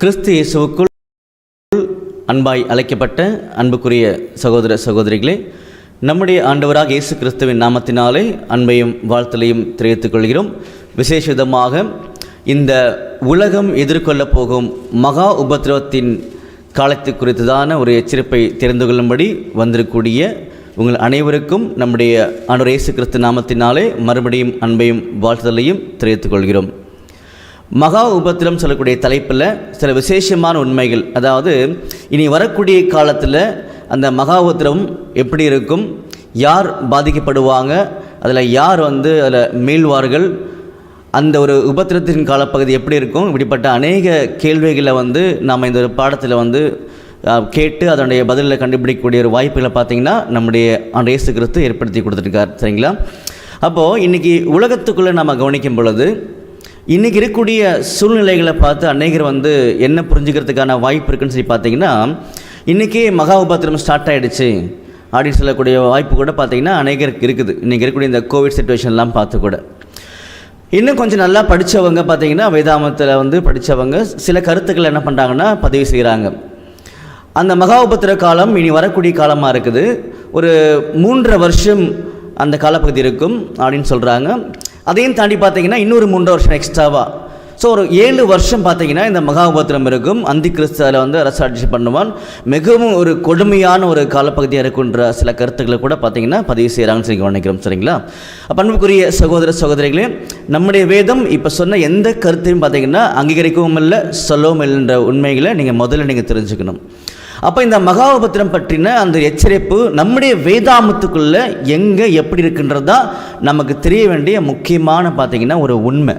கிறிஸ்து இயேசுவுக்குள் அன்பாய் அழைக்கப்பட்ட அன்புக்குரிய சகோதர சகோதரிகளே, நம்முடைய ஆண்டவராக இயேசு கிறிஸ்துவின் நாமத்தினாலே அன்பையும் வாழ்த்தலையும் தெரிவித்துக் கொள்கிறோம். விசேஷமாக இந்த உலகம் எதிர்கொள்ளப் போகும் மகா உபத்திரவத்தின் காலத்தை குறித்ததான ஒரு எச்சரிப்பை தெரிந்து கொள்ளும்படி வந்திருக்கக்கூடிய உங்கள் அனைவருக்கும் நம்முடைய ஆண்டவர் இயேசு கிறிஸ்து நாமத்தினாலே மறுபடியும் அன்பையும் வாழ்த்தலையும் தெரிவித்துக் கொள்கிறோம். மகா உபத்திரம் சொல்லக்கூடிய தலைப்பில் சில விசேஷமான உண்மைகள், அதாவது இனி வரக்கூடிய காலத்தில் அந்த மகா உபத்திரம் எப்படி இருக்கும், யார் பாதிக்கப்படுவாங்க, அதில் யார் அதில் மீள்வார்கள், அந்த ஒரு உபத்திரத்தின் காலப்பகுதி எப்படி இருக்கும், இப்படிப்பட்ட அநேக கேள்விகளை நாம் இந்த ஒரு பாடத்தில் கேட்டு அதனுடைய பதிலில் கண்டுபிடிக்கக்கூடிய ஒரு வாய்ப்புகளை பார்த்திங்கன்னா நம்முடைய ஆண்டவர் இயேசு கிறிஸ்து ஏற்படுத்தி கொடுத்துருக்கார். சரிங்களா? அப்போது இன்றைக்கி உலகத்துக்குள்ளே நம்ம கவனிக்கும் பொழுது இன்றைக்கி இருக்கக்கூடிய சூழ்நிலைகளை பார்த்து அநேகர் என்ன புரிஞ்சுக்கிறதுக்கான வாய்ப்பு இருக்குன்னு சொல்லி பார்த்தீங்கன்னா, இன்றைக்கி மகா உபத்திரம் ஸ்டார்ட் ஆகிடுச்சு அப்படின்னு சொல்லக்கூடிய வாய்ப்பு கூட பார்த்திங்கன்னா அநேகருக்கு இருக்குது. இன்றைக்கி இருக்கக்கூடிய இந்த கோவிட் சிச்சுவேஷன்லாம் பார்த்து கூட இன்னும் கொஞ்சம் நல்லா படித்தவங்க பார்த்திங்கன்னா வேதாமத்தில் படித்தவங்க சில கருத்துக்கள் என்ன பண்ணுறாங்கன்னா பதிவு செய்கிறாங்க. அந்த மகா உபத்திர காலம் இனி வரக்கூடிய காலமாக இருக்குது. ஒரு 3.5 வருஷம் அந்த காலப்பகுதி இருக்கும் அப்படின்னு சொல்கிறாங்க. அதையும் தாண்டி பார்த்தீங்கன்னா இன்னொரு 3 வருஷம் எக்ஸ்ட்ராவாக, ஸோ ஒரு 7 வருஷம் பார்த்தீங்கன்னா இந்த மகா உபத்திரம் இருக்கும். அந்தி கிறிஸ்து அதில் அரசாட்சி பண்ணுவான். மிகவும் ஒரு கொடுமையான ஒரு காலப்பகுதியாக இருக்குன்ற சில கருத்துக்களை கூட பார்த்தீங்கன்னா பதிவு செய்கிறாங்கன்னு சொல்லி கவனிக்கிறோம். சரிங்களா? அன்புக்குரிய சகோதர சகோதரிகளே, நம்முடைய வேதம் இப்போ சொன்ன எந்த கருத்தையும் பார்த்தீங்கன்னா அங்கீகரிக்கவும் இல்லை, சொல்லவும் இல்லைன்ற உண்மைகளை முதல்ல தெரிஞ்சுக்கணும். அப்போ இந்த மகா உபத்திரம் பற்றின அந்த எச்சரிப்பு நம்முடைய வேதாமத்துக்குள்ளே எங்கே எப்படி இருக்குன்றது தான் நமக்கு தெரிய வேண்டிய முக்கியமான பார்த்திங்கன்னா ஒரு உண்மை.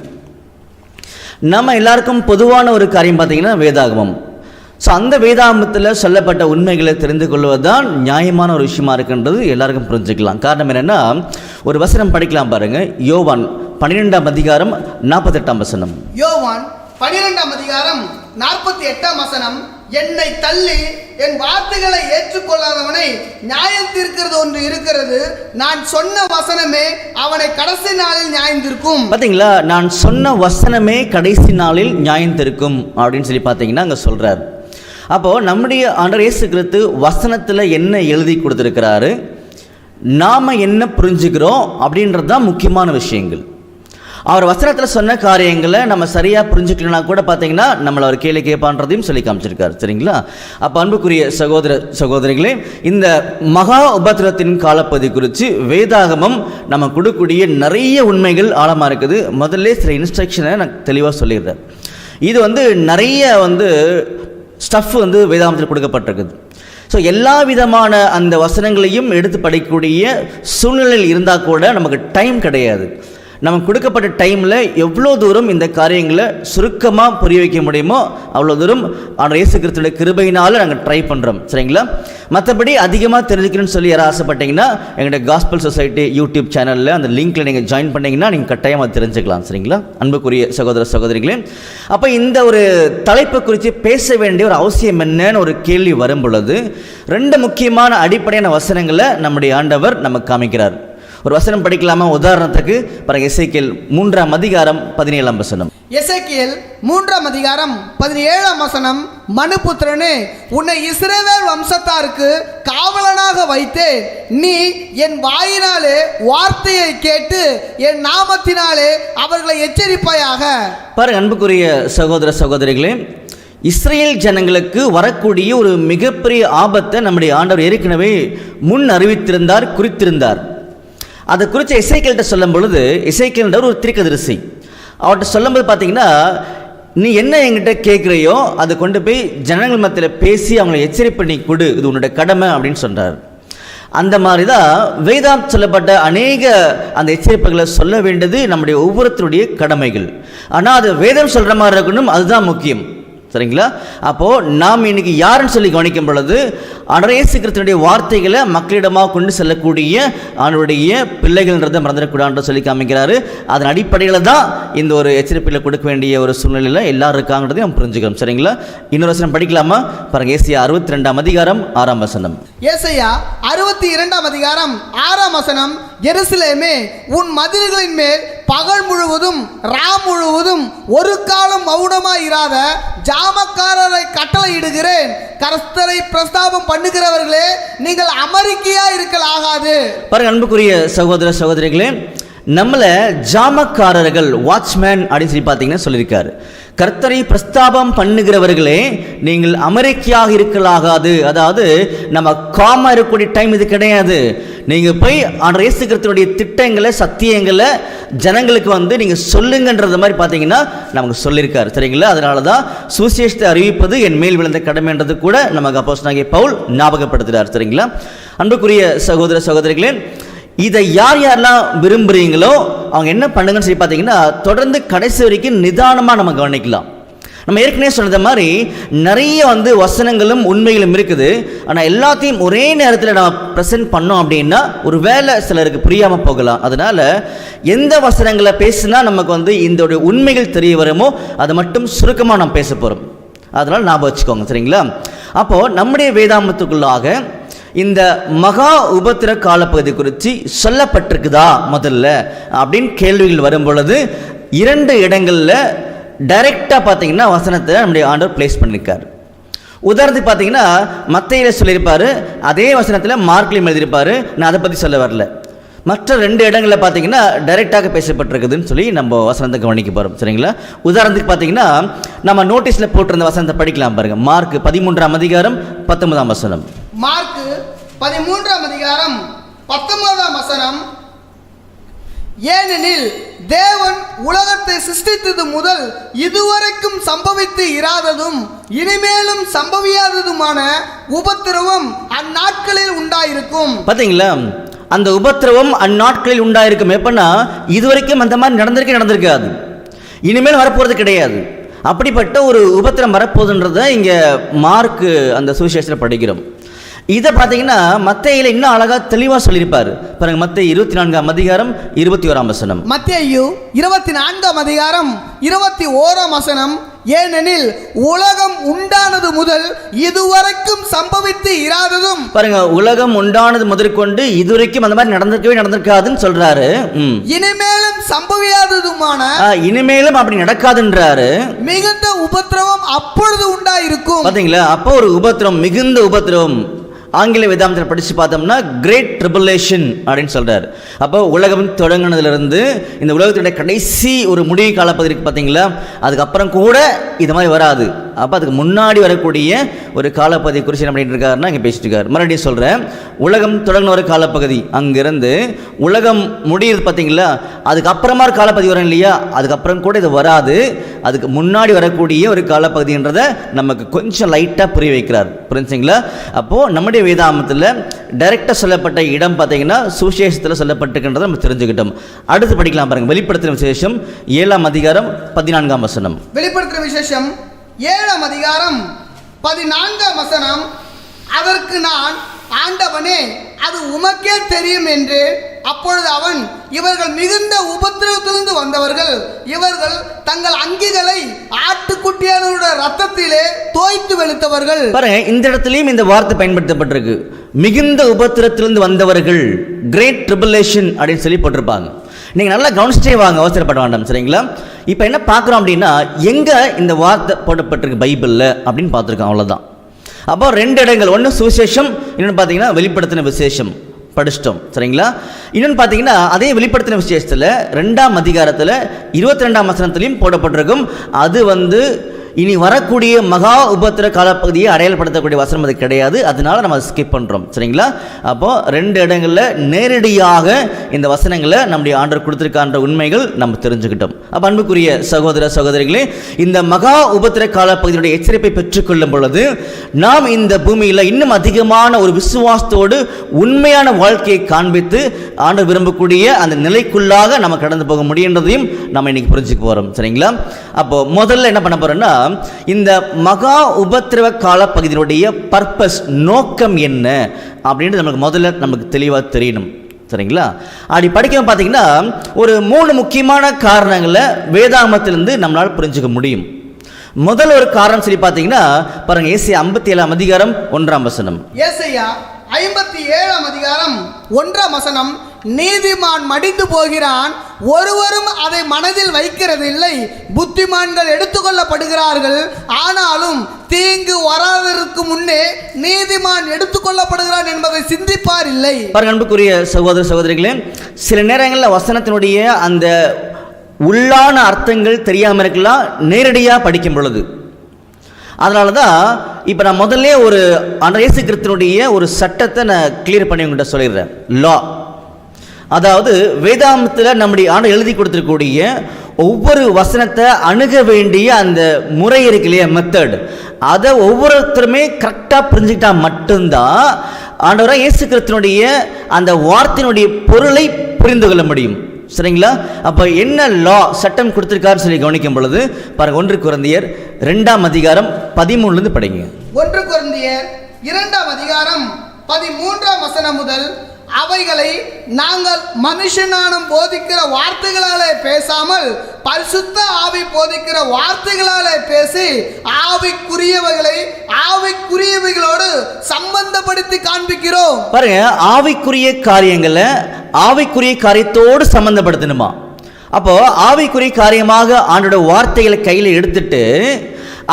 நம்ம எல்லாருக்கும் பொதுவான ஒரு காரியம் பார்த்திங்கன்னா வேதாகமம். ஸோ அந்த வேதாகமத்தில் சொல்லப்பட்ட உண்மைகளை தெரிந்து கொள்வது தான் நியாயமான ஒரு விஷயமா இருக்குன்றது எல்லாருக்கும் புரிஞ்சுக்கலாம். காரணம் என்னென்னா, ஒரு வசனம் படிக்கலாம் பாருங்கள். யோவான் 12ஆம் அதிகாரம் 48ஆம் வசனம். யோவான் 12ஆம் அதிகாரம் 48ஆம் வசனம். என்னை தள்ளி என் வார்த்தைகளை ஏற்றுக்கொள்ளாதவனை நியாயம் தீர்க்கிறது ஒன்று இருக்கிறது. நான் சொன்ன வசனமே அவனை கடைசி நாளில் நியாயம் தீர்க்கும். பார்த்தீங்களா? நான் சொன்ன வசனமே கடைசி நாளில் நியாயம் தீர்க்கும் அப்படின்னு சொல்லி பார்த்தீங்கன்னா அங்கே சொல்கிறார். அப்போது நம்முடைய ஆண்டவர் இயேசு கிறிஸ்து வசனத்தில் என்ன எழுதி கொடுத்துருக்கிறாரு, நாம் என்ன புரிஞ்சுக்கிறோம் அப்படின்றது தான் முக்கியமான விஷயங்கள். அவர் வசனத்தில் சொன்ன காரியங்களை நம்ம சரியாக புரிஞ்சுக்கலனா கூட பார்த்தீங்கன்னா நம்மளை அவர் கேள்வி கேட்பான்றதையும் சொல்லி காமிச்சிருக்காரு. சரிங்களா? அப்போ அன்புக்குரிய சகோதர சகோதரிகளே, இந்த மகா உபத்திரத்தின் காலப்பகுதி குறித்து வேதாகமம் நம்ம கொடுக்கக்கூடிய நிறைய உண்மைகள் ஆழமாக இருக்குது. முதல்ல சில இன்ஸ்ட்ரக்ஷனை நான் தெளிவாக சொல்லிடுறேன். இது நிறைய ஸ்டஃப் வேதாகமத்தில் கொடுக்கப்பட்டிருக்குது. ஸோ எல்லா விதமான அந்த வசனங்களையும் எடுத்து படிக்கக்கூடிய சூழ்நிலையில் இருந்தால் கூட நமக்கு டைம் கிடையாது. நமக்கு கொடுக்கப்பட்ட டைமில் எவ்வளோ தூரம் இந்த காரியங்களை சுருக்கமாக புரிய வைக்க முடியுமோ அவ்வளோ தூரம் ஆண்டவர் இயேசு கிறிஸ்துவோட கிருபையினால் நாங்கள் ட்ரை பண்ணுறோம். சரிங்களா? மற்றபடி அதிகமாக தெரிஞ்சுக்கணும்னு சொல்லி யாராவது ஆசைப்பட்டீங்கன்னா எங்களுடைய காஸ்பல் சொசைட்டி யூடியூப் சேனலில் அந்த லிங்க்கில் நீங்கள் ஜாயின் பண்ணிங்கன்னா நீங்கள் கட்டாயமாக தெரிஞ்சுக்கலாம். சரிங்களா? அன்புக்குரிய சகோதர சகோதரிகளே, அப்போ இந்த ஒரு தலைப்பை குறித்து பேச வேண்டிய ஒரு அவசியம் என்னன்னு ஒரு கேள்வி வரும் பொழுது 2 முக்கியமான அடிப்படையான வசனங்களை நம்முடைய ஆண்டவர் நமக்கு காமிக்கிறார். ஒரு வசனம் படிக்கலாமா? உதாரணத்துக்கு பாருங்க, எசேக்கியேல் 3ஆம் அதிகாரம் 17ஆம் வசனம். எசேக்கியேல் 3ஆம் அதிகாரம் 17ஆம் வசனம். மனுபுத்திரனே, உன்னை இஸ்ரவேல் வம்சத்தாருக்கு காவலனாக வைத்து நீ என் வாயினாலே வார்த்தையை கேட்டு என் நாமத்தினாலே அவர்களை எச்சரிப்பாயாக. பாருங்க அன்புக்குரிய சகோதர சகோதரிகளே, இஸ்ரேல் ஜனங்களுக்கு வரக்கூடிய ஒரு மிகப்பெரிய ஆபத்தை நம்முடைய ஆண்டவர் ஏற்கனவே முன் அறிவித்திருந்தார், குறித்திருந்தார். அதை குறித்து எசேக்கியேல்கிட்ட சொல்லும் பொழுது, எசேக்கியேல் ஒரு தீர்க்கதரிசி, அவர்கிட்ட சொல்லும்போது பார்த்தீங்கன்னா, நீ என்ன என்கிட்ட கேட்குறையோ அதை கொண்டு போய் ஜனங்கள் மத்தியில் பேசி அவங்களை எச்சரிப்பு பண்ணி கொடு, இது உன்னோட கடமை அப்படின்னு சொன்னார். அந்த மாதிரி தான் வேதாம் சொல்லப்பட்ட அநேக அந்த எச்சரிப்புகளை சொல்ல வேண்டியது நம்முடைய ஒவ்வொருத்தருடைய கடமைகள். ஆனால் அது வேதம் சொல்கிற மாதிரி இருக்கணும், அதுதான் முக்கியம். சரிங்களா? அப்போது நாம் இன்னைக்கு யாருன்னு சொல்லி கவனிக்கும் பொழுது ஆண்டவர் இயேசு கிறிஸ்துவினுடைய வார்த்தைகளை மக்களிடமாக கொண்டு செல்லக்கூடிய அவனுடைய பிள்ளைகள்ன்றதை மறந்துடக்கூடாதுன்ற சொல்லி காமிக்கிறாரு. அதன் அடிப்படையில் தான் இந்த ஒரு எச்சரிப்பில் கொடுக்க வேண்டிய ஒரு சூழ்நிலையில் எல்லாரும் இருக்காங்கன்றதையும் நம்ம புரிஞ்சுக்கிறோம். சரிங்களா? இன்னொரு வசனம் படிக்கலாமா? பாருங்க, ஏசாயா 62ஆம் அதிகாரம் 6ஆம் வசனம். ஏசாயா 62ஆம் அதிகாரம் 6ஆம் வசனம். எருசலேமே, உன் மதில்களின் மேல் பகல் முழுவதும் ரா முழுவதும் ஒரு காலம் மௌனமாயிராத ஜாமக்காரரை கட்டளையிடுகிறேன். கர்த்தரை பிரஸ்தாபம் பண்ணுகிறவர்களே, நீங்கள் அமெரிக்கையா இருக்கலாகாது. பாருங்க அன்புக்குரிய சகோதர சகோதரிகளே, நம்மளை ஜாமக்காரர்கள் வாட்ச்மேன் அப்படின்னு சொல்லி பார்த்தீங்கன்னா சொல்லியிருக்காரு. கர்த்தரை பிரஸ்தாபம் பண்ணுகிறவர்களே நீங்கள் அமெரிக்கையாக இருக்கலாகாது. அதாவது நம்ம காமா இருக்கக்கூடிய டைம் இது கிடையாது. நீங்கள் போய் ஆண்டவர் இயேசு கிறிஸ்துவினுடைய திட்டங்களை சத்தியங்களை ஜனங்களுக்கு நீங்கள் சொல்லுங்கன்றது மாதிரி பார்த்தீங்கன்னா நமக்கு சொல்லியிருக்காரு. சரிங்களா? அதனால தான் சுவிசேஷத்தை அறிவிப்பது என் மேல் விழுந்த கடமைன்றது கூட நமக்கு அப்போஸ்தலனாகிய பவுல் ஞாபகப்படுத்துகிறார். சரிங்களா? அன்புக்குரிய சகோதர சகோதரிகளே, இதை யார் யாரெல்லாம் விரும்புகிறீங்களோ அவங்க என்ன பண்ணுங்கன்னு சொல்லி பார்த்தீங்கன்னா தொடர்ந்து கடைசி வரைக்கும் நிதானமாக நம்ம கவனிக்கலாம். நம்ம ஏற்கனவே சொன்னது மாதிரி நிறைய வசனங்களும் உண்மைகளும் இருக்குது. ஆனால் எல்லாத்தையும் ஒரே நேரத்தில் நம்ம ப்ரெசென்ட் பண்ணோம் அப்படின்னா ஒரு வேளை சிலருக்கு புரியாமல் போகலாம். அதனால் எந்த வசனங்களை பேசுனா நமக்கு இந்த உண்மைகள் தெரிய வருமோ அதை மட்டும் சுருக்கமாக நம்ம பேச போகிறோம். அதனால் ஞாபகம் வச்சுக்கோங்க. சரிங்களா? அப்போது நம்முடைய வேதாமத்துக்குள்ளாக இந்த மகா உபத்திர காலப்பகுதி குறித்து சொல்லப்பட்டிருக்குதா முதல்ல அப்படின்னு கேள்விகள் வரும் பொழுது 2 இடங்களில் டைரெக்டாக பார்த்தீங்கன்னா வசனத்தை நம்முடைய ஆண்டவர் பிளேஸ் பண்ணியிருக்காரு. உதாரணத்துக்கு பார்த்தீங்கன்னா மத்தேயுவில் சொல்லியிருப்பார், அதே வசனத்தில் மார்க்லையும் எழுதியிருப்பார். நான் அதை பற்றி சொல்ல வரல. மற்ற 2 இடங்களில் பார்த்தீங்கன்னா டைரெக்டாக பேசப்பட்டிருக்குதுன்னு சொல்லி நம்ம வசனத்தை கவனிக்க போகிறோம். சரிங்களா? உதாரணத்துக்கு பார்த்தீங்கன்னா நம்ம நோட்டீஸில் போட்டிருந்த வசனத்தை படிக்கலாம் பாருங்கள். மார்க் 13ஆம் அதிகாரம் 19ஆம் வசனம். மார்க் 13ஆம் அதிகாரம் 19ஆம் வசனம். ஏனெனில் தேவன் உலகத்தை சிருஷ்டித்தது முதல் இதுவரைக்கும் சம்பவித்து இராததும் இனிமேலும் சம்பவியாததுமான உபத்திரவம் அந்நாட்களில் உண்டாயிருக்கும். பார்த்தீங்களா? அந்த உபத்திரவம் அந்நாட்களில் உண்டாயிருக்கும். எப்படின்னா இதுவரைக்கும் அந்த மாதிரி நடந்திருக்காது, இனிமேல் வரப்போகிறது கிடையாது. அப்படிப்பட்ட ஒரு உபத்திரம் வரப்போகுதுன்றதை இங்கே மார்க்கு அந்த சுவிசேஷத்தில் படிக்கிறோம். இதை பார்த்தீங்கன்னா மத்தேயுல இன்னும் அழகாக தெளிவாக சொல்லியிருப்பார் பாருங்க. மத்தேயு 24ஆம் அதிகாரம் 21ஆம் வசனம். மத்தேயு 24ஆம் அதிகாரம் 21ஆம் வசனம். ஏனெனில் உலகம் உண்டானது முதல் இதுவரைக்கும் சம்பவித்து இராததும். பாருங்க, உலகம் உண்டானது முதற்கொண்டு இதுவரைக்கும் அந்த மாதிரி நடந்திருக்காதுன்னு சொல்றாரு. இனிமேலும் சம்பவியாததுமான, இனிமேலும் அப்படி நடக்காதுன்றாரு. மிகுந்த உபத்திரவம் அப்பொழுது உண்டாயிருக்கும். பாத்தீங்களா? அப்போ ஒரு உபத்திரம், மிகுந்த உபத்திரவம். ஆங்கில வேதாந்தத்தில் படித்து பார்த்தோம்னா கிரேட் ட்ரிபுலேஷன் அப்படின்னு சொல்கிறார். அப்போ உலகம் தொடங்கினதுலேருந்து இந்த உலகத்துடைய கடைசி ஒரு முடிவு காலப்பகுதிக்கு பார்த்தீங்களா, அதுக்கப்புறம் கூட இது மாதிரி வராது. அப்போ அதுக்கு முன்னாடி வரக்கூடிய ஒரு காலப்பகுதி குறித்து என்ன பண்ணிட்டு இருக்காருன்னா இங்கே பேசிட்டு இருக்காரு. மறுபடியும் சொல்கிறேன், உலகம் தொடங்கின ஒரு காலப்பகுதி, அங்கேருந்து உலகம் முடியுது பார்த்தீங்களா, அதுக்கப்புறமா ஒரு காலப்பகுதி வரும் இல்லையா, அதுக்கப்புறம் கூட இது வராது. அதுக்கு முன்னாடி வரக்கூடிய ஒரு காலப்பகுதின்றதை நமக்கு கொஞ்சம் லைட்டாக புரிய வைக்கிறார். புரிஞ்சுங்களா? அப்போது நம்முடைய வேதாமத்தில் டைரெக்டாக சொல்லப்பட்ட இடம் பார்த்தீங்கன்னா சுவிசேஷத்தில் சொல்லப்பட்டிருக்கின்றதை நம்ம தெரிஞ்சுக்கிட்டோம். அடுத்து படிக்கலாம் பாருங்கள். வெளிப்படுத்தின விசேஷம் 7ஆம் அதிகாரம் 14ஆம் வசனம். வெளிப்படுத்தின விசேஷம் 7ஆம் அதிகாரம் 14ஆம் வசனம். அதற்கு நான், ஆண்டவனே, அது உமக்கே தெரியும் என்று. அப்பொழுது அவன், இவர்கள் மிகுந்த உபத்திரவத்திலிருந்து வந்தவர்கள், இவர்கள் தங்கள் அங்கிகளை ஆட்டுக்குட்டியானவருடைய ரத்தத்திலே தோய்த்து வெளுத்தவர்கள். பாருங்க, இந்த இடத்துலையும் இந்த வார்த்தை பயன்படுத்தப்பட்டிருக்கு. மிகுந்த உபத்திரத்திலிருந்து வந்தவர்கள், கிரேட் ட்ரிபுலேஷன் அப்படின்னு சொல்லி போட்டிருப்பாங்க. நீங்கள் நல்லா கவனிச்சிட்டே வாங்க, அவசரப்பட வேண்டாம். சரிங்களா? இப்போ என்ன பார்க்குறோம் அப்படின்னா, எங்கே இந்த வார்த்தை போடப்பட்டிருக்கு பைபிளில் அப்படின்னு பார்த்துருக்கோம், அவ்வளோதான். அப்போ 2 இடங்கள், ஒன்று சுவிசேஷம், இன்னொன்று பார்த்தீங்கன்னா வெளிப்படுத்தின விசேஷம் படிச்சிட்டோம். சரிங்களா? இன்னொன்று பார்த்தீங்கன்னா அதே வெளிப்படுத்தின விசேஷத்தில் 2ஆம் அதிகாரத்தில் 22ஆம் வசனத்திலையும் போடப்பட்டிருக்கும். அது இனி வரக்கூடிய மகா உபத்திர காலப்பகுதியை அடையாளப்படுத்தக்கூடிய வசனம் அது கிடையாது. அதனால நம்ம ஸ்கிப் பண்ணுறோம். சரிங்களா? அப்போது 2 இடங்களில் நேரடியாக இந்த வசனங்களை நம்முடைய ஆண்டவர் கொடுத்துருக்கான்ற உண்மைகள் நம்ம தெரிஞ்சுக்கிட்டோம். அப்போ அன்புக்குரிய சகோதர சகோதரிகளே, இந்த மகா உபத்திர காலப்பகுதியுடைய எச்சரிப்பை பெற்றுக்கொள்ளும் பொழுது நாம் இந்த பூமியில் இன்னும் அதிகமான ஒரு விசுவாசத்தோடு உண்மையான வாழ்க்கையை காண்பித்து ஆண்டவர் விரும்பக்கூடிய அந்த நிலைக்குள்ளாக நம்ம கடந்து போக முடியுன்றதையும் நம்ம இன்னைக்கு புரிஞ்சுக்க போகிறோம். சரிங்களா? அப்போது முதல்ல என்ன பண்ண போகிறோம்னா, இந்த மகா உபத்திரவ காலப்பகுதியினுடைய பர்பஸ், நோக்கம் என்ன அப்படின்றது முதல்ல நமக்கு தெளிவாக தெரியணும். சரிங்களா? அப்படி படிக்க பார்த்தீங்கன்னா ஒரு 3 முக்கியமான காரணங்களை வேதாகமத்திலிருந்து நம்மளால் புரிஞ்சுக்க முடியும். முதல் ஒரு காரணம் சொல்லி பார்த்தீங்கன்னா பாருங்க, ஏசாயா 57ஆம் அதிகாரம் 1ஆம் வசனம். ஏசாயா 57ஆம் அதிகாரம் 1ஆம் வசனம். நீதிமான் மடிந்து போகிறான், ஒருவரும் அதை மனதில் வைக்கிறதில்லை. புத்திமான்கள் எடுத்துக்கொள்ளப்படுகிறார்கள், ஆனாலும் தீங்கு வராததற்கு முன்னே நீதிமான் எடுத்துக்கொள்ளப்படுகிறான் என்பதை சிந்திப்பார் இல்லை. பாருங்க அன்புக்குரிய சகோதர சகோதரிகளே, சில நேரங்களில் வசனத்தினுடைய அந்த உள்ளான அர்த்தங்கள் தெரியாமல் இருக்கலாம் நேரடியாக படிக்கும் பொழுது. அதனால தான் இப்போ நான் முதல்ல ஒரு இயேசு கிறிஸ்துவினுடைய ஒரு சட்டத்தை நான் கிளியர் பண்ணி உங்கள்கிட்ட சொல்லிடுறேன். லா, அதாவது வேதாந்தத்தில் நம்முடைய ஆண்டு எழுதி கொடுத்துருக்கக்கூடிய ஒவ்வொரு வசனத்தை அணுக வேண்டிய அந்த முறை இருக்கு இல்லையா, மெத்தட், அதை ஒவ்வொருத்தருமே கரெக்டாக புரிஞ்சுக்கிட்டா மட்டும்தான் ஆண்டவராக இயேசு கிறிஸ்துவினுடைய அந்த வார்த்தையினுடைய பொருளை புரிந்து கொள்ள முடியும். சரிங்களா? அப்போ என்ன லா சட்டம் கொடுத்துருக்காருன்னு சொல்லி கவனிக்கும் பொழுது பாருங்க, 1 கொரிந்தியர் 2ஆம் அதிகாரம் 13 படிங்க. 1 கொரிந்தியர் 2ஆம் அதிகாரம் 13ஆம் வசனம் முதல், அவைகளை நாங்கள் மனுஷனானம் போதிக்கிற வார்த்தைகளாலே பேசாமல் பரிசுத்த ஆவி போதிக்கிற வார்த்தைகளாலே பேசி ஆவிக்குரியவைகளோடு சம்பந்தப்படுத்தி காண்பிக்கிறோம். பாருங்க, ஆவிக்குரிய காரியங்களை ஆவிக்குரிய காரியத்தோடு சம்பந்தப்படுத்தணுமா? அப்போ ஆவிக்குரிய காரியமாக ஆண்டோட வார்த்தைகளை கையில் எடுத்துட்டு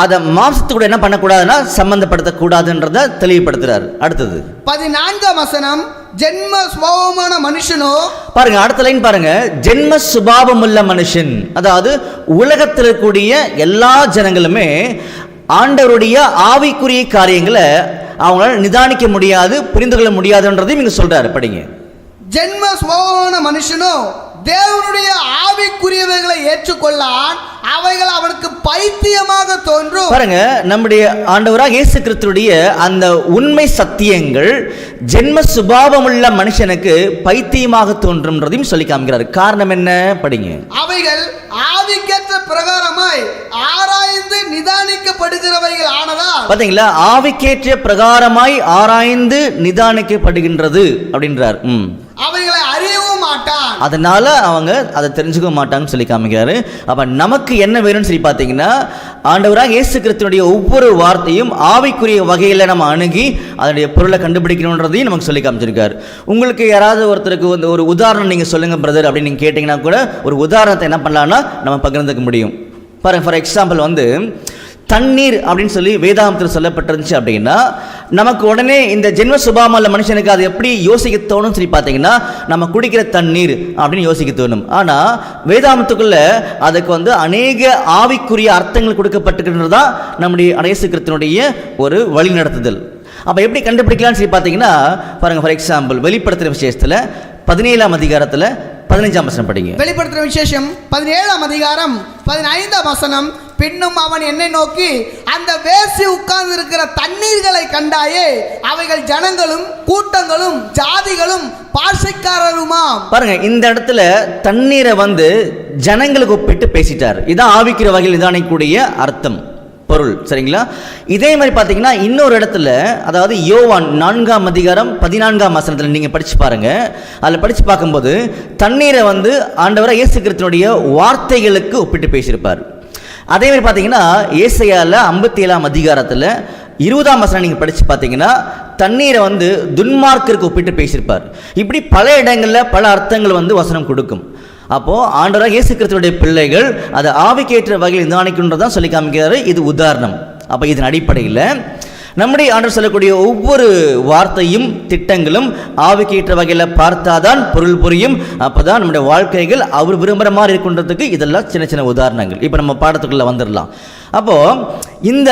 அதை மாம்சத்துக்கூட என்ன பண்ணக்கூடாதுன்னா சம்பந்தப்படுத்தக்கூடாதுன்றதை தெளிவுபடுத்துறாரு. அடுத்தது 14ஆம் வசனம், ஜென்ம சுபாவமான மனுஷனோ, பாருங்க அடுத்த லைன் பாருங்க, ஜென்ம சுபாவம் உள்ள மனுஷன், அதாவது உலகத்தில் இருக்கக்கூடிய எல்லா ஜனங்களுமே ஆண்டவருடைய ஆவிக்குரிய காரியங்களை அவங்களால நிதானிக்க முடியாது, புரிந்து கொள்ள முடியாதுன்றதையும் இங்க சொல்றாரு. படிங்க. ஜென்ம சுபாவமான மனுஷனோ தேவனுடைய ஆவிக்குரியவைகளை ஏற்றுக்கொள்ளான், அவைகள் அவனுக்கு பைத்தியமாக தோன்றும். பாருங்க, நம்முடைய ஆண்டவராக இயேசு கிறிஸ்துவுடைய அந்த உண்மை சத்தியங்கள் ஜென்ம சுபாவமுள்ள மனுஷனுக்கு பைத்தியமாக தோன்றும்ன்றதையும் சொல்லி காமிக்கிறார். காரணம் என்ன? படிங்க. அவைகள் ஆவிக்கேற்ற பிரகாரமாய் ஆராய்ந்து நிதானிக்கப்படுகிறவைகள் ஆனதா. பாத்தீங்களா, ஆவிக்கேற்ற பிரகாரமாய் ஆராய்ந்து நிதானிக்கப்படுகின்றது அப்படின்றார். அவைகளை அறியவும் மாட்டான், அதனால அவங்க அதை தெரிஞ்சுக்க மாட்டாங்கன்னு சொல்லி காமிக்கிறாரு. அப்ப நமக்கு என்ன வேணும்னு சொல்லி பார்த்தீங்கன்னா, ஆண்டவராக இயேசு கிறிஸ்துவினுடைய ஒவ்வொரு வார்த்தையும் ஆவிக்குரிய வகையில் நம்ம அணுகி அதனுடைய பொருளை கண்டுபிடிக்கணுன்றதையும் நமக்கு சொல்லி காமிச்சிருக்காரு. உங்களுக்கு யாராவது ஒருத்தருக்கு வந்து ஒரு உதாரணம் நீங்கள் சொல்லுங்கள் பிரதர் அப்படின்னு நீங்கள் கேட்டிங்கன்னா கூட ஒரு உதாரணத்தை என்ன பண்ணலான்னா நம்ம பகிர்ந்துக்க முடியும். பாருங்க, ஃபார் எக்ஸாம்பிள் வந்து தண்ணீர் அப்படின்னு சொல்லி வேதாந்தத்தில் சொல்லப்பட்டிருந்துச்சு அப்படின்னா நமக்கு உடனே இந்த ஜென்ம சுபாவமுள்ள மனுஷனுக்கு அது எப்படி யோசிக்க தோணும்னு சொல்லி பார்த்தீங்கன்னா நம்ம குடிக்கிற தண்ணீர் அப்படின்னு யோசிக்க தோணும். ஆனால் வேதாந்தத்துக்குள்ள அதுக்கு வந்து அநேக ஆவிக்குரிய அர்த்தங்கள் கொடுக்கப்பட்டிருக்கிறது தான் நம்முடைய இயேசு கிறிஸ்துவினுடைய ஒரு வழிநடத்துதல். அப்போ எப்படி கண்டுபிடிக்கலாம்னு சொல்லி பார்த்தீங்கன்னா பாருங்க, ஃபார் எக்ஸாம்பிள் வெளிப்படுத்துகிற விசேஷத்தில் 17ஆம் அதிகாரத்தில் 15ஆம் வசனம் படிங்க. வெளிப்படுத்துகிற விசேஷம் 17ஆம் அதிகாரம் 15ஆம் வசனம், பின்னும் அவன் என்னை நோக்கி, அந்த வேசி உட்கார்ந்து இருக்கிற தண்ணீர்களை கண்டாயே, அவைகள் ஜனங்களும் கூட்டங்களும் ஜாதிகளும் பாஷைக்காரருமா. பாருங்க, இந்த இடத்துல தண்ணீரை வந்து ஜனங்களுக்கு ஒப்பிட்டு பேசிட்டார். இதான் ஆவிக்கிற வகையில் நிதானிக்கக்கூடிய அர்த்தம், பொருள். சரிங்களா? இதே மாதிரி பார்த்தீங்கன்னா இன்னொரு இடத்துல, அதாவது யோவான் 4ஆம் அதிகாரம் 14ஆம் வசனத்தில் நீங்கள் படித்து பாருங்க. அதில் படித்து பார்க்கும்போது தண்ணீரை வந்து ஆண்டவராக இயேசு கிறிஸ்துவினுடைய வார்த்தைகளுக்கு ஒப்பிட்டு பேசியிருப்பார். அதே மாதிரி பார்த்தீங்கன்னா ஏசாயாவில் 57ஆம் அதிகாரத்தில் 20ஆம் வசனம் நீங்கள் படித்து பார்த்தீங்கன்னா தண்ணீரை வந்து துன்மார்க்கருக்கு ஒப்பிட்டு பேசியிருப்பார். இப்படி பல இடங்களில் பல அர்த்தங்கள் வந்து வசனம் கொடுக்கும். அப்போது ஆண்டவராக இயேசு கிறிஸ்துவுடைய பிள்ளைகள் அதை ஆவிக்கேற்ற வகையில் நிதானிக்கின்றதான் சொல்லி காமிக்கிறாரு. இது உதாரணம். அப்போ இதன் அடிப்படையில் நம்முடைய ஆண்டவர் சொல்லக்கூடிய ஒவ்வொரு வார்த்தையும் திட்டங்களும் ஆவிக்கேற்ற வகையில் பார்த்தாதான் பொருள் புரியும். அப்போ தான் நம்முடைய வாழ்க்கைகள் அவர் விரும்புகிற மாதிரி இருக்கின்றதுக்கு இதெல்லாம் சின்ன சின்ன உதாரணங்கள். இப்போ நம்ம பாடத்துக்குள்ளே வந்துடலாம். அப்போது இந்த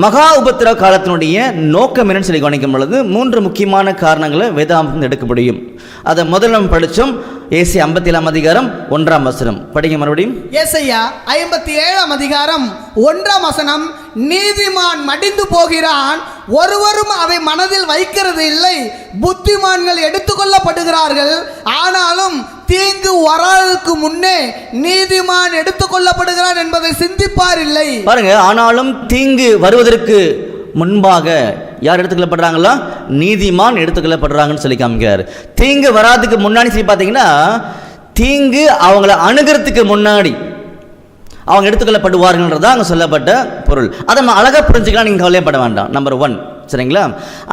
மகா உபத்திரவ காலத்தினுடைய நோக்கம் என்னன்னு சொல்லி கவனிக்கும் பொழுது 3 முக்கியமான காரணங்களை வேதாந்தம் எடுக்க முடியும். அதை முதல்ல நம்ம படித்தோம். ஏசாயா 57ஆம் அதிகாரம் 1ஆம் வசனம் படிங்க மறுபடியும். ஏசாயா 57ஆம் அதிகாரம் 1ஆம் வசனம், நீதிமான் மடிந்து போகிறான், ஒருவரும் அதை மனதில் வைக்கிறது இல்லை. புத்திமான்கள் எடுத்துக்கொள்ளப்படுகிறார்கள், ஆனாலும் தீங்கு வராததற்கு முன்னே நீதிமான் எடுத்துக்கொள்ளப்படுகிறான் என்பதை சிந்திப்பார் இல்லை. பாருங்க, ஆனாலும் தீங்கு வருவதற்கு முன்பாக யார் எடுத்துக்கொள்ளப்படுறாங்களா? நீதிமான் எடுத்துக்கொள்ளப்படுறாங்கன்னு சொல்லி காமிக்கிறார். தீங்கு வராதுக்கு முன்னாடி சொல்லி பார்த்தீங்கன்னா தீங்கு அவங்கள அணுகிறதுக்கு முன்னாடி அவங்க எடுத்துக்கொள்ளப்படுவார்கள்ன்றதான் அங்கே சொல்லப்பட்ட பொருள். அதை நம்ம அழகாக புரிஞ்சுக்கலாம், நீங்கள் கவலைப்பட வேண்டாம். நம்பர் 1 சரிங்களா?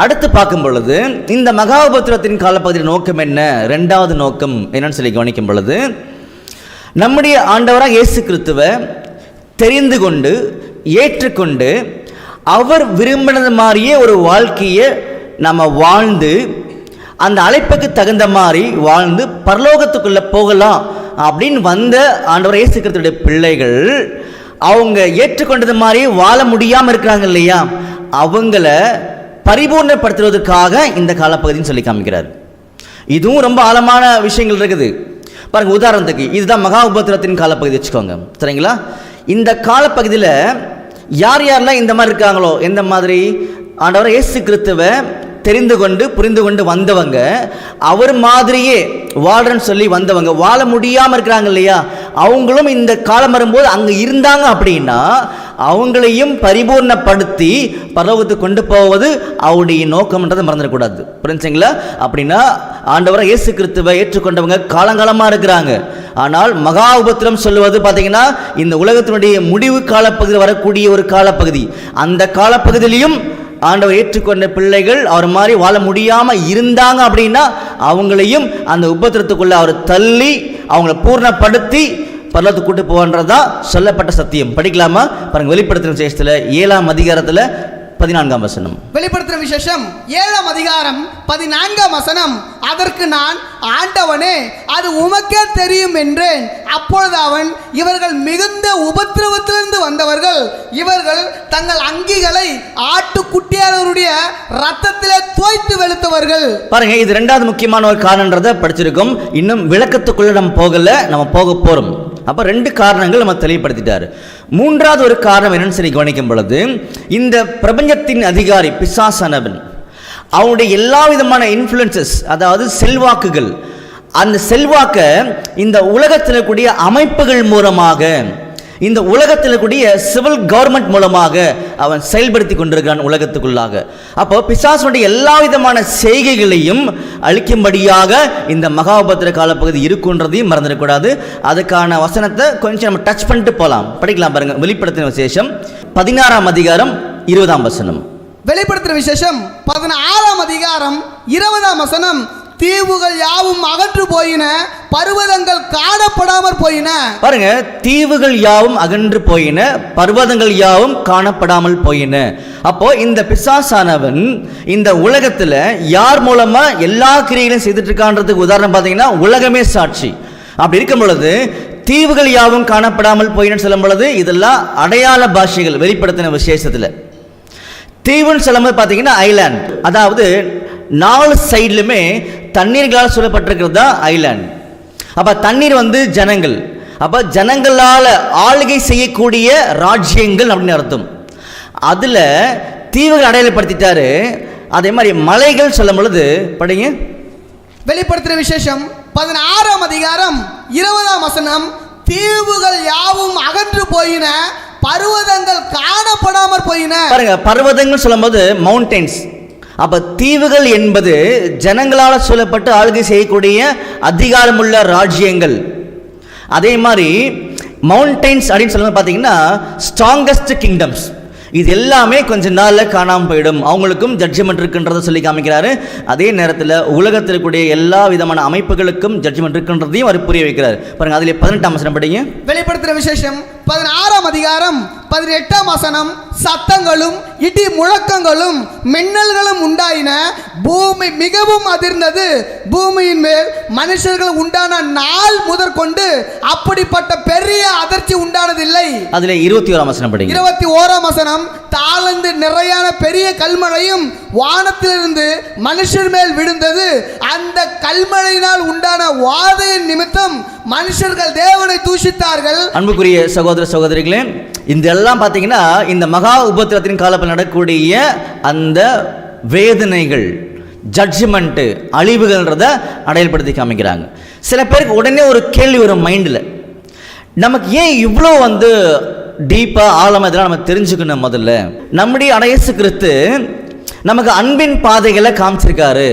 அடுத்து பார்க்கும் பொழுது இந்த மகா உபத்திரவத்தின் காலப்பகுதியின் நோக்கம் என்ன, ரெண்டாவது நோக்கம் என்னன்னு சொல்லி கவனிக்கும் பொழுது, நம்முடைய ஆண்டவராக இயேசு கிறிஸ்துவை தெரிந்து கொண்டு ஏற்றுக்கொண்டு அவர் விரும்பினது மாதிரியே ஒரு வாழ்க்கையை நம்ம வாழ்ந்து அந்த அழைப்புக்கு தகுந்த மாதிரி வாழ்ந்து பரலோகத்துக்குள்ளே போகலாம் அப்படின்னு வந்த ஆண்டவர் இயேசு கிறிஸ்துவுடைய பிள்ளைகள் அவங்க ஏற்றுக்கொண்டது மாதிரி வாழ முடியாமல் இருக்கிறாங்க இல்லையா, அவங்கள பரிபூர்ணப்படுத்துவதற்காக இந்த காலப்பகுதின்னு சொல்லி காமிக்கிறார். இதுவும் ரொம்ப ஆழமான விஷயங்கள் இருக்குது பாருங்க. உதாரணத்துக்கு இதுதான் மகா உபத்திரத்தின் காலப்பகுதி வச்சுக்கோங்க, சரிங்களா? இந்த காலப்பகுதியில் யார் யாரெல்லாம் இந்த மாதிரி இருக்காங்களோ, எந்த மாதிரி ஆண்டவர் இயேசு கிறிஸ்துவை தெரிந்து கொண்டு புரிந்து கொண்டு வந்தவங்க, அவர் மாதிரியே வாழ்றன்னு சொல்லி வந்தவங்க வாழ முடியாமல் இருக்கிறாங்க இல்லையா, அவங்களும் இந்த காலம் வரும்போது அங்கே இருந்தாங்க அப்படின்னா அவங்களையும் பரிபூர்ணப்படுத்தி பரலோகத்துக்கு கொண்டு போவது அவருடைய நோக்கம்ன்றதை மறந்துடக்கூடாது. புரிஞ்சுங்களா? அப்படின்னா ஆண்டவரை இயேசு கிறிஸ்துவை ஏற்றுக்கொண்டவங்க காலங்காலமாக இருக்கிறாங்க. ஆனால் மகா உபத்திரம் சொல்லுவது பார்த்தீங்கன்னா இந்த உலகத்தினுடைய முடிவு காலப்பகுதியில் வரக்கூடிய ஒரு காலப்பகுதி. அந்த காலப்பகுதியிலையும் ஆண்டவர் ஏற்றுக்கொண்ட பிள்ளைகள் அவர் மாதிரி வாழ முடியாமல் இருந்தாங்க அப்படின்னா அவங்களையும் அந்த உபத்திரத்துக்குள்ள அவர் தள்ளி அவங்கள பூர்ணப்படுத்தி பரலோகத்துக்கு கூட்டு போன்றதான் சொல்லப்பட்ட சத்தியம். படிக்கலாமா? பாருங்க, வெளிப்படுத்தின விசேஷத்தில் 7ஆம் அதிகாரத்தில் 14ஆம் வசனம். வெளிப்படுத்தின விசேஷம் 7ஆம் அதிகாரம் 14ஆம் வசனம். அதற்கு நான், ஆண்டவனே அது உமக்கே தெரியும் என்றேன். அப்பொழுது அவன், இவர்கள் மிகுந்த உபத்திரவத்திலிருந்து வந்தவர்கள், இவர்கள் தங்கள் அங்கிகளை ஆட்டுக்குட்டியாளருடைய ரத்தத்திலே தோய்த்து வெளுத்தவர்கள். பாருங்க, இது ரெண்டாவது முக்கியமான ஒரு காரணன்றதை படிச்சிருக்கோம். இன்னும் விளக்கத்துக்குள்ள நம்ம போகல, நம்ம போக போறோம். அப்போ ரெண்டு காரணங்கள் நம்ம தெளிவுபடுத்திட்டார். மூன்றாவது ஒரு காரணம் என்னன்னு சொல்லி கவனிக்கும் பொழுது, இந்த பிரபஞ்சத்தின் அதிகாரி பிசாசானவன் அவனுடைய எல்லா விதமான இன்ஃப்ளூயன்சஸ், அதாவது செல்வாக்குகள், அந்த செல்வாக்க இந்த உலகத்தில் கூடிய அமைப்புகள் மூலமாக, இந்த உலகத்தில் கூடிய சிவில் கவர்மெண்ட் மூலமாக அவன் செயல்படுத்தி கொண்டிருக்கிறான் உலகத்துக்குள்ளாக. அப்போ பிசாசுடைய எல்லா விதமான செய்கைகளையும் அழிக்கும்படியாக இந்த மகா உபத்திர காலப்பகுதி இருக்குன்றதையும் மறந்துடக்கூடாது. அதுக்கான வசனத்தை கொஞ்சம் நம்ம டச் பண்ணிட்டு போகலாம். படிக்கலாம் பாருங்க, வெளிப்படுத்தின விசேஷம் 16ஆம் அதிகாரம் 20ஆம் வசனம். வெளிப்படுத்தின விசேஷம் 16ஆம் அதிகாரம் 20ஆம் வசனம். தீவுகள் யாவும் அகன்று போயின, பர்வதங்கள் காணப்படாமற் போயின. பாருங்க, தீவுகள் யாவும் அகன்று போயின, பர்வதங்கள் யாவும் காணப்படாமல் போயின. அப்போ இந்த பிசாசானவன் இந்த உலகத்துல யார் மூலமா எல்லா கிரியைகளையும் செய்துட்டு இருக்கான்றதுக்கு உதாரணம் பார்த்தீங்கன்னா உலகமே சாட்சி. அப்படி இருக்கும் பொழுது தீவுகள் யாவும் காணப்படாமல் போயின்னு சொல்லும் பொழுது இதெல்லாம் அடையாள பாஷைகள். வெளிப்படுத்தின விசேஷத்துல தீவுன்னு சொல்லும்போது பார்த்தீங்கன்னா ஐலாண்ட், அதாவது 4 சைட்லுமே தண்ணீர்களால் சூழப்பட்டிருக்கிறது தான் ஐலாண்ட். அப்போ தண்ணீர் ஜனங்கள், அப்போ ஜனங்களால் ஆளுகை செய்யக்கூடிய ராஜ்யங்கள் அப்படின்னு அர்த்தம். அதில் தீவுகள் அடையாளப்படுத்திட்டாரு. அதே மாதிரி மலைகள் சொல்லும் பொழுது படிங்க, வெளிப்படுத்தின விசேஷம் 16ஆம் அதிகாரம் 20ஆம் வசனம். தீவுகள் யாவும் அகன்று போயின, பர்வதங்கள் காணப்படாமற் போயின. பாருங்க, பர்வதங்கள் சொல்லும் போது மவுண்டன்ஸ். அப்ப தீவுகள் என்பது ஜனங்களால் சூழப்பட்டு ஆளுகை செய்யக்கூடிய அதிகாரமுள்ள ராஜ்யங்கள். அதே மாதிரி மவுண்டன்ஸ் அப்படின்னு சொல்லும்போது பார்த்தீங்கன்னா ஸ்ட்ராங்கஸ்ட் கிங்டம்ஸ். இது எல்லாமே கொஞ்ச நாளில் காணாமல் போயிடும், அவங்களுக்கும் ஜட்ஜ்மெண்ட் இருக்குன்றதை சொல்லி காமிக்கிறாரு. அதே நேரத்தில் உலகத்தில் கூடிய எல்லா விதமான அமைப்புகளுக்கும் ஜட்ஜ்மெண்ட் இருக்குன்றதையும் அவர் புரிய வைக்கிறார். பாருங்க, அதில் 18ஆம் வசனம் படிங்க. வெளிப்படுத்தின விசேஷம் 16ஆம் அதிகாரம் 18ஆம் வசனம். சத்தங்களும் இடி முழக்கங்களும் மின்னல்களும் உண்டாயின, பூமி மிகவும் அதிர்ந்தது, பூமியின் மேல் மனுஷர்கள் உண்டான நாள் முதற்கொண்டு அப்படிப்பட்ட பெரிய அதிர்ச்சி உண்டானதில்லை. அதில் 21ஆம் வசனம் படிங்க. 21ஆம் வசனம். தாளந்து நிறையான பெரிய கல்மழையும் வானத்திலிருந்து மனுஷர் மேல் விழுந்தது, அந்த கல்மழையினால் உண்டான வாதையின் நிமித்தம் மனுஷர்கள் தேவனை தூஷித்தார்கள். அன்புக்குரிய சகோதர சகோதரிகளே, இதெல்லாம் பார்த்தீங்கன்னா இந்த மகா உபத்திரத்தின் காலத்தில் நடக்கக்கூடிய அந்த வேதனைகள், ஜட்ஜ்மெண்ட்டு, அழிவுகள்ன்றதை அடையாளப்படுத்தி காமிக்கிறாங்க. சில பேருக்கு உடனே ஒரு கேள்வி வரும் மைண்டில், நமக்கு ஏன் இவ்வளோ டீப்பாக ஆழமாக இதெல்லாம் நம்ம தெரிஞ்சுக்கணும். முதல்ல நம்முடைய இயேசு கிறிஸ்து நமக்கு அன்பின் பாதைகளை காமிச்சிருக்காரு.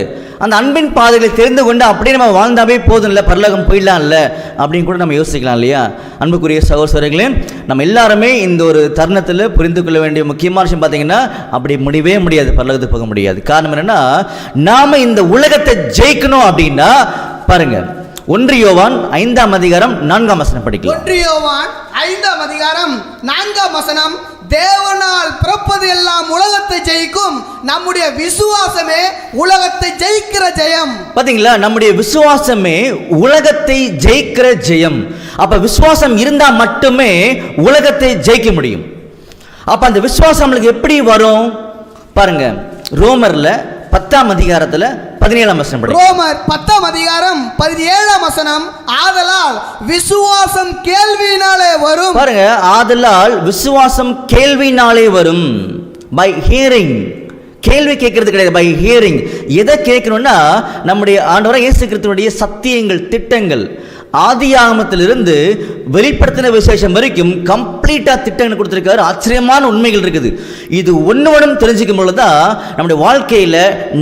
அந்த அன்பின் பாதைகளை தெரிந்து கொண்டு அப்படியே நம்ம வாழ்ந்தாவே போதும் இல்லை, பரலோகம் போயிடலாம் இல்லை அப்படின்னு கூட நம்ம யோசிக்கலாம் இல்லையா? அன்புக்குரிய சகோதரர்களே, நம்ம எல்லாருமே இந்த ஒரு தருணத்தில் புரிந்து கொள்ள வேண்டிய முக்கியமான விஷயம் பார்த்தீங்கன்னா, அப்படி முடியவே முடியாது, பரலோகத்துக்கு போக முடியாது. காரணம் என்னன்னா, நாம இந்த உலகத்தை ஜெயிக்கணும் அப்படின்னா பாருங்க, 1 யோவான் 5ஆம் அதிகாரம் 4ஆம் வசனம் படிக்கலாம். 1 யோவான் 5ஆம் அதிகாரம் 4ஆம் வசனம், தேவனால் பிறப்பது எல்லாம் உலகத்தை ஜெயிக்கும், நம்முடைய விசுவாசமே உலகத்தை ஜெயிக்கிற ஜெயம். பாத்தீங்களா, நம்முடைய விசுவாசமே உலகத்தை ஜெயிக்கிற ஜெயம். அப்ப விசுவாசம் இருந்தா மட்டுமே உலகத்தை ஜெயிக்க முடியும். அப்ப அந்த விசுவாசம் நம்மளுக்கு எப்படி வரும் பாருங்க, ரோமர்ல 10ஆம் அதிகாரத்துல 17ஆம் வசனம் படிங்க. ரோமர் 10ஆம் அதிகாரம் 17ஆம் வசனம், ஆதலால் விசுவாசம் கேள்வியினாலே வரும். பாருங்க, ஆதலால் விசுவாசம் கேள்வியினாலே வரும். பை ஹியரிங், கேள்வி கேட்கறது கிடையாது, பை ஹியரிங். எதை கேட்கணும்னா, நம்முடைய ஆண்டவராகிய இயேசு கிறிஸ்துவினுடைய சத்தியங்கள், திட்டங்கள், ஆதியாகமத்திலிருந்து வெளிப்படுத்தின விசேஷம் வரைக்கும் கம்ப்ளீட்டா திட்டங்கள் கொடுத்திருக்காரு. ஆச்சரியமான உண்மைகள் இருக்குது. இது ஒன்றும் தெரிஞ்சுக்கும் பொழுதுதான் நம்முடைய வாழ்க்கையில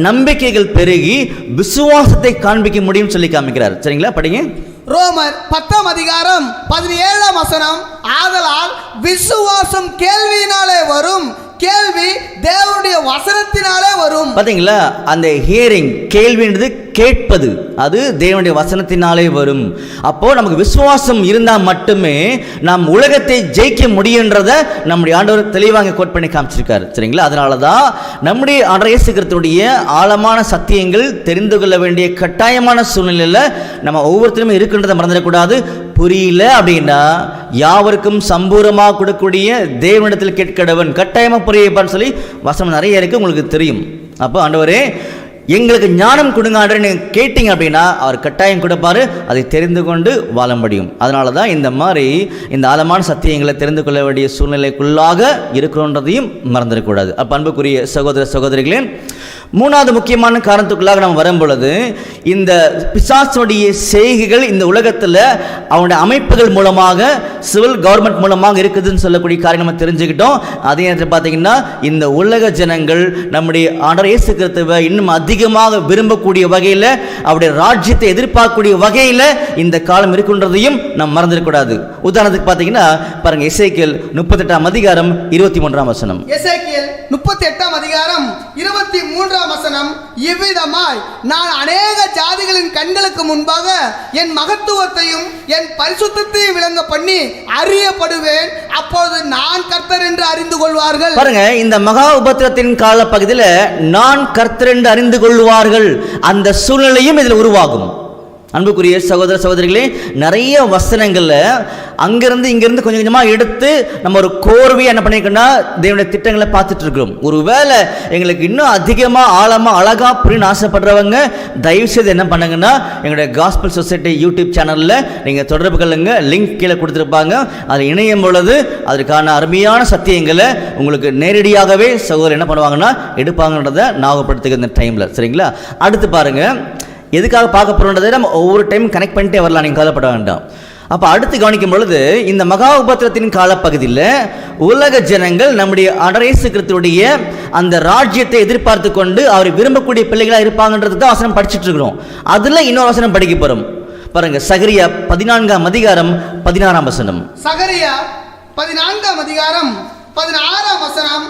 நம்பிக்கைகள் பெருகி விசுவாசத்தை காண்பிக்க முடியும் சொல்லி காமிக்கிறார். சரிங்களா, படிங்க. ரோமர் 10ஆம் அதிகாரம் 17ஆம் வசனம், ஆதலால் விசுவாசம் கேள்வியினாலே வரும், கேள்வி தேவனுடைய வசனத்தினாலே வரும். பாத்தீங்களா, அந்த ஹியரிங், கேள்வின்றது கேட்பது, அது தேவனுடைய வசனத்தினாலே வரும். அப்போ நமக்கு விசுவாசம் இருந்தா மட்டுமே நாம் உலகத்தை ஜெயிக்க முடியுன்றத நம்முடைய ஆண்டவர் தெளிவாக கோட் பண்ணி காமிச்சிருக்காரு. சரிங்களா, அதனாலதான் நம்முடைய ஆண்டவர் இயேசு கிறிஸ்துவுடைய ஆழமான சத்தியங்கள் தெரிந்து கொள்ள வேண்டிய கட்டாயமான சூழ்நிலையில நம்ம ஒவ்வொருத்தருமே இருக்கின்றதை மறந்துடக்கூடாது. புரியல அப்படின்னா யாவருக்கும் சம்பூரமாக கொடுக்கக்கூடிய தேவனிடத்தில் கேட்கடவன் கட்டாயமா புரியான்னு சொல்லி வசனம் நிறைய இருக்கு, உங்களுக்கு தெரியும். அப்போ ஆண்டவரே எங்களுக்கு ஞானம் கொடுங்க ஆண்டவரே கேட்டீங்க அப்படின்னா அவர் கட்டாயம் கொடுப்பாரு, அதை தெரிந்து கொண்டு வாழ முடியும். அதனால தான் இந்த மாதிரி இந்த ஆழமான சத்தியங்களை தெரிந்து கொள்ள வேண்டிய சூழ்நிலைக்குள்ளாக இருக்கிறோன்றதையும் மறந்துடக்கூடாது. அப்போ அன்புக்குரிய சகோதர சகோதரிகளே, 3வது முக்கியமான காரணத்துக்குள்ளாக நம்ம வரும் பொழுது, இந்த பிசாசுடைய செய்கைகள் இந்த உலகத்தில் அவனுடைய அமைப்புகள் மூலமாக, சிவில் கவர்மெண்ட் மூலமாக இருக்குதுன்னு சொல்லக்கூடிய காரியம் நம்ம தெரிஞ்சுக்கிட்டோம். அதே நேரத்தில் பார்த்தீங்கன்னா, இந்த உலக ஜனங்கள் நம்முடைய ஆண்டவர் இயேசு கிறிஸ்துவை இன்னும் அதிகமாக விரும்பக்கூடிய வகையில், அவருடைய ராஜ்யத்தை எதிர்பார்க்கக்கூடிய வகையில் இந்த காலம் இருக்குன்றதையும் நம்ம மறந்துடக்கூடாது. உதாரணத்துக்கு பார்த்தீங்கன்னா பாருங்க, எசேக்கியேல் 38ஆம் அதிகாரம் 23ஆம் வசனம். எசேக்கியேல் 38ஆம் அதிகாரம் 23ஆம் வசனம், இவ்விதமாய் நான் அநேக ஜாதிகளின் கண்களுக்கு முன்பாக என் மகத்துவத்தையும் என் பரிசுத்தத்தையும் விளங்க பண்ணி அறியப்படுவேன், அப்பொழுது நான் கர்த்தர் என்று அறிந்து கொள்வார்கள். பாருங்க, இந்த மகா உபத்திரத்தின் கால பகுதியில் நான் கர்த்தர் என்று அறிந்து கொள்வார்கள், அந்த சூழ்நிலையும் இதில் உருவாகும். அன்புக்குரிய சகோதர சகோதரிகளே, நிறைய வசனங்கள்ல அங்கிருந்து இங்கிருந்து கொஞ்சம் கொஞ்சமாக எடுத்து நம்ம ஒரு கோர்வையை என்ன பண்ணிக்கணும்னா தேவனுடைய திட்டங்களை பார்த்துட்டு இருக்கிறோம். ஒருவேளை எங்களுக்கு இன்னும் அதிகமாக ஆழமாக அழகாக புரியணும்னு ஆசைப்படுறவங்க தயவு செய்து என்ன பண்ணுங்கன்னா, எங்களுடைய காஸ்பல் சொசைட்டி யூடியூப் சேனலில் நீங்கள் தொடர்பு கொள்ளுங்க, லிங்க் கீழே கொடுத்துருப்பாங்க. அதில் இணையும் பொழுது அதற்கான அருமையான சத்தியங்களை உங்களுக்கு நேரடியாகவே சகோதரர் என்ன பண்ணுவாங்கன்னா எடுப்பாங்கன்றதை ஞாபகப்படுத்துகிற இந்த டைமில். சரிங்களா, அடுத்து பாருங்க, எதுக்காக பார்க்க போகிறோன்றதை நம்ம ஒவ்வொரு டைம் கனெக்ட் பண்ணிட்டே வரலாம், நீங்கள் கவலைப்பட வேண்டாம். அப்போ அடுத்து கவனிக்கும் பொழுது, இந்த மகா உபத்திரத்தின் காலப்பகுதியில் உலக ஜனங்கள் நம்முடைய ஆண்டவர் இயேசு கிறிஸ்துவுடைய அந்த ராஜ்யத்தை எதிர்பார்த்து கொண்டு அவர் விரும்பக்கூடிய பிள்ளைகளாக இருப்பாங்கன்றது தான் வசனம் படிச்சுட்டு இருக்கிறோம். அதில் இன்னொரு வசனம் படிக்க போகிறோம் பாருங்க, சகரியா 14ஆம் அதிகாரம் 16ஆம் வசனம். சகரியா 14ஆம் அதிகாரம் 16ஆம் வசனம்,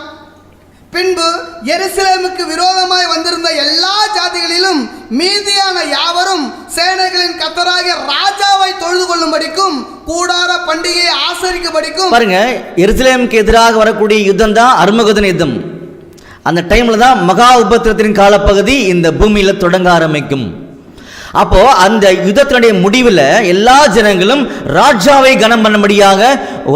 பின்பு எருசலேமுக்கு விரோதமாய் வந்திருந்த எல்லா ஜாதிகளிலும் மீதியான யாவரும் சேனைகளின் கர்த்தராகிய ராஜாவை தொழுது கொள்ளும்படிக்கும் கூடார பண்டிகையை ஆசரிக்கும்படிக்கும். பாருங்க, எருசலேமுக்கு எதிராக வரக்கூடிய யுத்தம் தான் அர்மகதன் யுத்தம். அந்த டைம்ல தான் மகா உபத்திரத்தின் காலப்பகுதி இந்த பூமியில தொடங்க ஆரம்பிக்கும். அப்போ அந்த யுத்தத்தினுடைய முடிவில் எல்லா ஜனங்களும் ராஜாவை கனம் பண்ணும்படியாக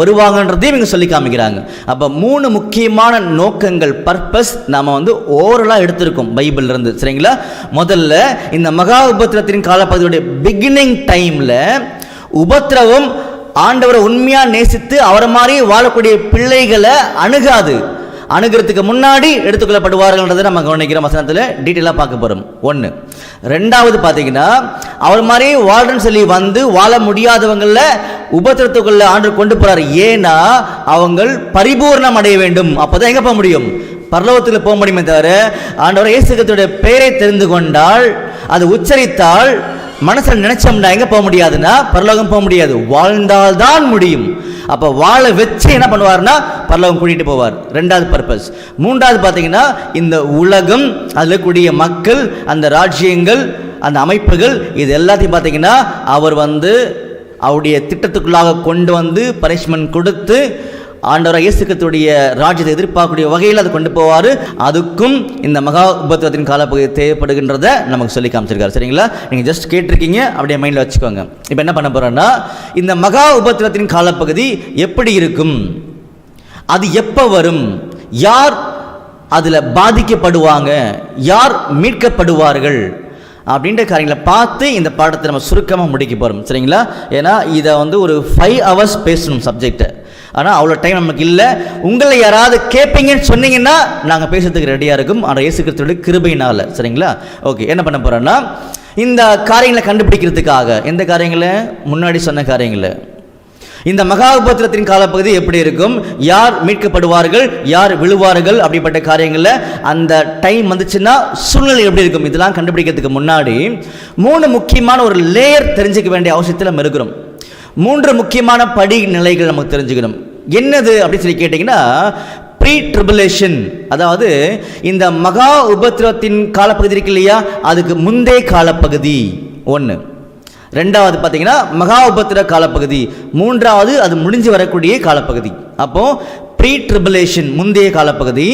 வருவாங்கன்றதையும் இவங்க சொல்லி காமிக்கிறாங்க. அப்போ 3 முக்கியமான நோக்கங்கள், பர்பஸ் நாம ஓவரலாக எடுத்திருக்கோம் பைபிள்ல இருந்து. சரிங்களா, முதல்ல இந்த மகா உபத்திரத்தின் காலப்பகுதியுடைய பிகினிங் டைம்ல உபத்திரவம் ஆண்டவரை உண்மையா நேசித்து அவரை மாதிரி வாழக்கூடிய பிள்ளைகளை அணுகாது, அணுகிறதுக்கு முன்னாடி எடுத்துக்கொள்ளப்படுவார்கள்ன்றதை நம்ம கவனிக்கிற வசனத்தில் டீட்டெயிலாக பார்க்க போகிறோம். 1. 2வது பார்த்தீங்கன்னா, அவர் மாதிரி வாழ்றன்னு சொல்லி வாழ முடியாதவங்களில் உபத்திரத்துக்குள்ள ஆண்டு கொண்டு போறாரு. ஏன்னா அவங்க பரிபூர்ணம் அடைய வேண்டும். அப்போதான் எங்கே போக முடியும்? பரலோகத்தில் போக முடியுமே தவிர ஆண்டவர் இயேசு கிறிஸ்துவுடைய பெயரை தெரிந்து கொண்டால், அது உச்சரித்தால், மனசில் நினைச்சோம்னா எங்க போக முடியாதுன்னா பரலோகம் போக முடியாது. வாழ்ந்தால்தான் முடியும். அப்போ வாழ வச்சு என்ன பண்ணுவார்னா பரலோகம் கூட்டிட்டு போவார். ரெண்டாவது பர்பஸ். மூன்றாவது பார்த்தீங்கன்னா இந்த உலகம், அதில் கூடிய மக்கள், அந்த ராஜ்யங்கள், அந்த அமைப்புகள், இது எல்லாத்தையும் பார்த்தீங்கன்னா அவர் அவருடைய திட்டத்துக்குள்ளாக கொண்டு பனிஷ்மெண்ட் கொடுத்து ஆண்டவர் இயேசு கிறிஸ்துவுடைய ராஜ்யத்தை எதிர்பார்க்கக்கூடிய வகையில் அதை கொண்டு போவார். அதுக்கும் இந்த மகா உபத்திரத்தின் காலப்பகுதி தேவைப்படுகின்றதை நமக்கு சொல்லி காமிச்சிருக்காரு. சரிங்களா? நீங்கள் ஜஸ்ட் கேட்டிருக்கீங்க, அப்படியே மைண்டில் வச்சுக்கோங்க. இப்போ என்ன பண்ண போகிறோன்னா, இந்த மகா உபத்திரத்தின் காலப்பகுதி எப்படி இருக்கும், அது எப்போ வரும், யார் அதில் பாதிக்கப்படுவாங்க, யார் மீட்கப்படுவார்கள் அப்படின்ற காரியங்களை பார்த்து இந்த பாடத்தை நம்ம சுருக்கமாக முடிக்க போகிறோம். சரிங்களா? ஏன்னா இதை ஒரு 5 hours பேசணும் சப்ஜெக்டை. ஆனால் அவ்வளோ டைம் நமக்கு இல்லை. உங்களை யாராவது கேட்பீங்கன்னு சொன்னீங்கன்னா நாங்கள் பேசுறதுக்கு ரெடியாக இருக்கும். ஆனால் இயேசு கிறிஸ்துவோட கிருபையினால். சரிங்களா? ஓகே, என்ன பண்ண போகிறோன்னா, இந்த காரியங்களை கண்டுபிடிக்கிறதுக்காக, எந்த காரியங்களை, முன்னாடி சொன்ன காரியங்களை, இந்த மகா உபத்திரத்தின் காலப்பகுதி எப்படி இருக்கும், யார் மீட்கப்படுவார்கள், யார் விழுவார்கள், அப்படிப்பட்ட காரியங்களில் அந்த டைம் வந்துச்சுன்னா சூழ்நிலை எப்படி இருக்கும், இதெல்லாம் கண்டுபிடிக்கிறதுக்கு முன்னாடி 3 முக்கியமான ஒரு லேயர் தெரிஞ்சுக்க வேண்டிய அவசியத்தில் நம்ம இருக்கிறோம். 3 முக்கியமான படிநிலைகள் நமக்கு தெரிஞ்சுக்கணும். என்னது அப்படின்னு சொல்லி கேட்டிங்கன்னா, ப்ரீ ட்ரிபுலேஷன், அதாவது இந்த மகா உபத்திரத்தின் காலப்பகுதி இருக்கு இல்லையா, அதுக்கு முந்தைய காலப்பகுதி 1. ரெண்டாவது பார்த்தீங்கன்னா மகா உபத்திர காலப்பகுதி. 3வது அது முடிஞ்சு வரக்கூடிய காலப்பகுதி. அப்போ ப்ரீ ட்ரிபுலேஷன் முந்தைய காலப்பகுதி,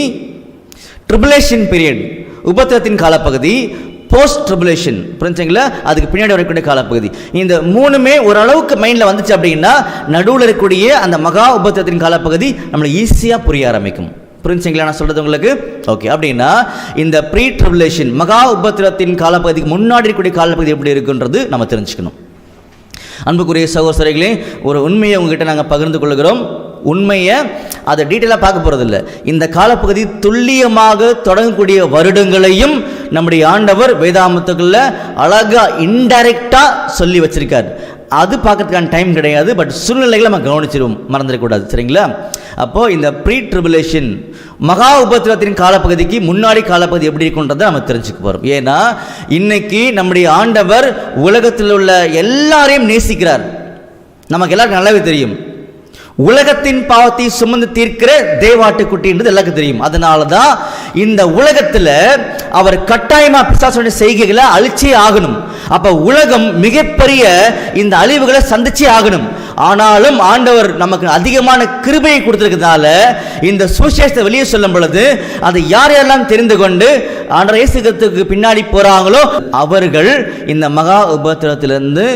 ட்ரிபுலேஷன் பீரியட் உபத்திரத்தின் காலப்பகுதி, போஸ்ட் ட்ரிபுலேஷன் புரிஞ்சுங்களா, அதுக்கு பின்னாடி வரக்கூடிய காலப்பகுதி. இந்த 3மே ஓரளவுக்கு மைண்டில் வந்துச்சு அப்படின்னா நடுவில் இருக்கக்கூடிய அந்த மகா உபத்திரத்தின் காலப்பகுதி நம்மளை ஈஸியாக புரிய ஆரம்பிக்கும். புரிஞ்சுங்களா நான் சொல்கிறது உங்களுக்கு? ஓகே, அப்படின்னா இந்த ப்ரீ ட்ரிபுலேஷன் மகா உபத்திரத்தின் காலப்பகுதிக்கு முன்னாடி இருக்கக்கூடிய காலப்பகுதி எப்படி இருக்குன்றது நம்ம தெரிஞ்சுக்கணும். அன்புக்குரிய சகோதரர்களே, ஒரு உண்மையை உங்ககிட்ட நாங்கள் பகிர்ந்து கொள்கிறோம். உண்மையை அதை டீட்டெயிலாக பார்க்க போகிறதில்ல. இந்த காலப்பகுதி துல்லியமாக தொடங்கக்கூடிய வருடங்களையும் நம்முடைய ஆண்டவர் வேதாமத்துக்குள்ள அழகாக இன்டைரக்டாக சொல்லி வச்சிருக்கார். அது பார்க்கறதுக்கான டைம் கிடையாது. பட் சூழ்நிலைகளை நம்ம கவனிச்சிருவோம், மறந்துடக்கூடாது. சரிங்களா? அப்போது இந்த ப்ரீ ட்ரிபுலேஷன் மகா உபத்திரத்தின் காலப்பகுதிக்கு முன்னாடி காலப்பகுதி எப்படி இருக்குன்றதை நம்ம தெரிஞ்சுக்க போகிறோம். ஏன்னா இன்னைக்கு நம்முடைய ஆண்டவர் உலகத்தில் உள்ள எல்லாரையும் நேசிக்கிறார். நமக்கு எல்லாருக்கும் நல்லாவே தெரியும். உலகத்தின் பாவத்தை சுமந்து தீர்க்கிற தேவாட்டுக்குட்டின்றது எல்லாருக்கும் தெரியும். அதனால தான் இந்த உலகத்தில் அவர் கட்டாயமாக பிசாசுடைய செய்கைகளை அழிச்சே ஆகணும். அப்போ உலகம் மிகப்பெரிய இந்த அழிவுகளை சந்திச்சே ஆகணும். ஆனாலும் ஆண்டவர் நமக்கு அதிகமான கிருபையை கொடுத்திருக்கிறதால இந்த சுவிசேஷத்தை வெளியே சொல்லும் பொழுது அதை யார் யாரெல்லாம் தெரிந்து கொண்டு ஆண்டவர் இயேசு கிறிஸ்துவுக்கு பின்னாடி போறாங்களோ அவர்கள் இந்த மகா உபத்திரத்திலிருந்து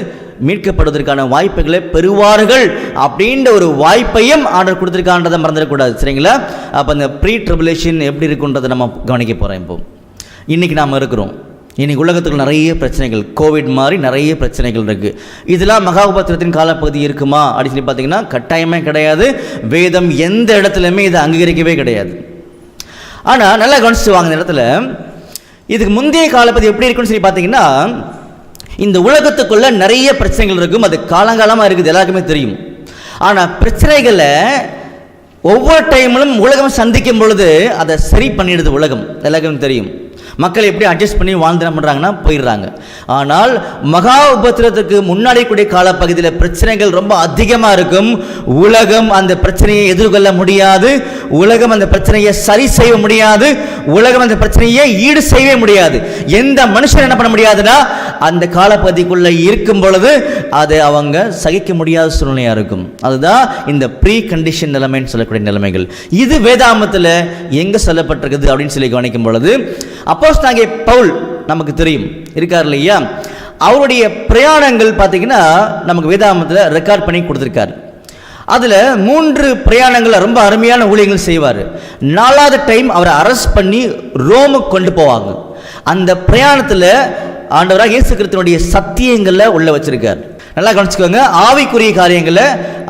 மீட்கப்படுவதற்கான வாய்ப்புகளை பெறுவார்கள் அப்படின்ற ஒரு வாய்ப்பையும் ஆண்டவர் கொடுத்திருக்கான்றதை மறந்துடக்கூடாது. சரிங்களா? அப்போ இந்த ப்ரீ ட்ரிபுலேஷன் எப்படி இருக்குன்றதை நம்ம கவனிக்க போகிறோம். இப்போ இன்னைக்கு நாம் இருக்கிறோம். இன்னைக்கு உலகத்துக்கு நிறைய பிரச்சனைகள், கோவிட் மாதிரி நிறைய பிரச்சனைகள் இருக்குது. இதெல்லாம் மகா உபத்திரத்தின் காலப்பகுதி இருக்குமா அப்படின்னு சொல்லி பார்த்தீங்கன்னா கட்டாயமே கிடையாது. வேதம் எந்த இடத்துலையுமே இதை அங்கீகரிக்கவே கிடையாது. ஆனால் நல்லா கவனிச்சு வாங்க, இந்த இடத்துல இதுக்கு முந்தைய காலப்பகுதி எப்படி இருக்குன்னு சொல்லி பார்த்தீங்கன்னா, இந்த உலகத்துக்குள்ள நிறைய பிரச்சனைகள் இருக்கும். அது காலங்காலமாக இருக்குது, எல்லாருக்குமே தெரியும். ஆனால் பிரச்சனைகளை ஒவ்வொரு டைமிலும் உலகம் சந்திக்கும் பொழுது அதை சரி பண்ணிடுது உலகம், எல்லாருக்கும் தெரியும். மக்கள் எப்படி அட்ஜஸ்ட் பண்ணி வாழ்ந்து என்ன பண்ணுறாங்கன்னா போயிடுறாங்க. ஆனால் மகா உபத்திரத்துக்கு முன்னாடி கூடிய காலப்பகுதியில் பிரச்சனைகள் ரொம்ப அதிகமாக இருக்கும். உலகம் அந்த பிரச்சனையை எதிர்கொள்ள முடியாது. உலகம் அந்த பிரச்சனையை சரி செய்ய முடியாது. உலகம் அந்த பிரச்சனையை ஈடு செய்யவே முடியாது. எந்த மனுஷன் என்ன பண்ண முடியாதுன்னா அந்த காலப்பகுதிக்குள்ளே இருக்கும் பொழுது அதை அவங்க சகிக்க முடியாத சூழ்நிலையாக இருக்கும். அதுதான் இந்த ப்ரீ கண்டிஷன் நிலைமைன்னு சொல்லக்கூடிய நிலைமைகள். இது வேதாமத்தில் எங்கே சொல்லப்பட்டிருக்குது அப்படின்னு சொல்லி கவனிக்கும் பொழுது அப்போஸ்தலனாகிய பவுல் நமக்கு தெரியும் இருக்கார் இல்லையா, அவருடைய பிரயாணங்கள் பார்த்தீங்கன்னா நமக்கு வேதாகமத்தில் ரெக்கார்ட் பண்ணி கொடுத்துருக்காரு. அதில் 3 பிரயாணங்களை ரொம்ப அருமையான ஊழியங்கள் செய்வார். 4வது டைம் அவரை அரெஸ்ட் பண்ணி ரோமுக்கு கொண்டு போவாங்க. அந்த பிரயாணத்தில் ஆண்டவராக இயேசு கிறிஸ்துவினுடைய சத்தியங்களை உள்ள வச்சிருக்கார். நல்லா கவனிச்சுக்கோங்க. ஆவிக்குரிய காரியங்களை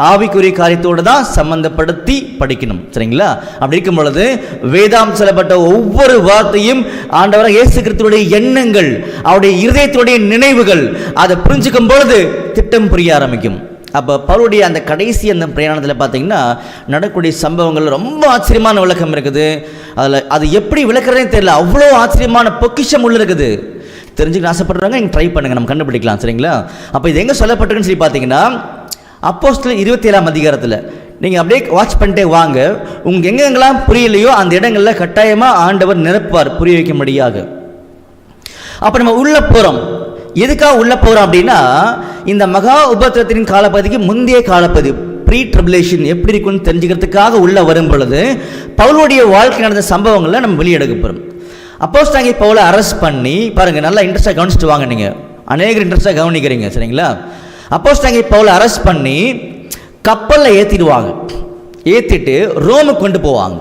ஆவிக்குரிய காரியத்தோடு தான் சம்பந்தப்படுத்தி படிக்கணும். சரிங்களா? அப்படி இருக்கும் பொழுது வேதாம் சொல்லப்பட்ட ஒவ்வொரு வார்த்தையும் ஆண்டவராக இயேசு கிறிஸ்துவினுடைய எண்ணங்கள், அவருடைய இருதயத்துடைய நினைவுகள், அதை புரிஞ்சுக்கும் பொழுது திட்டம் புரிய ஆரம்பிக்கும். அப்போ பவுலுடைய அந்த கடைசி அந்த பிரயாணத்தில் பார்த்தீங்கன்னா நடக்கக்கூடிய சம்பவங்கள் ரொம்ப ஆச்சரியமான விளக்கம் இருக்குது. அதில் அது எப்படி விளக்குறதே தெரியல, அவ்வளோ ஆச்சரியமான பொக்கிஷம் உள்ள இருக்குது. தெரிஞ்சுக்க ஆசைப்படுறாங்க, நீங்கள் ட்ரை பண்ணுங்கள், நம்ம கண்டுபிடிக்கலாம். சரிங்களா? அப்போ இது எங்கே சொல்லப்பட்டிருக்குன்னு சொல்லி பார்த்தீங்கன்னா அப்போஸ்தலர் 27ஆம் அதிகாரத்தில் நீங்கள் அப்படியே வாட்ச் பண்ணிட்டே வாங்க. உங்களுக்கு எங்கெங்கெல்லாம் புரியலையோ அந்த இடங்களில் கட்டாயமாக ஆண்டவர் நிரப்புவார் புரிய வைக்கும்படியாக. அப்போ நம்ம உள்ளே போகிறோம். எதுக்காக உள்ளே போகிறோம் அப்படின்னா இந்த மகா உபத்திரத்தின் காலப்பகுதிக்கு முந்தைய காலப்பகுதி ப்ரீ ட்ரிபுலேஷன் எப்படி இருக்குன்னு தெரிஞ்சுக்கிறதுக்காக உள்ளே வரும் பொழுது பவுலுடைய வாழ்க்கை நடந்த சம்பவங்களை நம்ம வெளியெடுக்க போகிறோம். அப்போஸ்தலனாகிய பவுலை அரெஸ்ட் பண்ணி பாருங்கள், நல்லா இன்ட்ரெஸ்ட்டாக கவனிச்சுட்டு வாங்க. நீங்கள் அநேகர் இன்ட்ரெஸ்ட்டாக கவனிக்கிறீங்க. சரிங்களா? அப்போஸ்தலனாகிய பவுலை அரெஸ்ட் பண்ணி கப்பலில் ஏற்றிடுவாங்க. ஏற்றிட்டு ரோமுக்கு கொண்டு போவாங்க.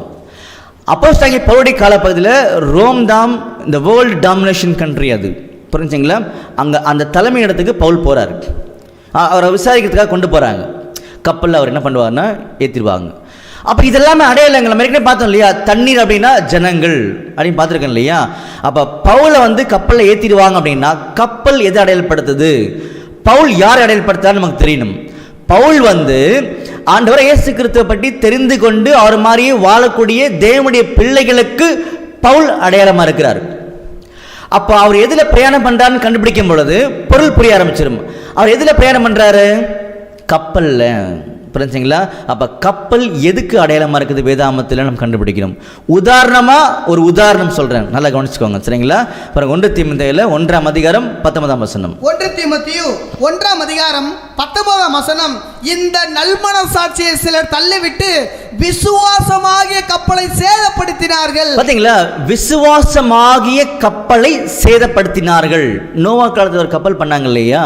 அப்போஸ்தலனாகிய பவுலுடைய காலப்பகுதியில் ரோம் தான் இந்த வேர்ல்டு டாமினேஷன் கண்ட்ரி. அது புரிஞ்சுங்களா? அங்கே அந்த தலைமை இடத்துக்கு பவுல் போகிறார். அவரை விசாரிக்கிறதுக்காக கொண்டு போகிறாங்க. கப்பலில் அவர் என்ன பண்ணுவார்னா ஏற்றிடுவாங்க. அப்போ இதெல்லாமே அடையாளங்கள் நம்ம ஏற்கனவே பார்த்தோம் இல்லையா? தண்ணீர் அப்படின்னா ஜனங்கள் அப்படின்னு பார்த்துருக்கோம் இல்லையா? அப்போ பவுலை கப்பலில் ஏற்றிடுவாங்க அப்படின்னா கப்பல் எது அடையாளப்படுத்துது? பவுல் யார் அடையாளப்படுத்தான்னு நமக்கு தெரியணும். பவுல் ஆண்டவரை இயேசு கிறிஸ்துவை பற்றி தெரிந்து கொண்டு அவர் மாதிரியே வாழக்கூடிய தேவனுடைய பிள்ளைகளுக்கு பவுல் அடையாளமாக இருக்கிறார். அப்போ அவர் எதில் பிரயாணம் பண்ணுறாருன்னு கண்டுபிடிக்கும் பொழுது பொருள் புரிய ஆரம்பிச்சிடும். அவர் எதில் பிரயாணம் பண்ணுறாரு? கப்பலில். புரிஞ்சுங்களா? அப்போ கப்பல் எதுக்கு அடையாளமாக இருக்குது வேதாமத்தில் நம்ம கண்டுபிடிக்கணும். உதாரணமாக ஒரு உதாரணம் சொல்கிறேன், நல்லா கவனிச்சுக்கோங்க. சரிங்களா? பாருங்க, 1 தீமோத்தேயுல 1ஆம் அதிகாரம் 19ஆம் வசனம். 1 தீமோத்தேயு 1ஆம் அதிகாரம் 19ஆம் வசனம். இந்த நல்மனசாட்சியை சிலர் தள்ளிவிட்டு விசுவாசமாகிய கப்பலை சேதப்படுத்தினார்கள். பார்த்தீங்களா? விசுவாசமாகிய கப்பலை சேதப்படுத்தினார்கள். நோவா காலத்தில் ஒரு கப்பல் பண்ணாங்க இல்லையா?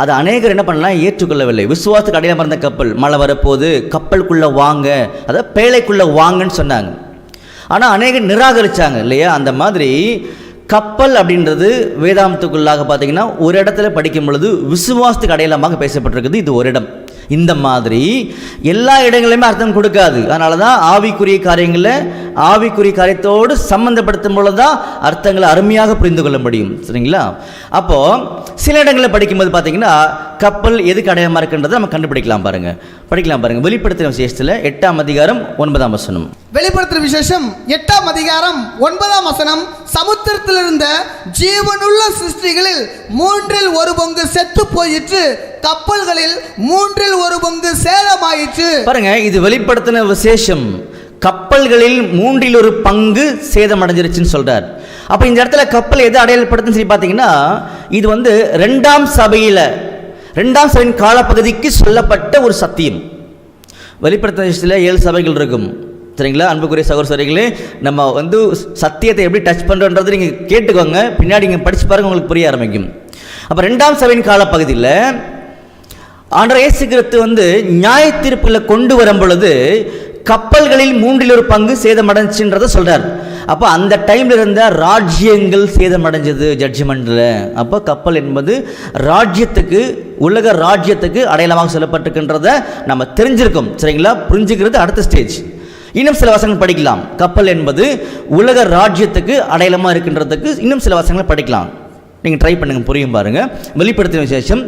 அது அநேகர் என்ன பண்ணலாம், ஏற்றுக்கொள்ளவில்லை. விசுவாசத்துக்கு அடையாளம் இருந்த கப்பல், மழை வரப்போது கப்பலுக்குள்ளே வாங்க, அதாவது பேழைக்குள்ளே வாங்கன்னு சொன்னாங்க. ஆனால் அநேகர் நிராகரித்தாங்க இல்லையா? அந்த மாதிரி கப்பல் அப்படின்றது வேதாந்தத்துக்குள்ளாக பார்த்தீங்கன்னா ஒரு இடத்துல படிக்கும் பொழுது விசுவாசத்துக்கு அடையாளமாக பேசப்பட்டிருக்குது. இது ஒரு இடம். இந்த மாதிரி எல்லா இடங்களிலுமே அர்த்தம் கொடுக்காது. அதனால தான் ஆவிக்குரிய காரியங்களில் ஆவிக்குரிய காரியத்தோடு சம்மந்தப்படுத்தும் பொழுது தான் அர்த்தங்களை அருமையாக புரிந்து கொள்ள முடியும். சரிங்களா? அப்போது சில இடங்களில் படிக்கும்போது பார்த்தீங்கன்னா கப்பல் எதுக்கு அடையாளமாக இருக்குன்றதை நம்ம கண்டுபிடிக்கலாம். படிக்கலாம் பாருங்கள். வெளிப்படுத்தின விசேஷத்தில் 8ஆம் அதிகாரம் 9ஆம் வசனம். வெளிப்படுத்தின விசேஷம் 8ஆம் அதிகாரம் 9ஆம் வசனம். சமுத்திரத்தில் இருந்த ஜீவனுள்ள சிருஷ்டிகளில் 1/3 செத்து போயிற்று, கப்பல்களில் 1/3 சேதமாயிற்று. பாருங்க, இது வெளிப்படுத்தின விசேஷம். கப்பல்களில் 1/3 சேதமடைஞ்சிருச்சுன்னு சொல்றார். அப்போ இந்த இடத்துல கப்பல் எது அடையாளப்படுத்துன்னு சொல்லி பார்த்தீங்கன்னா இது 2ஆம் சபையில் 2ஆம் சபையின் காலப்பகுதிக்கு சொல்லப்பட்ட ஒரு சத்தியம். வெளிப்படுத்தின 7 சபைகள் இருக்கும். சரிங்களா? அன்புக்குரிய சகோதரர்களே, நம்ம சத்தியத்தை எப்படி டச் பண்ணுறோன்றது நீங்கள் கேட்டுக்கோங்க. பின்னாடி நீங்கள் படித்து பாருங்கள், உங்களுக்கு புரிய ஆரம்பிக்கும். அப்போ 2ஆம் சபையின் காலப்பகுதியில் ஆண்டவர் இயேசு கிறிஸ்து நியாய தீர்ப்புகளை கொண்டு வரும் பொழுது கப்பல்களில் 1/3 சேதமடைஞ்சுன்றதை சொல்கிறார். அப்போ அந்த டைமில் இருந்த ராஜ்யங்கள் சேதமடைஞ்சது ஜட்ஜ்மெண்ட்டில். அப்போ கப்பல் என்பது ராஜ்யத்துக்கு, உலக ராஜ்யத்துக்கு அடையாளமாக சொல்லப்பட்டிருக்கின்றதை நம்ம தெரிஞ்சிருக்கோம். சரிங்களா? புரிஞ்சுக்கிறது அடுத்த ஸ்டேஜ். இன்னும் சில வசனங்கள் படிக்கலாம். கப்பல் என்பது உலக ராஜ்யத்துக்கு அடையாளமாக இருக்கின்றதுக்கு இன்னும் சில வசனங்கள் படிக்கலாம். நீங்கள் ட்ரை பண்ணுங்க, புரியும் பாருங்க. வெளிப்படுத்தின விசேஷம்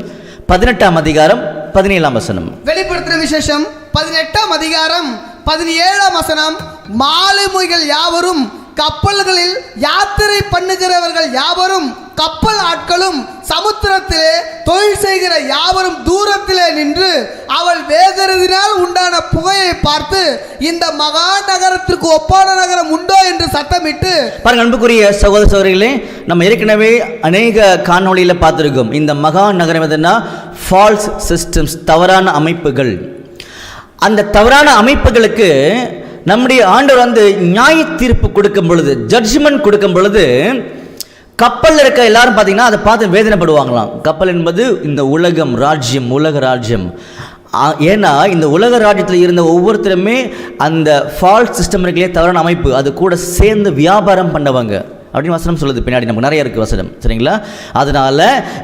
18ஆம் அதிகாரம் 17ஆம் வசனம். வெளிப்படுத்தின விசேஷம் 18ஆம் அதிகாரம் 17ஆம் வசனம். மாலுமிகள் யாவரும், கப்பல்களில் யாத்திரை பண்ணுகிறவர்கள் யாவரும், கப்பல் ஆட்களும், சமுத்திரத்திலே தொழில் செய்கிற யாவரும் தூரத்திலே நின்று அவள் வேகிறதினால் உண்டான புகையை பார்த்து இந்த மகா நகரத்திற்கு ஒப்பான நகரம் உண்டோ என்று சத்தமிட்டு. பாருங்க அன்புக்குரிய சகோதர சகோதரிகளே, நம்ம ஏற்கனவே அநேக காணொளியில் பார்த்துருக்கோம். இந்த மகா நகரம் எதுனா ஃபால்ஸ் சிஸ்டம்ஸ், தவறான அமைப்புகள். அந்த தவறான அமைப்புகளுக்கு நம்முடைய ஆண்டவர் நியாய தீர்ப்பு கொடுக்கும் பொழுது, ஜட்ஜ்மெண்ட் கொடுக்கும் பொழுது கப்பலில் இருக்க எல்லாரும் பார்த்தீங்கன்னா அதை பார்த்து வேதனைப்படுவாங்களாம். கப்பல் என்பது இந்த உலகம், ராஜ்யம், உலக ராஜ்யம். ஏன்னா இந்த உலக ராஜ்யத்தில் இருந்த ஒவ்வொருத்தருமே அந்த ஃபால்ஸ் சிஸ்டம் இருக்கலையே, தவறான அமைப்பு, அது கூட சேர்ந்து வியாபாரம் பண்ணவங்க அப்படின்னு வசனம் சொல்லுது. பின்னாடி நமக்கு நிறைய இருக்குது வசனம். சரிங்களா? அதனால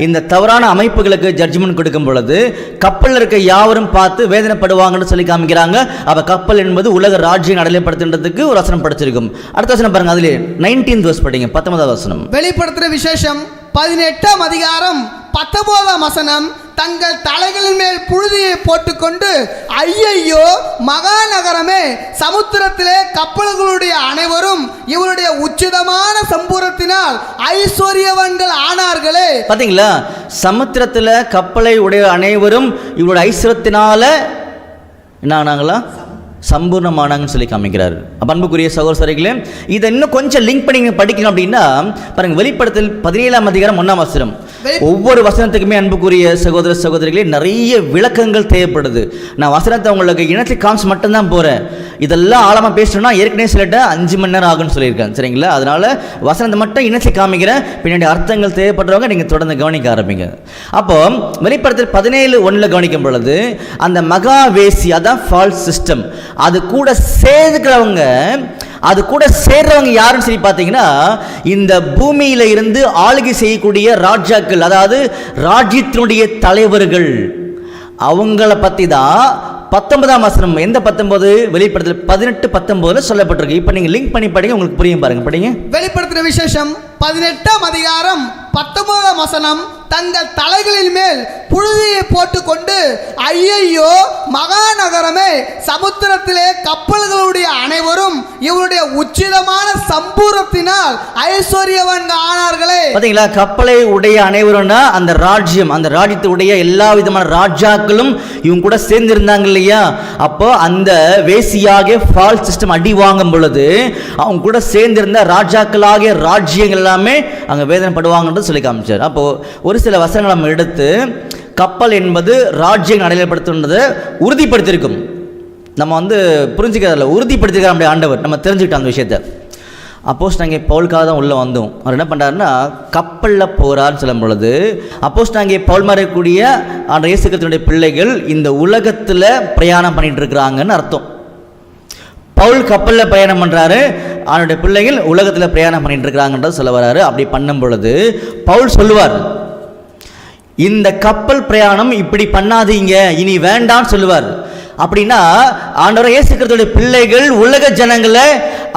இந்த தவறான அமைப்புகளுக்கு ஜட்ஜ்மெண்ட் கொடுக்கும் பொழுது கப்பலில் இருக்க யாவரும் பார்த்து வேதனைப்படுவாங்கன்னு சொல்லி காமிக்கிறாங்க. அப்போ கப்பல் என்பது உலக ராஜ்யம் அடையப்படுத்துன்றதுக்கு ஒரு வசனம் படிச்சிருக்கும். அடுத்த வசனம் பாருங்க, அதிலே 19th verse படிங்க, 19வது வசனம். வெளிப்படுத்துகிற விசேஷம் 18ஆம் அதிகாரம் 19ஆம் வசனம். தங்கள் தலைகளின் மேல் புழுதியை போட்டுக்கொண்டு ஐயையோ மகாநகரமே, சமுத்திரத்திலே கப்பல்களுடைய அனைவரும் இவருடைய உச்சிதமான சம்பூரத்தினால் ஐஸ்வர்யவான்கள் ஆனார்களே. பாத்தீங்களா, சமுத்திரத்துல கப்பலை உடைய அனைவரும் இவருடைய ஐஸ்வர்யத்தினால என்ன ஆனாங்களா, சம்பூர்ணமானாங்கன்னு சொல்லி காமிக்கிறார். அன்புக்குரிய சகோதரர்களே, இதை இன்னும் கொஞ்சம் லிங்க் பண்ணி படிக்கணும் அப்படின்னா பாருங்க, வெளிப்படுத்தல் 17ஆம் அதிகாரம் 1ஆம் வசனம். ஒவ்வொரு வசனத்துக்குமே அன்புக்குரிய சகோதர சகோதரிகளே நிறைய விளக்கங்கள் தேவைப்படுது. நான் வசனத்தை உங்களுக்கு இனத்தை காமிச்சு மட்டும்தான் போறேன். இதெல்லாம் ஆழமா பேசணும்னா ஏற்கனவே சொல்லிட்ட 5 மணி நேரம் ஆகும்னு சொல்லியிருக்கேன். சரிங்களா, அதனால வசனத்தை மட்டும் இனத்தை காமிக்கிறேன். பின்னாடி அர்த்தங்கள் தேவைப்படுறவங்க நீங்க தொடர்ந்து கவனிக்க ஆரம்பிங்க. அப்போ வெளிப்படுத்தல் 17:1 கவனிக்கும் பொழுது அந்த மகா வேசி, அதான் ஃபால்ஸ் சிஸ்டம், அது கூட சேர்க்கிறவங்க, அது கூட சேர்றவங்க யாருன்னு சொல்லி பார்த்தீங்கன்னா இந்த பூமியில இருந்து ஆளுகை செய்யக்கூடிய ராஜாக்கள், அதாவது ராஜ்யத்தினுடைய தலைவர்கள், அவங்கள பத்தி தான் 19ஆம் வசனம். எந்த 19? வெளிப்படுத்தல் 18:19 சொல்லப்பட்டிருக்கு. இப்போ நீங்க லிங்க் பண்ணி படிங்க, உங்களுக்கு புரியும். பாருங்க, படிங்க. வெளிப்படுத்தின விசேஷம் 18ஆம் அதிகாரம் 19ஆம் வசனம். தங்கள் தலைகளின் மேல் புழுதியை போட்டுக்கொண்டு ஐயையோ மகாநகரமே, சமுத்திரத்திலே கப்பல்களுடைய அனைவரும் இவருடைய உச்சிதமான சம்பூரத்தினால் ஐஸ்வர்யவான்கள் ஆனார்களே. பாத்தீங்களா, கப்பலை உடைய அனைவரும்னா அந்த ராஜ்யம், அந்த ராஜ்யத்துடைய எல்லா விதமான ராஜாக்களும் இவங்க கூட சேர்ந்திருந்தாங்க இல்லையா. அப்போ அந்த வேசியாக ஃபால்ஸ் சிஸ்டம் அடி வாங்கும் பொழுது அவங்க கூட சேர்ந்திருந்த ராஜாக்களாகிய ராஜ்யங்கள் எல்லாமே அங்க வேதனைப்படுவாங்கன்னு சொல்லி காமிச்சார். அப்போ ஒரு சில வசனங்களை நம்ம எடுத்து கப்பல் என்பது ராஜ்யம் அடையாளப்படுத்துன்றதை உறுதிப்படுத்தியிருக்கும். நம்ம புரிஞ்சுக்கிறதில்ல, உறுதிப்படுத்திருக்கிற நம்முடைய ஆண்டவர், நம்ம தெரிஞ்சுக்கிட்டோம் அந்த விஷயத்தை. அப்போஸ்தலனாகிய பவுலுக்காக தான் உள்ளே வந்தோம். அவர் என்ன பண்ணுறாருன்னா கப்பலில் போகிறான்னு சொல்லும் பொழுது அப்போஸ்தலனாகிய பவுல் மாதிரி இருக்கக்கூடிய அந்த இயேசு கிறிஸ்துவினுடைய பிள்ளைகள் இந்த உலகத்தில் பிரயாணம் பண்ணிட்டு இருக்கிறாங்கன்னு அர்த்தம். பவுல் கப்பலில் பிரயாணம் பண்ணுறாரு, அவனுடைய பிள்ளைகள் உலகத்தில் பிரயாணம் பண்ணிட்டு இருக்கிறாங்கன்றது சொல்ல வர்றாரு. அப்படி பண்ணும் பொழுது பவுல் சொல்லுவார், இந்த கப்பல் பிரயாணம் இப்படி பண்ணாதீங்க, இனி வேண்டான்னு சொல்லுவார். அப்படின்னா ஆண்டவர் இயேசு கிறிஸ்துவினுடைய பிள்ளைகள் உலக ஜனங்களை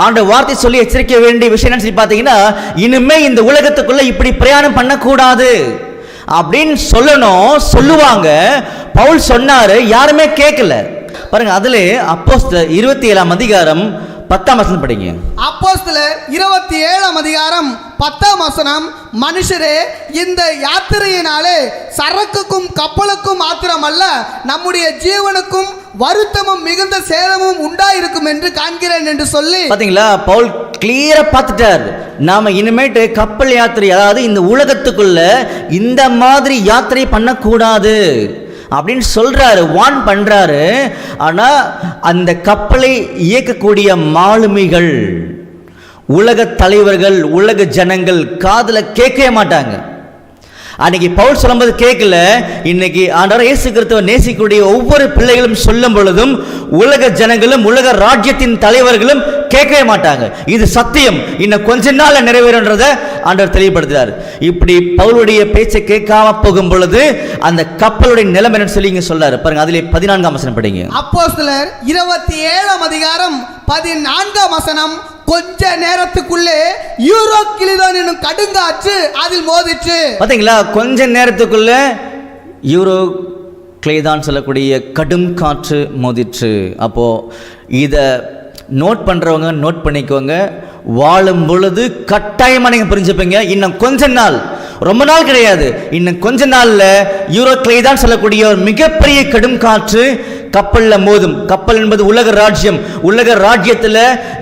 ஆண்டவர் வார்த்தை சொல்லி எச்சரிக்க வேண்டிய விஷயம் என்னன்னு சொல்லி பார்த்தீங்கன்னா, இனிமே இந்த உலகத்துக்குள்ள இப்படி பிரயாணம் பண்ணக்கூடாது அப்படின்னு சொல்லுவாங்க. பவுல் சொன்னாரு, யாருமே கேட்கல. பாருங்க, அதுல அப்போஸ்தலர் 27ஆம் அதிகாரம் 10ஆம் வசனம் படிங்க. அப்போஸ்தலர் 27ஆம் அதிகாரம் 10ஆம் வசனம். மனுஷரே, இந்த யாத்திரையினாலே சரக்குக்கும் கப்பலுக்கும் மாத்திரமல்ல நம்முடைய ஜீவனுக்கும் வருத்தமும் மிகுந்த சேதமும் உண்டாயிருக்கும் என்று காண்கிறேன் என்று சொல்லி. பாத்தீங்களா, பவுல் கிளியரா பார்த்துட்டார். நாம இனிமேட்டு கப்பல் யாத்திரை, அதாவது இந்த உலகத்துக்குள்ள இந்த மாதிரி யாத்திரை பண்ணக்கூடாது அப்படின்னு சொல்றாரு, வான் பண்றாரு. ஆனா அந்த கப்பலை இயக்கக்கூடிய மாலுமிகள், உலக தலைவர்கள், உலக ஜனங்கள் காதுல கேட்கவே மாட்டாங்க. அன்னைக்கு பவுல் சொல்லும்போது கேட்கல. இன்னைக்கு ஆண்டவர் இயேசு கிறிஸ்துவை நேசிக்கக்கூடிய ஒவ்வொரு பிள்ளைகளும் சொல்லும் பொழுதும் உலக ஜனங்களும் உலக ராஜ்யத்தின் தலைவர்களும் கேட்கவே மாட்டாங்க. இது சத்தியம், இன்னும் கொஞ்ச நாள் நிறைவேறன்றத ஆண்டவர் தெளிவுபடுத்துறார். இப்படி பவுலுடைய பேச்சை கேட்காம போகும் பொழுது அந்த கப்பலுடைய நிலைமை என்னன்னு சொல்லி இங்க சொல்றாரு. பாருங்க, அதிலே 14ஆம் வசனம் படிங்க. அப்போஸ்தலர் 27ஆம் அதிகாரம் 14ஆம் வசனம். கொஞ்ச நேரத்துக்குள்ளே யூரோக்கிலிதோன் என்னும் கடுங்காற்று அதில் மோதிற்று. பாத்தீங்களா, கொஞ்ச நேரத்துக்குள்ள யூரோக்ளிதான் சொல்லக்கூடிய கடும் காற்று மோதிற்று. அப்போ இத நோட் பண்றவங்க நோட் பண்ணிக்கோங்க. வாழும் பொழுது கட்டாயமா நீங்க புரிஞ்சுப்பீங்க. இன்னும் கொஞ்ச நாள், ரொம்ப நாள் கிடையாது, இன்னும் கொஞ்ச நாள்ல யூரோக்ளிதான் சொல்லக்கூடிய ஒரு மிகப்பெரிய கடும் காற்று கப்பல்ல மோதும். கப்பல் என்பது உலக ராஜ்யம். உலக ராஜ்யத்துல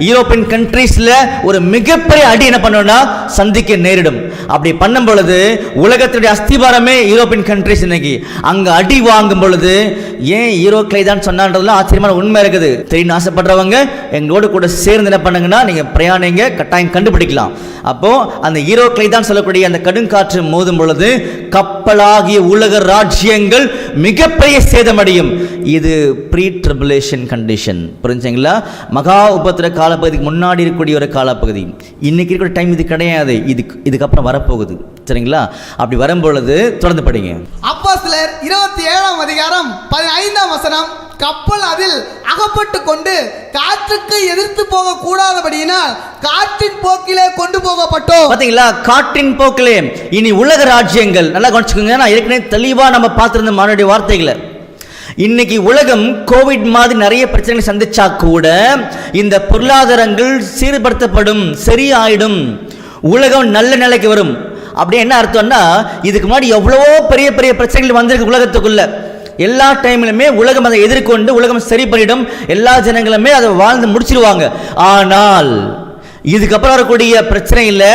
யூரோப்பியன் கண்ட்ரீஸ்ல ஒரு மிகப்பெரிய அடி என்ன பண்ணணும்னா சந்திக்க நேரிடும். அப்படி பண்ணும் பொழுது உலகத்துடைய அஸ்திபாரமே யூரோப்பியன் கண்ட்ரீஸ். இன்னைக்கு அங்க அடி வாங்கும் பொழுது ஏன் யூரோக்ளை தான் சொன்னான்றதுலாம் ஆச்சரியமான உண்மை இருக்குது. தெரியும் ஆசைப்படுறவங்க எங்களோடு கூட சேர்ந்து என்ன பண்ணுங்கன்னா நீங்க பிரயாணிங்க, கட்டாயம் கண்டுபிடிக்கலாம். அப்போ அந்த யூரோக்ளை தான் சொல்லக்கூடிய அந்த கடுங்காற்று மோதும் பொழுது கப்பலாகிய உலக ராஜ்யங்கள் மிகப்பெரிய சேதமடையும். இது ப்ரீ ட்ரிபுலேஷன் கண்டிஷன். புரிஞ்சுங்களா? மகா உபத்திர காலப்பகுதிக்கு முன்னாடி இருக்கக்கூடிய ஒரு காலப்பகுதி. இன்னைக்கு இருக்கிற டைம் இது கிடையாது, இதுக்கப்புறம் வரப்போகுது. சரிங்களா? அப்படி வரும்பொழுது தொடர்ந்து படிங்க. அப்போஸ்தலர் 27ஆம் அதிகாரம் 15ஆம் வசனம். கப்பல் அதில் அகப்பட்டு கொண்டு காற்றுக்கு எதிர்த்து போக கூடாதபடியினால் காற்று காற்றின் போக்கிலே கொண்டு போகப்பட்டோம். பாத்தீங்களா, காற்றின் போக்கிலே. இனி உலக ராஜ்யங்கள் நல்லா கவனிச்சுக்கோங்க. நான் ஏற்கனவே தெளிவா நம்ம பார்த்திருந்த மானுடைய வார்த்தைகளை. இன்னைக்கு உலகம் கோவிட் மாதிரி நிறைய பிரச்சனைகளை சந்திச்சா கூட இந்த பொருளாதாரங்கள் சீர்படுத்தப்படும், சரியாயிடும், உலகம் நல்ல நிலைக்கு வரும். அப்படி என்ன அர்த்தம்னா, இதுக்கு முன்னாடி எவ்வளவோ பெரிய பெரிய பிரச்சனைகள் வந்திருக்கு உலகத்துக்குள்ள. எல்லா டைம்லையுமே உலகம் அதை எதிர்கொண்டு உலகம் சரி பண்ணிடும், எல்லா ஜனங்களுமே அதை வாழ்ந்து முடிச்சிருவாங்க. ஆனால் இதுக்கப்புறம் வரக்கூடிய பிரச்சனையில்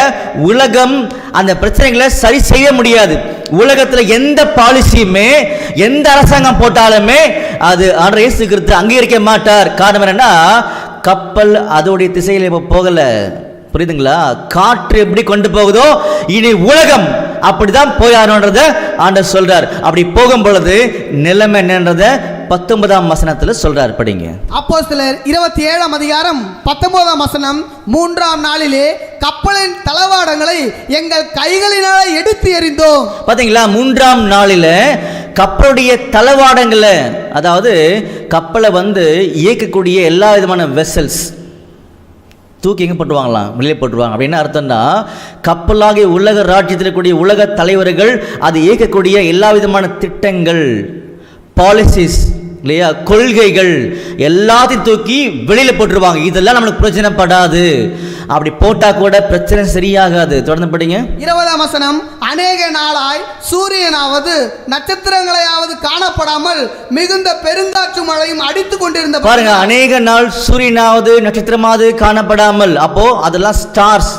உலகம் அந்த பிரச்சனைகளை சரி செய்ய முடியாது. உலகத்தில் எந்த பாலிசியுமே எந்த அரசாங்கம் போட்டாலுமே அது ஆண்டவர் இயேசு கிறிஸ்து அங்கீகரிக்க மாட்டார். காரணம் என்னன்னா, கப்பல் அதோடைய திசையில் இப்போ போகலை. புரியுதுங்களா? காற்று எப்படி கொண்டு போகுதோ இனி உலகம் அப்படிதான் போயாருன்றத ஆண்டவர் சொல்றார். அப்படி போகும் பொழுது நிலைமை என்னன்றத 19ஆம் வசனத்துல சொல்றார். படிங்க. அப்போஸ்தலர் 27ஆம் அதிகாரம் 19ஆம் வசனம். 3ஆம் நாளிலே கப்பலின் தளவாடங்களை எங்கள் கைகளினால எடுத்து எறிந்தோம். பாத்தீங்களா, 3ஆம் நாளில கப்பலுடைய தளவாடங்களை, அதாவது கப்பலை இயக்கக்கூடிய எல்லா விதமான வெசல்ஸ் தூக்கி எங்கே போட்டுருவாங்களாம், வெளியே போட்டுருவாங்க. அப்படின்னு அர்த்தம்னா, கப்பலாகிய உலக ராஜ்யத்தில் கூடிய உலக தலைவர்கள் அது இயக்கக்கூடிய எல்லா விதமான திட்டங்கள், பாலிசிஸ் இல்லையா, கொள்கைகள் எல்லாத்தையும் தூக்கி வெளியில் போட்டுருவாங்க. இதெல்லாம் நம்மளுக்கு பிரச்சனைப்படாது. அப்படி போட்டால் கூட பிரச்சனை சரியாகாது. தொடர்ந்து படிங்க. 20ஆம் வசனம். அநேக நாளாய் சூரியனாவது நட்சத்திரங்களையாவது காணப்படாமல் மிகுந்த பெருங்காற்று மழையும் அடித்து கொண்டிருந்த. பாருங்க, அநேக நாள் சூரியனாவது நட்சத்திரமாவது காணப்படாமல். அப்போ அதெல்லாம் ஸ்டார்ஸ்.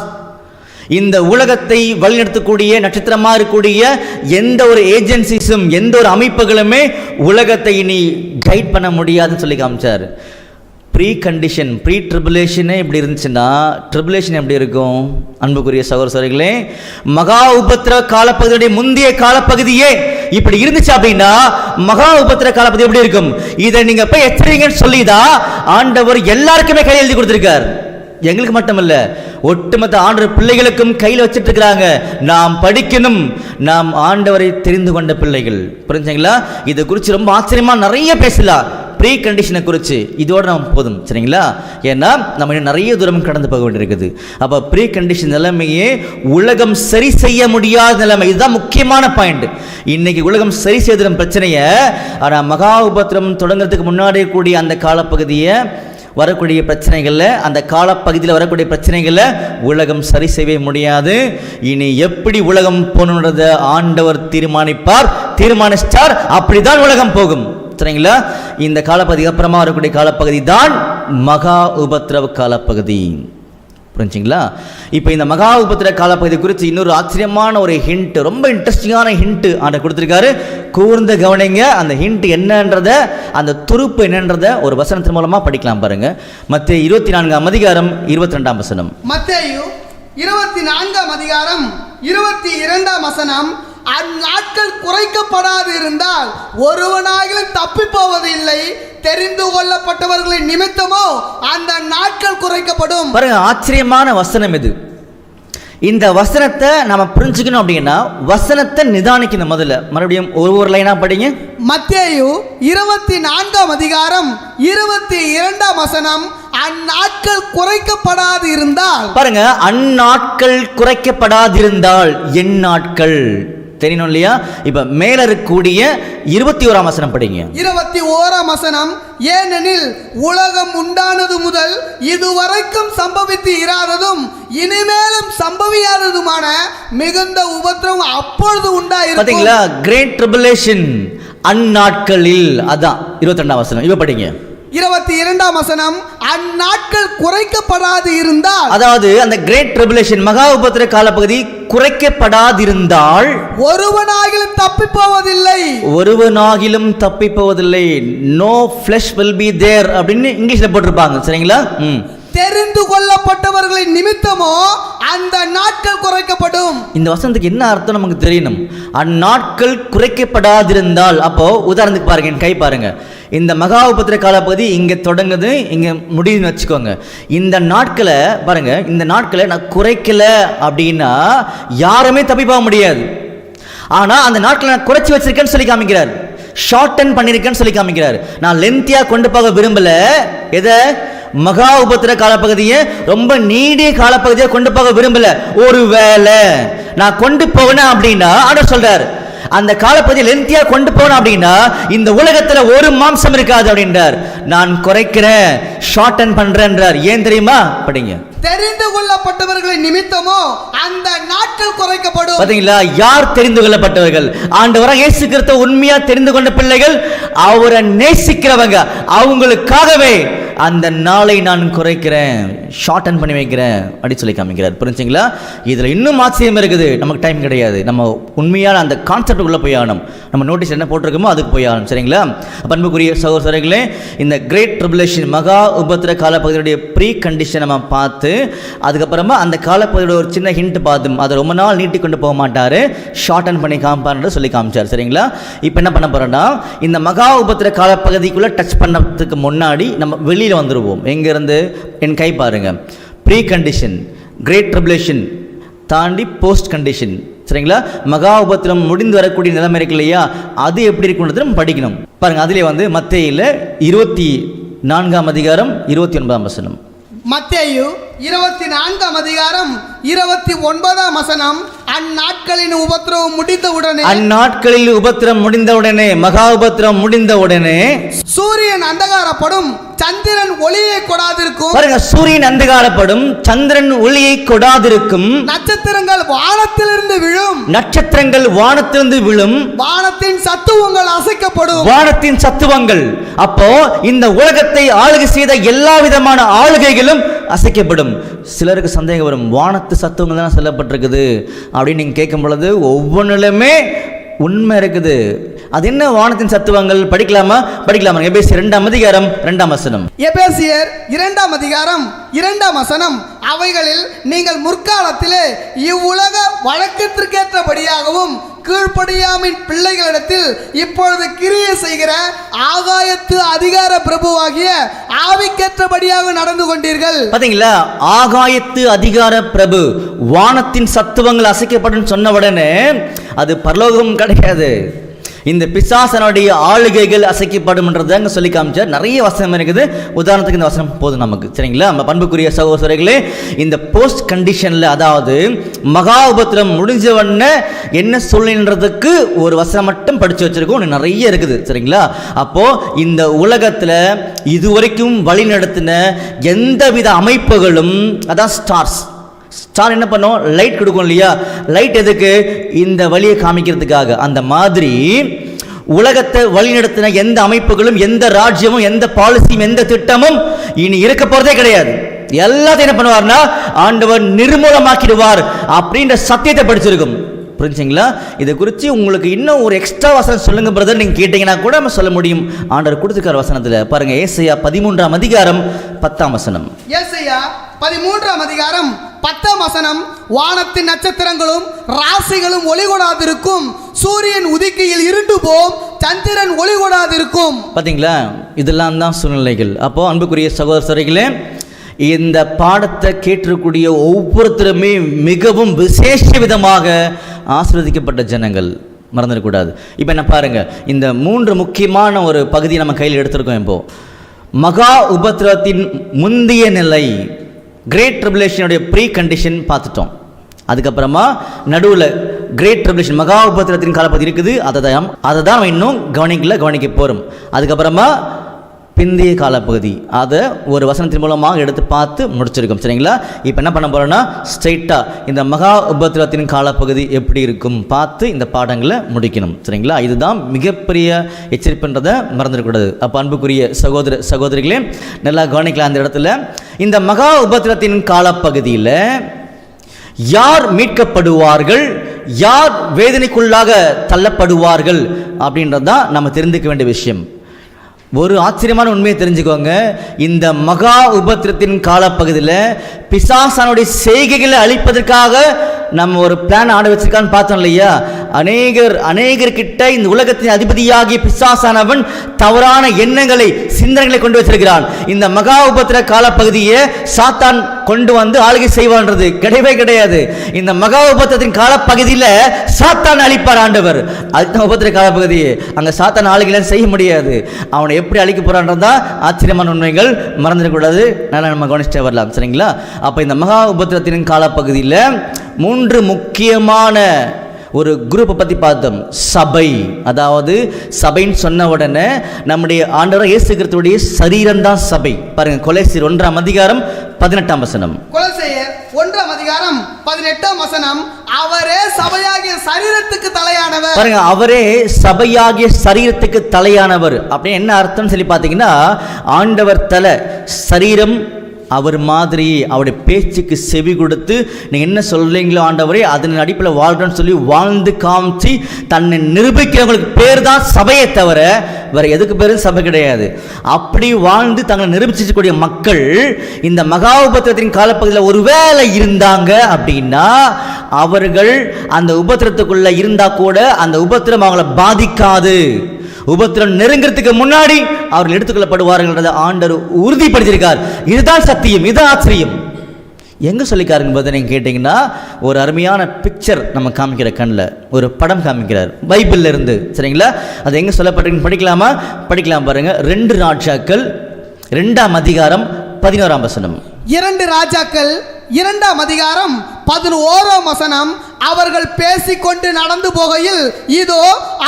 இந்த உலகத்தை வழிநடத்தக்கூடிய நட்சத்திரமாக இருக்கக்கூடிய எந்த ஒரு ஏஜென்சிஸும் எந்த ஒரு அமைப்புகளுமே உலகத்தை இனி கைட் பண்ண முடியாதுன்னு சொல்லி காமிச்சார். ப்ரீ கண்டிஷன், ப்ரீ ட்ரிபுலேஷனே இப்படி இருந்துச்சுன்னா ட்ரிபுலேஷன் எப்படி இருக்கும்? அன்புக்குரிய சகோதரர்களே, மகா உபத்திர காலப்பகுதியுடைய முந்தைய காலப்பகுதியே இப்படி இருந்துச்சு அப்படின்னா மகா உபத்திர காலப்பகுதி எப்படி இருக்கும்? இதை நீங்க போய் எச்சரிங்கன்னு சொல்லிதான் ஆண்டவர் எல்லாருக்குமே கையில் எழுதி கொடுத்திருக்கார். எங்களுக்கு மட்டுமல்ல, ஒட்டுமொத்த ஆண்டவர் பிள்ளைகளுக்கும் கையில் வச்சுட்டு இருக்கிறாங்க. நாம் படிக்கணும், நாம் ஆண்டவரை தெரிந்து கொண்ட பிள்ளைகள். புரிஞ்சுங்களா? இதை குறித்து ரொம்ப ஆச்சரியமா நிறைய பேசலாம், ப்ரீ கண்டிஷனை குறித்து. இதோடு நம்ம போதும், சரிங்களா? ஏன்னா நம்ம நிறைய தூரம் கடந்து போக வேண்டியிருக்குது. அப்போ ப்ரீ கண்டிஷன் நிலைமையே உலகம் சரி செய்ய முடியாத நிலைமை. இதுதான் முக்கியமான பாயிண்ட். இன்னைக்கு உலகம் சரி செய்திடும் பிரச்சனையை, ஆனால் மகா உபத்திரம் தொடங்குறதுக்கு முன்னாடி கூடிய அந்த காலப்பகுதியை வரக்கூடிய பிரச்சனைகளில், அந்த காலப்பகுதியில் வரக்கூடிய பிரச்சனைகளில் உலகம் சரி செய்ய முடியாது. இனி எப்படி உலகம் போகணுன்றத ஆண்டவர் தீர்மானிப்பார், தீர்மானிச்சார். அப்படிதான் உலகம் போகும். சரிங்களா? இந்த காலப்பகுதிக்கு அப்புறமா வரக்கூடிய காலப்பகுதி தான் மகா உபத்திரவ காலப்பகுதி. புரிஞ்சுங்களா? இப்போ இந்த மகா உபத்திர காலப்பகுதி குறித்து இன்னொரு ஆச்சரியமான ஒரு ஹிண்ட், ரொம்ப இன்ட்ரெஸ்டிங்கான ஹிண்ட் ஆண்டவர் கொடுத்துருக்காரு. கூர்ந்து கவனிங்க. அந்த ஹிண்ட் என்னன்றத, அந்த துருப்பு என்னன்றத ஒரு வசனத்தின் மூலமா படிக்கலாம். பாருங்க. மத்தேயு 24ஆம் அதிகாரம் 22ஆம் வசனம். மத்தேயு 24ஆம் அதிகாரம் 22ஆம் வசனம். அந்நாட்கள் குறைக்கப்படாது இருந்தால் ஒருவனாகிலும் தப்பி போவதில்லை, தெரிந்து கொள்ளப்பட்டவர்களின் நிமித்தமோ அந்த நாட்கள் குறைக்கப்படும். பாருங்க, ஆச்சரியமான வசனம் இது. இந்த வசனத்தை நம்ம புரிஞ்சுக்கணும் அப்படின்னா வசனத்தை நிதானிக்கணும். முதல்ல மறுபடியும் ஒரு லைனா படிங்க. மத்தேயு 24ஆம் அதிகாரம் 22ஆம் வசனம். அந்நாட்கள் குறைக்கப்படாது இருந்தால், பாருங்க, அந்நாட்கள் குறைக்கப்படாதிருந்தால் என் நாட்கள் தெரியணும் இல்லையா? இப்ப மேல இருக்கக்கூடிய 21ஆம் வசனம் படிங்க. 21ஆம் வசனம். ஏனெனில் உலகம் உண்டானது முதல் இதுவரைக்கும் சம்பவித்து இராததும் இனிமேலும் சம்பவியாததுமான மிகுந்த உபத்திரவம் அப்பொழுது உண்டாயிருக்கும். பாத்தீங்களா? கிரேட் ட்ரிபுலேஷன் அந்நாட்களில். அதான் 22ஆம் வசனம். இப்ப படிங்க. 22ஆம் வசனம். அந்நாட்கள் குறைக்கப்படாது இருந்தால், அதாவது அந்த கிரேட் ட்ரிபுலேஷன் மகா உபத்திர காலப்பகுதி குறைக்கப்படாதிருந்தால் ஒருவனாகிலும் தப்பி போவதில்லை, ஒருவனாகிலும் தப்பி போவதில்லை. No flesh will be there அப்படின்னு இங்கிலீஷ்ல போட்டிருப்பாங்க. சரிங்களா? தெரிந்து கொள்ளப்பட்டவர்களின் நிமித்தமோ அந்த நாட்கள் குறைக்கப்படும். இந்த வசனத்துக்கு என்ன அர்த்தம் நமக்கு தெரியணும். அந்நாட்கள் குறைக்கப்படாதிருந்தால், அப்போ உதாரணத்துக்கு பாருங்க, என் கை பாருங்க. இந்த மகா உபத்திர காலப்பகுதி இங்கே தொடங்குது, இங்கே முடியுதுன்னு வச்சுக்கோங்க. இந்த நாட்களை பாருங்க, இந்த நாட்களை நான் குறைக்கல அப்படின்னா யாருமே தப்பி போக முடியாது. ஆனால் அந்த நாட்களை நான் குறைச்சி வச்சிருக்கேன்னு சொல்லி காமிக்கிறார், ஷார்டன் பண்ணியிருக்கேன்னு சொல்லி காமிக்கிறார். நான் லென்த்தியாக கொண்டு போக விரும்பல. எதை? மகா உபத்திர காலப்பகுதியை ரொம்ப நீடிய காலப்பகுதியை கொண்டு போக விரும்பல. ஒருவேளை நான் கொண்டு போவேன் அப்படின்னா ஆண்டவர் சொல்றார், அந்த காலப்பகுதியை லென்த்தியா கொண்டு போனோம் அப்படின்னா இந்த உலகத்துல ஒரு மாம்சம் இருக்காது அப்படின்றார். நான் குறைக்கிறேன், ஷார்டன் பண்றேன்றார். ஏன் தெரியுமா? படிங்க. தெரிந்து கொள்ளப்பட்டவர்களின் நிமித்தமோ அந்த நாட்கள் குறைக்கப்படும். பாத்தீங்களா? யார் தெரிந்து கொள்ளப்பட்டவர்கள்? ஆண்டவராக இயேசு கிறிஸ்து உண்மையா தெரிந்து கொண்ட பிள்ளைகள், அவரை நேசிக்கிறவங்க. அவங்களுக்காகவே அந்த நாளை நான் குறைக்கிறேன், ஷார்டன் பண்ணி வைக்கிறேன் அப்படி சொல்லி காமிக்கிறார். புரிஞ்சுங்களா? இதுல இன்னும் ஆச்சரியம் இருக்குது. நமக்கு டைம் கிடையாது. நம்ம உண்மையான அந்த கான்செப்ட் உள்ள போய் ஆகணும். நம்ம நோட்டீஸ் என்ன போட்டிருக்கோமோ அதுக்கு போய் ஆகணும். சரிங்களா? அன்புக்குரிய சகோதரர்களே, இந்த கிரேட் ட்ரிபுலேஷன் மகா உபத்திர காலப்பகுதியுடைய ப்ரீ கண்டிஷன் நம்ம பார்த்து, அதுக்கப்புறமா அந்த காலப்பகுதியோட ஒரு சின்ன ஹிண்ட் பார்த்தோம். அதை ரொம்ப நாள் நீட்டி கொண்டு போக மாட்டாரு, ஷார்டன் பண்ணி காமிப்பார்னு சொல்லி காமிச்சார். சரிங்களா? இப்போ என்ன பண்ண போறோம்னா, இந்த மகா உபத்திர காலப்பகுதிக்குள்ள டச் பண்ணதுக்கு முன்னாடி நம்ம வெளியில் வந்துடுவோம். எங்கேருந்து? என் கை பாருங்க. ப்ரீ கண்டிஷன், கிரேட் ட்ரிபுலேஷன் தாண்டி போஸ்ட் கண்டிஷன். சரிங்களா? மகா உபத்திரம் முடிந்து வரக்கூடிய நிலைமை இருக்கு இல்லையா, அது எப்படி இருக்குன்றது நம்ம படிக்கணும். பாருங்க, அதிலே வந்து மத்தேயுல 24ஆம் அதிகாரம் 29ஆம் வசனம். மத்தேயு 24ஆம் அதிகாரம் 29ஆம் வசனம். அந்நாட்களின் உபத்திரவம் முடிந்தவுடனே, அந்நாட்களில் உபத்திரம் முடிந்தவுடனே, மகா உபத்திரம் முடிந்தவுடனே சூரியன் அந்தகாரப்படும், சந்திரன் ஒளியை கொடாதிருக்கும். பாருங்க, சூரியன் அந்தகாரப்படும், சந்திரன் ஒளியை கொடாதிருக்கும், நட்சத்திரங்கள் வானத்திலிருந்து விழும், நட்சத்திரங்கள் வானத்திலிருந்து விழும், வானத்தின் சத்துவங்கள் அசைக்கப்படும். வானத்தின் சத்துவங்கள். அப்போ இந்த உலகத்தை ஆளுகை செய்த எல்லா விதமான ஆளுகைகளும் அசைக்கப்படும். சிலருக்கு சந்தேகம் வரும், வானத்து சத்துவங்கள் தான் சொல்லப்பட்டிருக்குது அப்படின்னு நீங்க கேட்கும் பொழுது ஒவ்வொன்றிலுமே உண்மை இருக்குது. அது என்ன வானத்தின் சத்துவங்கள்? படிக்கலாமா? படிக்கலாமா? எபேசியர் 2ஆம் அதிகாரம் 2ஆம் வசனம். எபேசியர் 2ஆம் அதிகாரம் 2ஆம் வசனம். அவைகளில் நீங்கள் முற்காலத்திலே இவ்வுலக வழக்கத்திற்கேற்றபடியாகவும் கீழ்ப்படியாமின் பிள்ளைகளிடத்தில் இப்பொழுது கிரியை செய்கிற ஆகாயத்து அதிகார பிரபுவாகிய ஆவிக்கேற்றபடியாக நடந்து கொண்டீர்கள். பாத்தீங்களா? ஆகாயத்து அதிகார பிரபு, வானத்தின் சத்துவங்கள் அசைக்கப்படும் சொன்ன உடனே அது பரலோகம் கிடையாது. இந்த பிசாசனுடைய ஆளுகைகள் அசைக்கப்படும்ன்றதாங்க சொல்லி காமிச்சார். நிறைய வசனம் இருக்குது. உதாரணத்துக்கு இந்த வசனம் போதும் நமக்கு. சரிங்களா? நம்ம பண்புக்குரிய சகோதரர்களே, இந்த போஸ்ட் கண்டிஷன்ல, அதாவது மகா உபத்திரம் முடிஞ்சவன என்ன சொல்லுன்றதுக்கு ஒரு வசனம் மட்டும் படிச்சு வச்சிருக்கோம். நிறைய இருக்குது. சரிங்களா? அப்போ இந்த உலகத்துல இதுவரைக்கும் வழி நடத்தின எந்தவித அமைப்புகளும், அதான் ஸ்டார்ஸ். ஸ்டார் என்ன பண்ணும்? லைட் கொடுக்கும் இல்லையா? லைட் எதுக்கு? இந்த வழியை காமிக்கிறதுக்காக. அந்த மாதிரி உலகத்தை வழிநடத்தின எந்த அமைப்புகளும், எந்த ராஜ்யமும், எந்த பாலிசியும், எந்த திட்டமும் இனி இருக்க போறதே கிடையாது. எல்லாத்தையும் என்ன பண்ணுவார்னா ஆண்டவர் நிர்மூலமாக்கிடுவார் அப்படின்ற சத்தியத்தை படிச்சிருக்கும். புரிஞ்சுங்களா? இதை குறித்து உங்களுக்கு இன்னும் ஒரு எக்ஸ்ட்ரா வசனம் சொல்லுங்க பிரதர் நீங்க கேட்டீங்கன்னா கூட நம்ம சொல்ல முடியும். ஆண்டவர் கொடுத்துருக்கார் வசனத்துல. பாருங்க, ஏசாயா 13ஆம் அதிகாரம் 10ஆம் வசனம். ஏசாயா 13ஆம் அதிகாரம் 10ஆம் வசனம். வானத்தின் நட்சத்திரங்களும் ராசிகளும் ஒளி கொடாதிருக்கும், சூரியன் உதிக்கையில் இருண்டு போம், சந்திரன் ஒளி கொடாதிருக்கும். பாத்தீங்களா? இதெல்லாம் தான் சூழ்நிலைகள். அப்போ அன்புக்குரிய சகோதரர்களே, இந்த பாடத்தை கேட்டிருக்கூடிய ஒவ்வொருத்தருமே மிகவும் விசேஷ விதமாக ஆசீர்வதிக்கப்பட்ட ஜனங்கள், மறந்துடக்கூடாது. இப்போ என்ன பாருங்க, இந்த 3 முக்கியமான ஒரு பகுதியை நம்ம கையில் எடுத்திருக்கோம். இப்போ மகா உபத்திரத்தின் முந்தைய நிலை, கிரேட் ட்ரிபுலேஷனுடைய ப்ரீ கண்டிஷன் பார்த்துட்டோம். அதுக்கப்புறமா நடுவில் கிரேட் ட்ரிபுலேஷன் மகா உபத்திரத்தின் காலப்பகுதி இருக்குது. அதை தான் நம்ம இன்னும் கவனிக்க போகிறோம். அதுக்கப்புறமா பிந்தைய காலப்பகுதி, அதை ஒரு வசனத்தின் மூலமாக எடுத்து பார்த்து முடிச்சிருக்கோம். சரிங்களா? இப்போ என்ன பண்ண போகிறோன்னா ஸ்ட்ரைட்டாக இந்த மகா உபத்திரத்தின் காலப்பகுதி எப்படி இருக்கும் பார்த்து இந்த பாடங்களை முடிக்கணும். சரிங்களா? இதுதான் மிகப்பெரிய எச்சரிப்புன்றதை மறந்துடக்கூடாது. அப்போ அன்புக்குரிய சகோதரிகளே, நல்லா கவனிக்கலாம். அந்த இடத்துல இந்த மகா உபத்திரத்தின் காலப்பகுதியில் யார் மீட்கப்படுவார்கள், யார் வேதனைக்குள்ளாக தள்ளப்படுவார்கள் அப்படின்றது தான் நம்ம தெரிந்துக்க வேண்டிய விஷயம். ஒரு ஆச்சரியமான உண்மையை தெரிஞ்சுக்கோங்க. இந்த மகா உபத்திரத்தின் காலப்பகுதியில் பிசாசானுடைய செய்கைகளை அழிப்பதற்காக நம்ம ஒரு பிளான் ஆட வச்சிருக்கான்னு பார்த்தோம் இல்லையா? அநேகர்கிட்ட இந்த உலகத்தின் அதிபதியாகிய பிசாசானவன் தவறான எண்ணங்களை, சிந்தனைகளை கொண்டு வச்சிருக்கிறான். இந்த மகா உபத்திர காலப்பகுதியை சாத்தான் கொண்டு வந்து ஆளுகை செய்வான்றது கிடையவே கிடையாது. இந்த மகா உபத்திரத்தின் காலப்பகுதியில் சாத்தான் அழிப்பார் ஆண்டவர். அதுதான் உபத்திர காலப்பகுதியை. அங்க சாத்தான் ஆளுகைலாம் செய்ய முடியாது. அவனை எப்படி அழிக்க போறான்றதா ஆச்சரியமான உண்மைகள், மறந்துடக்கூடாது. நல்லா நம்ம கவனிச்சுட்டே வரலாம், சரிங்களா? அப்ப இந்த மகா உபத்திரத்தின் காலப்பகுதியில் 3 முக்கியமான ஒரு குரூப்பை பற்றி பார்த்தோம். சபை, அதாவது சபைன்னு சொன்ன உடனே நம்முடைய ஆண்டவர் இயேசு கிறிஸ்துவுடைய சரீரம் தான் சபை. பாருங்க, கொலோசியர் 1ஆம் அதிகாரம் 18ஆம் வசனம். கொலோசியர் 1ஆம் அதிகாரம் 18ஆம் வசனம். அவரே சபையாகிய சரீரத்துக்கு தலையானவர். பாருங்க, அவரே சபையாகிய சரீரத்துக்கு தலையானவர். அப்படின்னு என்ன அர்த்தம் சொல்லி பார்த்தீங்கன்னா, ஆண்டவர் தலை, சரீரம் அவர் மாதிரி, அவருடைய பேச்சுக்கு செவி கொடுத்து நீங்கள் என்ன சொல்றீங்களோ ஆண்டவரே அதன் அடிப்பில் வாழ்றோன்னு சொல்லி வாழ்ந்து காமிச்சு தன்னை நிரூபிக்கிறவங்களுக்கு பேர் தான் சபையை தவிர வேற எதுக்கு பேரும் சபை கிடையாது. அப்படி வாழ்ந்து தங்களை நிரூபிச்சிக்கூடிய மக்கள் இந்த மகா உபத்திரத்தின் காலப்பகுதியில் ஒருவேளை இருந்தாங்க அப்படின்னா, அவர்கள் அந்த உபத்திரத்துக்குள்ள இருந்தா கூட அந்த உபத்திரம் அவங்களை பாதிக்காது. உபத்திரம் நெருங்கிறதுக்கு முன்னாடி அவர்கள் எடுத்துக்கொள்ளப்படுவார்கள் ஆண்டவர் உறுதிப்படுத்தியிருக்கார். இதுதான் சத்தியம், இதுதான் ஆச்சரியம். எங்கே சொல்லிக்காருங்க போது நீங்கள் கேட்டிங்கன்னா, ஒரு அருமையான பிக்சர் நம்ம காமிக்கிற கண்ணில் ஒரு படம் காமிக்கிறார் பைபிளில் இருந்து, சரிங்களா? அது எங்கே சொல்லப்பட்டிருக்கு படிக்கலாமா? படிக்கலாம். பாருங்க, 2 ராஜாக்கள் 2ஆம் அதிகாரம் 11ஆம் வசனம். 2 ராஜாக்கள் 2ஆம் அதிகாரம் 11ஆம் வசனம். அவர்கள் பேசிக்கொண்டு நடந்து போகையில் இதோ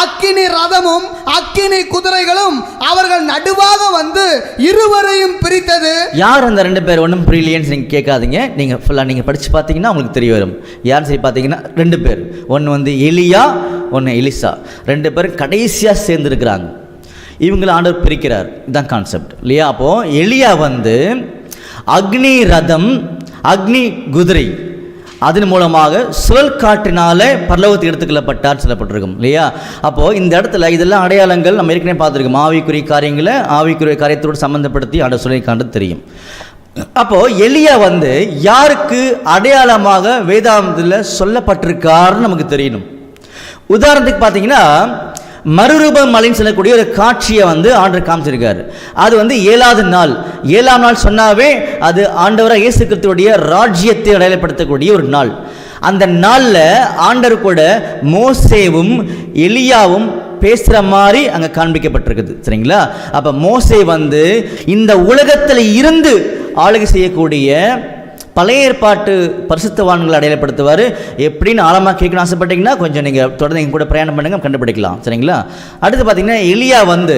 அக்கினி ரதமும் அக்கினி குதிரைகளும் அவர்கள் நடுவாக வந்து இருவரையும் பிரித்தது. யார் அந்த 2 பேர்? ஒன்றும் புரியலையேன்னு நீங்கள் கேட்காதீங்க. நீங்கள் ஃபுல்லாக நீங்கள் படித்து பார்த்தீங்கன்னா உங்களுக்கு தெரிய வரும். யாருன்னு சொல்லி பார்த்தீங்கன்னா 2 பேர். ஒன்று வந்து எலியா, ஒன்று எலிசா. 2 பேரும் கடைசியாக சேர்ந்துருக்கிறாங்க. இவங்களை ஆண்டவர் பிரிக்கிறார். இதுதான் கான்செப்ட் இல்லையா? அப்போது எலியா வந்து அக்னி ரதம், அக்னி குதிரை, அதன் மூலமாக சுழல் காற்றினால பரலோகத்துக்கு எடுத்துக்கொள்ளப்பட்டார் சொல்லப்பட்டிருக்கும் இல்லையா? அப்போது இந்த இடத்துல இதெல்லாம் அடையாளங்கள் நம்ம ஏற்கனவே பார்த்துருக்கோம். ஆவிக்குரிய காரியங்களை ஆவிக்குரிய காரியத்தோடு சம்மந்தப்படுத்தி ஆண்டவர் சொல்லி காண்றது தெரியும். அப்போது எலியா வந்து யாருக்கு அடையாளமாக வேதாந்தத்தில் சொல்லப்பட்டிருக்காருன்னு நமக்கு தெரியணும். உதாரணத்துக்கு பார்த்தீங்கன்னா, மறுரூபம் மலைன்னு சொல்லக்கூடிய ஒரு காட்சியை வந்து ஆண்டவர் காமிச்சிருக்காரு. அது வந்து 7ஆவது நாள். 7ஆம் நாள் சொன்னாவே அது ஆண்டவராக இயேசு கிறிஸ்துவுடைய ராஜ்யத்தை அடையாளப்படுத்தக்கூடிய ஒரு நாள். அந்த நாளில் ஆண்டவர் கூட மோசேவும் எலியாவும் பேசுகிற மாதிரி அங்கே காண்பிக்கப்பட்டிருக்குது, சரிங்களா? அப்போ மோசே வந்து இந்த உலகத்தில் இருந்து ஆளுகை செய்யக்கூடிய பழைய ஏற்பாட்டு பரிசுத்தவான்களை அடையாளப்படுத்துவார். எப்படின்னு ஆழமாக கேட்கணும் ஆசைப்பட்டீங்கன்னா கொஞ்சம் நீங்கள் தொடர்ந்து எங்கள் கூட பிரயாணம் பண்ணுங்க, கண்டுபிடிக்கலாம், சரிங்களா? அடுத்து பார்த்தீங்கன்னா, எலியா வந்து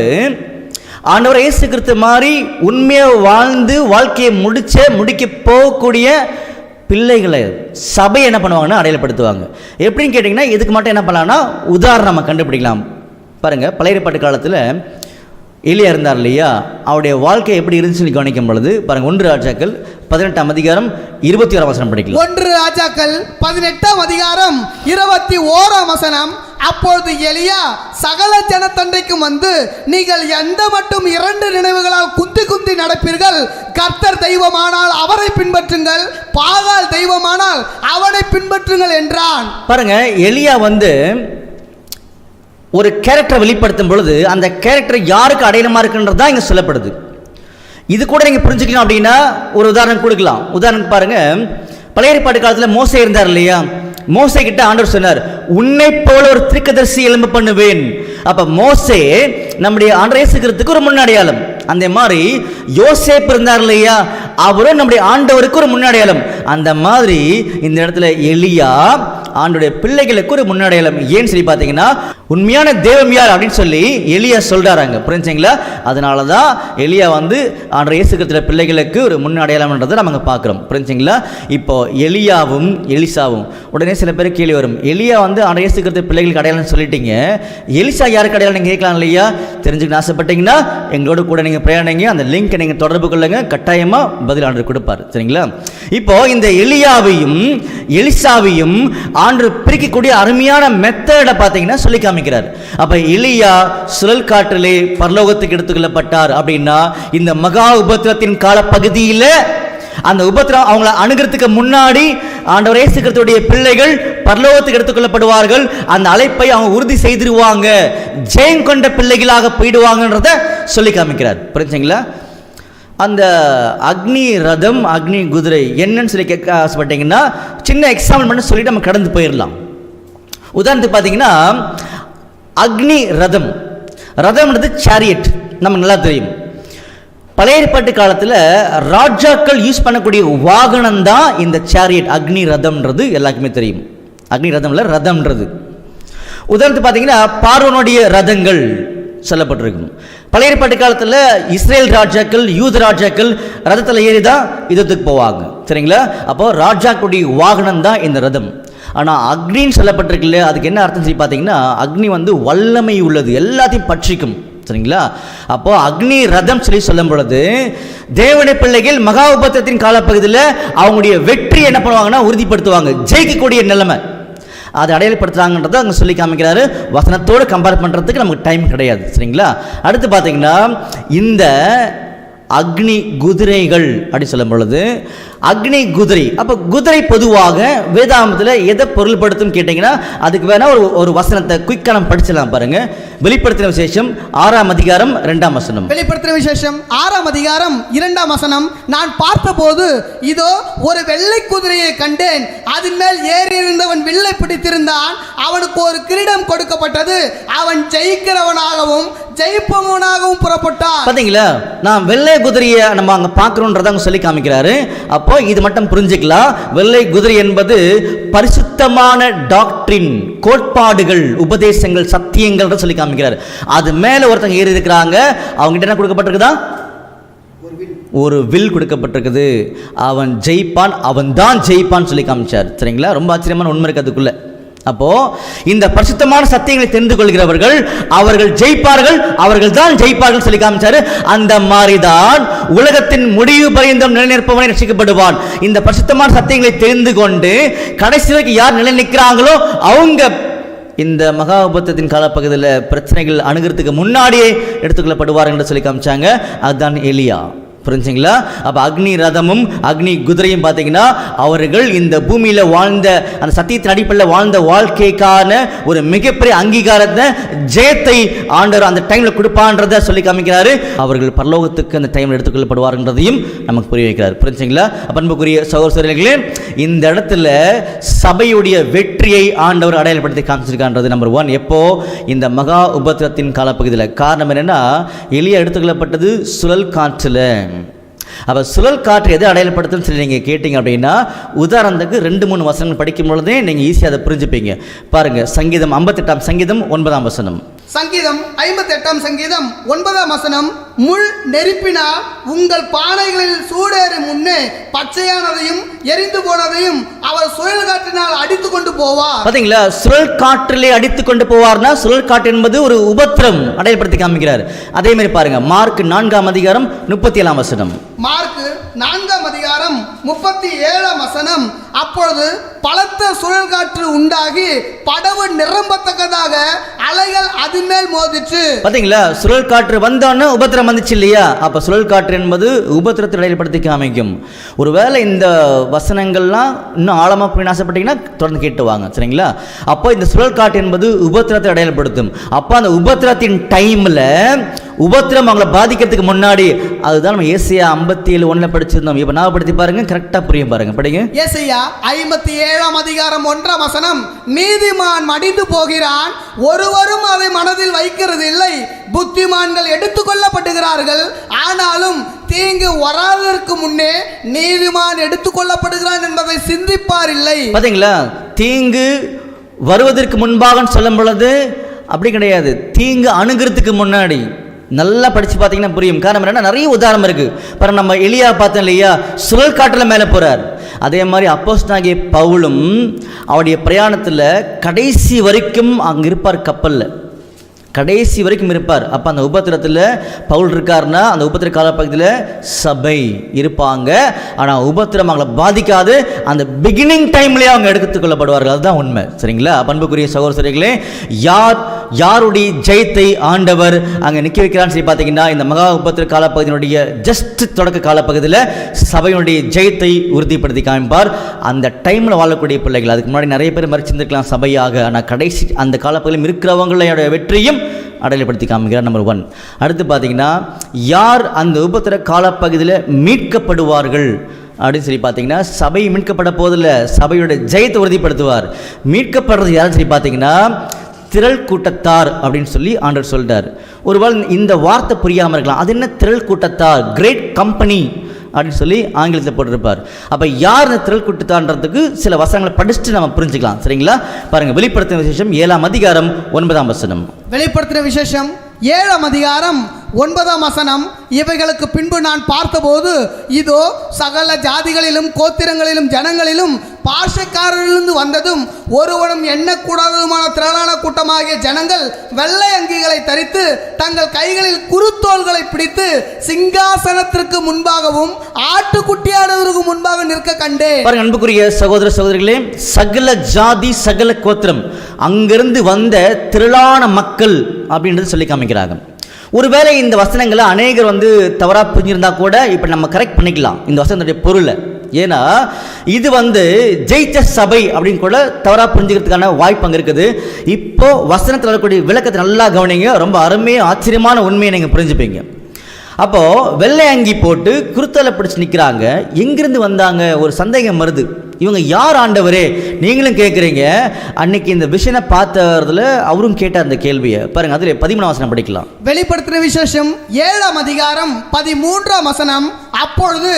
ஆண்டவர் இயேசு கிறிஸ்து மாதிரி உண்மையாக வாழ்ந்து வாழ்க்கையை முடிக்க போகக்கூடிய பிள்ளைகளை சபை என்ன பண்ணுவாங்கன்னா அடையாளப்படுத்துவாங்க. எப்படின்னு கேட்டிங்கன்னா, இதுக்கு மட்டும் என்ன பண்ணலாம்னா உதாரணம் நம்ம கண்டுபிடிக்கலாம். பாருங்கள், பழைய ஏற்பாட்டு காலத்தில் எலியா இருந்தார் இல்லையா? அவருடைய வாழ்க்கை எப்படி இருந்துச்சுன்னு கவனிக்கும் பொழுது பாருங்க, 1 ராஜாக்கள் 18ஆம் அதிகாரம் 21ஆம் வசனம் படிக்கலாம். 1 ராஜாக்கள் 18ஆம் அதிகாரம் 21ஆம் வசனம். அப்பொழுது எலியா சகல ஜனத்தண்டைக்கும் வந்து, நீங்கள் எந்த மட்டும் 2 நினைவுகளால் குந்தி நடப்பீர்கள்? கர்த்தர் தெய்வமானால் அவரை பின்பற்றுங்கள், பாகால் தெய்வமானால் அவனை பின்பற்றுங்கள் என்றான். பாருங்க, எலியா வந்து ஒரு கேரக்டரை வெளிப்படுத்தும் பொழுது அந்த கேரக்டர் யாருக்கு அடையாளமாக இருக்குன்றது தான் இங்கே சொல்லப்படுது. இது கூட நீங்கள் புரிஞ்சுக்கணும் அப்படின்னா ஒரு உதாரணம் கொடுக்கலாம். உதாரணம் பாருங்க, பழைய ஏற்பாட்டு காலத்தில் மோசே இருந்தார் இல்லையா? மோசே கிட்ட ஆண்டவர் சொன்னார், உன்னை போல ஒரு தீர்க்கதரிசி எழும்ப பண்ணுவேன். அப்ப மோசே நம்முடைய ஆண்டவர் இயேசு கிறிஸ்துவுக்கு ஒரு முன்னடையாளம். அந்த மாதிரி யோசேப்பு இருந்தார் இல்லையா? அவரும் நம்முடைய ஆண்டவருக்கு ஒரு முன்னடையாளம். அந்த மாதிரி இந்த இடத்துல எலியா ஆண்டுடைய பிள்ளைகளுக்கு ஒரு முன்னடையாளம். ஏன்னு சொல்லி பார்த்தீங்கன்னா, உண்மையான தெய்வம் யார் அப்படின்னு சொல்லி எலியா சொல்றாங்க, புரிஞ்சுங்களா? அதனால தான் எலியா வந்து ஆண்டவர் இயேசு கிறிஸ்துவின் பிள்ளைகளுக்கு ஒரு முன்னடையாளம்ன்றதை நம்ம பார்க்குறோம், புரிஞ்சுங்களா? இப்போ எலியாவும் எலிசாவும் உடனே சில பேர் கேள்வி வரும், எலியா வந்து ஆண்டவர் இயேசு கிறிஸ்துவின் பிள்ளைகளுக்கு அடையாளம் சொல்லிட்டீங்க, எலிசா யாருக்கு அடையாளம் நீங்கள் கேட்கலாம் இல்லையா? தெரிஞ்சுக்கணும் ஆசைப்பட்டீங்கன்னா எங்களோட கூட நீங்கள் பிரயாணிங்க, அந்த லிங்க் நீங்கள் தொடர்பு கொள்ளுங்க, கட்டாயமாக பதில் ஆண்டவர் கொடுப்பார், சரிங்களா? இப்போ இந்த எலியாவையும் எலிசாவையும் ஆண்டவர் பிரிக்கக்கூடிய அருமையான மெத்தடை பார்த்தீங்கன்னா சொல்லி காமிக்கிறார். அப்ப எலியா சுழல் காற்றிலே பரலோகத்துக்கு எடுத்துக்கொள்ளப்பட்டார் அப்படின்னா, இந்த மகா உபத்திரத்தின் கால பகுதியில் அந்த உபத்திரம் அவங்களை அணுகிறதுக்கு முன்னாடி ஆண்டவர் இயேசு கிறிஸ்துவுடைய பிள்ளைகள் பரலோகத்துக்கு எடுத்துக்கொள்ளப்படுவார்கள். அந்த அழைப்பை அவங்க உறுதி செய்திருவாங்க, ஜெயம் கொண்ட பிள்ளைகளாக போயிடுவாங்கன்றத சொல்லி காமிக்கிறார். புரிஞ்சுங்களா? அந்த அக்னி ரதம், அக்னி குதிரை என்னன்னு சொல்லி கேட்க ஆசைப்பட்டீங்கன்னா சின்ன எக்ஸாம்பிள் மட்டும் சொல்லிட்டு நம்ம கடந்து போயிடலாம். உதாரணத்துக்கு பார்த்தீங்கன்னா அக்னி ரதம், ரதம்ன்றது சேரியட், நமக்கு நல்லா தெரியும். பழைய ஏற்பாட்டு காலத்தில் ராஜாக்கள் யூஸ் பண்ணக்கூடிய வாகனம் தான் இந்த சேரியட், அக்னி ரதம்ன்றது எல்லாருக்குமே தெரியும். அக்னி ரதம்ல ரதம்ன்றது. உதாரணத்துக்கு பார்த்தீங்கன்னா பார்வோனுடைய ரதங்கள் சொல்லப்பட்டிருக்கும். பழைய ஏற்பாட்டு காலத்தில் இஸ்ரேல் ராஜாக்கள், யூத ராஜாக்கள் ரதத்தில் ஏறி தான் யுத்தத்துக்கு போவாங்க. சரிங்களா? அப்போ ராஜாக்களுடைய வாகனம் தான் இந்த ரதம். ஆனால் அக்னின்னு சொல்லப்பட்டிருக்குல்ல, அதுக்கு என்ன அர்த்தம் சொல்லி பார்த்தீங்கன்னா அக்னி வல்லமை உள்ளது, எல்லாத்தையும் பட்சிக்கும். சரிங்களா? அப்போ அக்னி ரதம் சொல்லி சொல்லும் பொழுது தேவனுடைய பிள்ளைகள் மகா உபத்திரத்தின் காலப்பகுதியில் அவங்களுடைய வெற்றி என்ன பண்ணுவாங்கன்னா உறுதிப்படுத்துவாங்க, ஜெயிக்கக்கூடிய நிலைமை அதை அடையாளப்படுத்துறாங்கன்றதை அங்கே சொல்லி காமிக்கிறாரு. வசனத்தோடு கம்பேர் பண்ணுறதுக்கு நமக்கு டைம் கிடையாது. சரிங்களா? அடுத்து பார்த்தீங்கன்னா இந்த அக்னி குதிரைகள் அப்படி சொல்லும் பொழுது அக்னி குதிரை, அப்போ குதிரை பொதுவாக வேதாகமத்தில் எதை பொருள்படுத்தும் கேட்டிங்கன்னா அதுக்கு வேணா ஒரு வசனத்தை குயிக்காக நம்ம படிச்சலாம் பாருங்க. வெளிப்படுத்தின விசேஷம் 6ஆம் அதிகாரம் 2ஆம் வசனம். வெளிப்படுத்தின விசேஷம் 6ஆம் அதிகாரம் 2ஆம் வசனம். நான் பார்த்தபோது இதோ ஒரு வெள்ளை குதிரையை கண்டேன், அதன் மேல் ஏறி இருந்தவன் வில்லை பிடித்திருந்தான், அவனுக்கு ஒரு கிரீடம் கொடுக்கப்பட்டது, அவன் ஜெயிக்கிறவனாகவும் ஜெயிப்பவனாகவும் புறப்பட்டான். பாத்தீங்களா? நான் வெள்ளை குதிரையை நம்ம அங்க பார்க்கிறோன்றத சொல்லி காமிக்கிறாரு. அப்போ இது மட்டும் புரிஞ்சுக்கலாம், வெள்ளை குதிரை என்பது பரிசுத்தமான டாக்டரின், கோட்பாடுகள், உபதேசங்கள், சத்தியங்கள் சொல்லி காமிக்கிறார். அது மேல ஒருத்தங்க ஏறி இருக்கிறாங்க, அவங்க கிட்ட என்ன கொடுக்கப்பட்டிருக்குதா? ஒரு வில் கொடுக்கப்பட்டிருக்குது. அவன் ஜெயிப்பான், அவன் தான் ஜெயிப்பான் சொல்லி காமிச்சார். சரிங்களா? ரொம்ப ஆச்சரியமான உண்மை இருக்கு அதுக்குள்ள. அப்போ இந்த பரிசுத்தமான சத்தியங்களை தெரிந்து கொள்கிறவர்கள் அவர்கள் ஜெயிப்பார்கள், அவர்கள் தான் ஜெயிப்பார்கள் சொல்லி காமிச்சாரு. அந்த மாதிரிதான் உலகத்தின் முடிவு பரியந்தம் நிலைநிற்பவனை ரட்சிக்கப்படுவான். இந்த பரிசுத்தமான சத்தியங்களை தெரிந்து கொண்டு கடைசி வரைக்கும் யார் நிலை நிற்கிறாங்களோ அவங்க இந்த மகா உபத்திரத்தின் காலப்பகுதியில் பிரச்சனைகள் அணுகிறதுக்கு முன்னாடியே எடுத்துக்கொள்ளப்படுவார் என்று சொல்லி காமிச்சாங்க. அதுதான் எலியா. புரிஞ்சுங்களா? அப்போ அக்னி ரதமும் அக்னி குதிரையும் பார்த்தீங்கன்னா அவர்கள் இந்த பூமியில் வாழ்ந்த அந்த சத்தியத்தின் அடிப்படையில் வாழ்ந்த வாழ்க்கைக்கான ஒரு மிகப்பெரிய அங்கீகாரத்தை, ஜெயத்தை ஆண்டவர் அந்த டைமில் கொடுப்பான்றதை சொல்லி காமிக்கிறாரு. அவர்கள் பரலோகத்துக்கு அந்த டைமில் எடுத்துக்கொள்ளப்படுவார்ன்றதையும் நமக்கு புரிய வைக்கிறார். புரிஞ்சுங்களா? அன்புக்குரிய சகோதரர்களே, இந்த இடத்துல சபையுடைய வெற்றியை ஆண்டவர் அடையாளப்படுத்தி காமிச்சிருக்கான்றது நம்பர் 1. எப்போ? இந்த மகா உபத்திரத்தின் காலப்பகுதியில். காரணம் என்னன்னா எலியா எடுத்துக்கொள்ளப்பட்டது சுழல் காற்றில். அப்போ சுழல் காற்று எதை அடையாளப்படுத்துன்னு சொல்லி நீங்கள் கேட்டிங்க அப்படின்னா உதாரணத்துக்கு 2-3 வசனங்கள் படிக்கும் பொழுதே நீங்கள் ஈஸியாக அதை புரிஞ்சுப்பீங்க. பாருங்கள், சங்கீதம் 58ஆம் சங்கீதம் 9ஆம் வசனம். சங்கீதம் 58ஆம் சங்கீதம் 9ஆம் வசனம். முள் நெருப்பினால் உங்கள் பானைகளில் சூடேறி முன்னே பச்சையானதையும் எரிந்து போனதையும் அவர் சுழல் காற்றினால் அடித்து கொண்டு போவார். பாத்தீங்களா? சுழல் காற்றிலே அடித்து கொண்டு போவார்னா சுழல் காற்று என்பது ஒரு உபத்திரம் அடையாளப்படுத்தி காமிக்கிறார். அதே மாதிரி பாருங்க, மார்க் 4ஆம் அதிகாரம் 37ஆம் வசனம். மார்க் 4ஆம் அதிகாரம் 37ஆம் வசனம். அப்பொழுது பலத்த சுழல் காற்று உண்டாகி படவு நிரம்பத்தக்கதாக அலைகள் அதன் மேல் மோதிச்சு. பாத்தீங்களா? சுழல் காற்று வந்தோன்னு உபத்திரம் வந்துச்சு இல்லையா? அப்ப சுழல் காற்று என்பது உபத்திரத்தை அடையாளப்படுத்தி காமிக்கும். ஒருவேளை இந்த வசனங்கள்லாம் இன்னும் ஆழமா போய் ஆசைப்பட்டீங்கன்னா தொடர்ந்து கேட்டு வாங்க. சரிங்களா? அப்போ இந்த சுழல் காற்று என்பது உபத்திரத்தை அடையாளப்படுத்தும். அப்போ அந்த உபத்திரத்தின் டைம்ல உபத்திரம் அவங்களை பாதிக்கிறதுக்கு முன்னாடி, அதுதான் நம்ம ஏசாயா 57:1 படிச்சிருந்தோம். இப்போ ஞாபகப்படுத்தி பாருங்க, கரெக்டா புரியும் பாருங்க. படிங்க. ஏசாயா 57ஆம் அதிகாரம் 1ஆம் வசனம். நீதிமான் மடிந்து போகிறான், ஒருவரும் அதை மனதில் வைக்கிறது இல்லை. புத்திமான்கள் எடுத்துக்கொள்ளப்படுகிறார்கள், ஆனாலும் தீங்கு வராததற்கு முன்னே நீதிமான் எடுத்துக்கொள்ளப்படுகிறான் என்பதை சிந்திப்பார் இல்லை. பாத்தீங்களா? தீங்கு வருவதற்கு முன்பாக சொல்லும் பொழுது அப்படி கிடையாது, தீங்கு அணுகிறதுக்கு முன்னாடி. நல்லா படிச்சு பார்த்தீங்கன்னா புரியும். காரணம் என்னன்னா நிறைய உதாரணம் இருக்கு. பாருங்க, நம்ம எலியா பார்த்தோம் இல்லையா? சுழல் காற்றில் மேலே போறார். அதே மாதிரி அப்போஸ்தலனாகிய பவுலும் அவருடைய பிரயாணத்தில் கடைசி வரைக்கும் அங்கே இருப்பார் கப்பலில். கடைசி வரைக்கும் இருப்பார். அப்போ அந்த உபத்திரத்தில் பவுல் இருக்காருன்னா அந்த உபத்திர காலப்பகுதியில் சபை இருப்பாங்க. ஆனால் உபத்திரம் அவங்களை பாதிக்காது. அந்த பிகினிங் டைம்லேயே அவங்க எடுத்துக்கொள்ளப்படுவார்கள். அதுதான் உண்மை. சரிங்களா? பண்புக்குரிய சகோதரர்களே, யாருடைய ஜெயத்தை ஆண்டவர் அங்கே நிற்க வைக்கிறான்னு சொல்லி பார்த்தீங்கன்னா, இந்த மகா உபத்திர காலப்பகுதியினுடைய ஜஸ்ட் தொடக்க காலப்பகுதியில் சபையினுடைய ஜெயத்தை உறுதிப்படுத்தி காமிப்பார். அந்த டைமில் வாழக்கூடிய பிள்ளைகள், அதுக்கு முன்னாடி நிறைய பேர் மறைச்சிருந்துருக்கலாம் சபையாக, ஆனால் கடைசி அந்த காலப்பகுதியில் இருக்கிறவங்களுடைய வெற்றியும் அடையாளப்படுத்தி காமிக்கிறார். நம்பர் 1. அடுத்து பார்த்தீங்கன்னா, யார் அந்த உபத்திர காலப்பகுதியில் மீட்கப்படுவார்கள் அப்படின்னு சொல்லி பார்த்தீங்கன்னா, சபை மீட்கப்பட போதில்லை, சபையோட ஜெயத்தை உறுதிப்படுத்துவார். மீட்கப்படுறது யாருன்னு சொல்லி பார்த்தீங்கன்னா, திரள் கூட்டத்தார் அப்படின்னு சொல்லி ஆண்டவர் சொல்லிட்டார். ஒருவேளை இந்த வார்த்தை புரியாமல் இருக்கலாம். அது என்ன திரள் கூட்டத்தார்? கிரேட் கம்பெனி அப்படின்னு சொல்லி ஆங்கிலத்தில் போட்டிருப்பார். அப்போ யார் இந்த திரள் கூட்டத்தார்ன்றதுக்கு சில வசனங்களை படிச்சுட்டு நம்ம புரிஞ்சுக்கலாம். சரிங்களா? பாருங்க, வெளிப்படுத்தின விசேஷம் 7ஆம் அதிகாரம் 9ஆம் வசனம். வெளிப்படுத்தின விசேஷம் 7ஆம் அதிகாரம் 9ஆம் வசனம். இவைகளுக்கு பின்பு நான் பார்த்தபோது, இதோ சகல ஜாதிகளிலும் கோத்திரங்களிலும் ஜனங்களிலும் பாஷைக்காரரிலிருந்து வந்ததும் ஒருவனும் எண்ணக்கூடாததுமான திரளான கூட்டமாகிய ஜனங்கள் வெள்ளை அங்கிகளை தரித்து தங்கள் கைகளில் குருத்தோள்களை பிடித்து சிங்காசனத்திற்கு முன்பாகவும் ஆட்டுக்குட்டியானவருக்கு முன்பாக நிற்க கண்டேன். பாருங்க அன்புக்குரிய சகோதர சகோதரிகளே, சகல ஜாதி சகல கோத்திரம், அங்கிருந்து வந்த திரளான மக்கள் அப்படின்றது சொல்லி காமிக்கிறாங்க. ஒருவேளை இந்த வசனங்களை அநேகர் தவறாக புரிஞ்சிருந்தா கூட இப்போ நம்ம கரெக்ட் பண்ணிக்கலாம் இந்த வசனத்துடைய பொருளை. ஏன்னா இது ஜெயிச்ச சபை அப்படின்னு கூட தவறாக புரிஞ்சுக்கிறதுக்கான வாய்ப்பு அங்கே இருக்குது. இப்போ வசனத்தில் வரக்கூடிய விளக்கத்தை நல்லா கவனிங்க. ரொம்ப அருமையாக ஆச்சரியமான உண்மையை நீங்கள் புரிஞ்சுப்பீங்க. அப்போது வெள்ளை அங்கி போட்டு குருத்தலை பிடிச்சி நிற்கிறாங்க. எங்கிருந்து வந்தாங்க? ஒரு சந்தேகம் வருது. இவங்க யார் ஆண்டவரே? நீங்களும் கேட்குறீங்க. அன்னைக்கு இந்த விஷனை பார்த்ததுல அவரும் கேட்டார் அந்த கேள்வியை. பாருங்க, அதில் 13ஆம் வசனம் படிக்கலாம். வெளிப்படுத்தின விசேஷம் 7ஆம் அதிகாரம் 13ஆம் வசனம். அப்பொழுது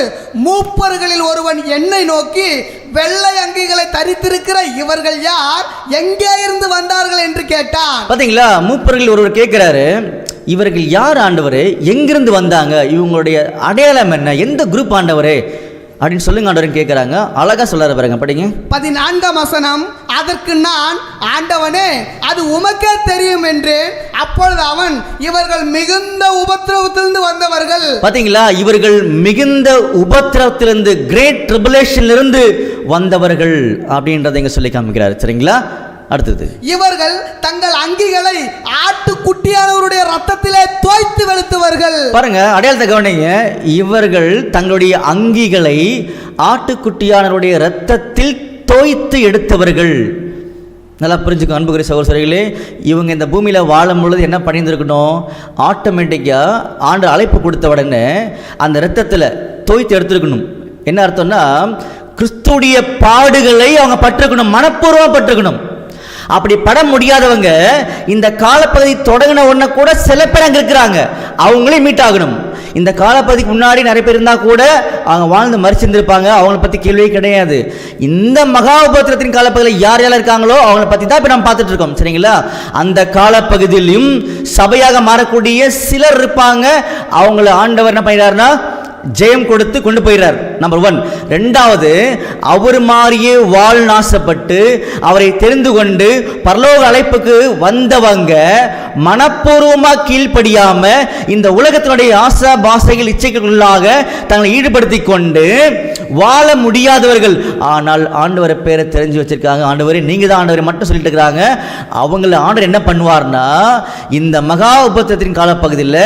மூப்பர்களில் ஒருவன் என்னை நோக்கி, வெள்ளை அங்கிகளை தரித்திருக்கிற இவர்கள் யார்? எங்கே இருந்து வந்தார்கள் என்று கேட்டான். பார்த்தீங்களா? மூப்பர்களில் ஒருவர் கேட்கிறாரு, இவர்கள் யார் ஆண்டவரே? எங்கிருந்து வந்தாங்க? இவங்களுடைய அடையாளம் என்ன? எந்த குரூப் ஆண்டவரே அப்படின்னு சொல்லுங்க ஆண்டவரே கேட்குறாங்க. அழகா சொல்றாரு பாருங்க, படிங்க. 14ஆம் வசனம். அதற்கு நான், ஆண்டவனே அது உமக்கே தெரியும் என்றேன். அப்பொழுது அவன், இவர்கள் மிகுந்த உபத்திரவத்திலிருந்து வந்தவர்கள். பாத்தீங்களா? இவர்கள் மிகுந்த உபத்திரவத்திலிருந்து, கிரேட் ட்ரிபுலேஷன்லிருந்து வந்தவர்கள் அப்படின்றத இங்க சொல்லி காமிக்கிறார். சரிங்களா? அடுத்தது, இவர்கள் தங்கள் அங்கிகளை ஆட்டுக்குட்டியானவருடைய ரத்தத்திலே தோய்த்து வெளுத்தவர்கள். பாருங்க, அடையாளத்தை கவனிங்க. இவர்கள் தங்களுடைய அங்கிகளை ஆட்டுக்குட்டியானவருடைய ரத்தத்தில் தோய்த்து எடுத்தவர்கள். நல்லா புரிஞ்சுக்கோ அன்புக்குரிய சகோதரர்களே. இவங்க இந்த பூமியில் வாழும் பொழுது என்ன பண்ணியிருந்துருக்கணும்? ஆட்டோமேட்டிக்காக ஆண்டு அழைப்பு கொடுத்த உடனே அந்த ரத்தத்தில் தோய்த்து எடுத்துருக்கணும். என்ன அர்த்தம்னா, கிறிஸ்துடைய பாடுகளை அவங்க பட்டிருக்கணும், மனப்பூர்வமாக பட்டிருக்கணும். அப்படி பட முடியாதவங்க இந்த காலப்பகுதி தொடங்கின உடனே கூட சில பேர் அங்கே இருக்கிறாங்க, அவங்களே மீட் ஆகணும். இந்த காலப்பகுதிக்கு முன்னாடி நிறைய பேர் இருந்தால் கூட அவங்க வாழ்ந்து மறிச்சிருந்திருப்பாங்க, அவங்கள பற்றி கேள்வியே கிடையாது. இந்த மகா உபத்திரத்தின் காலப்பகுதியில் யார் யார் இருக்காங்களோ அவங்கள பற்றி தான் இப்போ நம்ம பார்த்துட்டு இருக்கோம். சரிங்களா? அந்த காலப்பகுதியிலும் சபையாக மாறக்கூடிய சிலர் இருப்பாங்க. அவங்கள ஆண்டவர் என்ன பண்ணிடுறாருன்னா ஜெயம் கொடுத்து கொண்டு போயிடுறார். நம்பர் 1. 2வது, அவர் மாறியே வாழ் நாசப்பட்டு அவரை தெரிந்து கொண்டு பரலோக அழைப்புக்கு வந்தவங்க மனப்பூர்வமாக கீழ்ப்படியாம இந்த உலகத்தினுடைய ஆசா பாசைகள் இச்சைகளுள்ளாக தங்களை ஈடுபடுத்தி கொண்டு வாழ முடியாதவர்கள், ஆனால் ஆண்டவரை பேரை தெரிஞ்சு வச்சிருக்காங்க. ஆண்டவரே நீங்க தான் ஆண்டவரை மட்டும் சொல்லிட்டு இருக்கிறாங்க. அவங்கள ஆண்டவர் என்ன பண்ணுவார்னா, இந்த மகா உபத்திரத்தின் காலப்பகுதியில்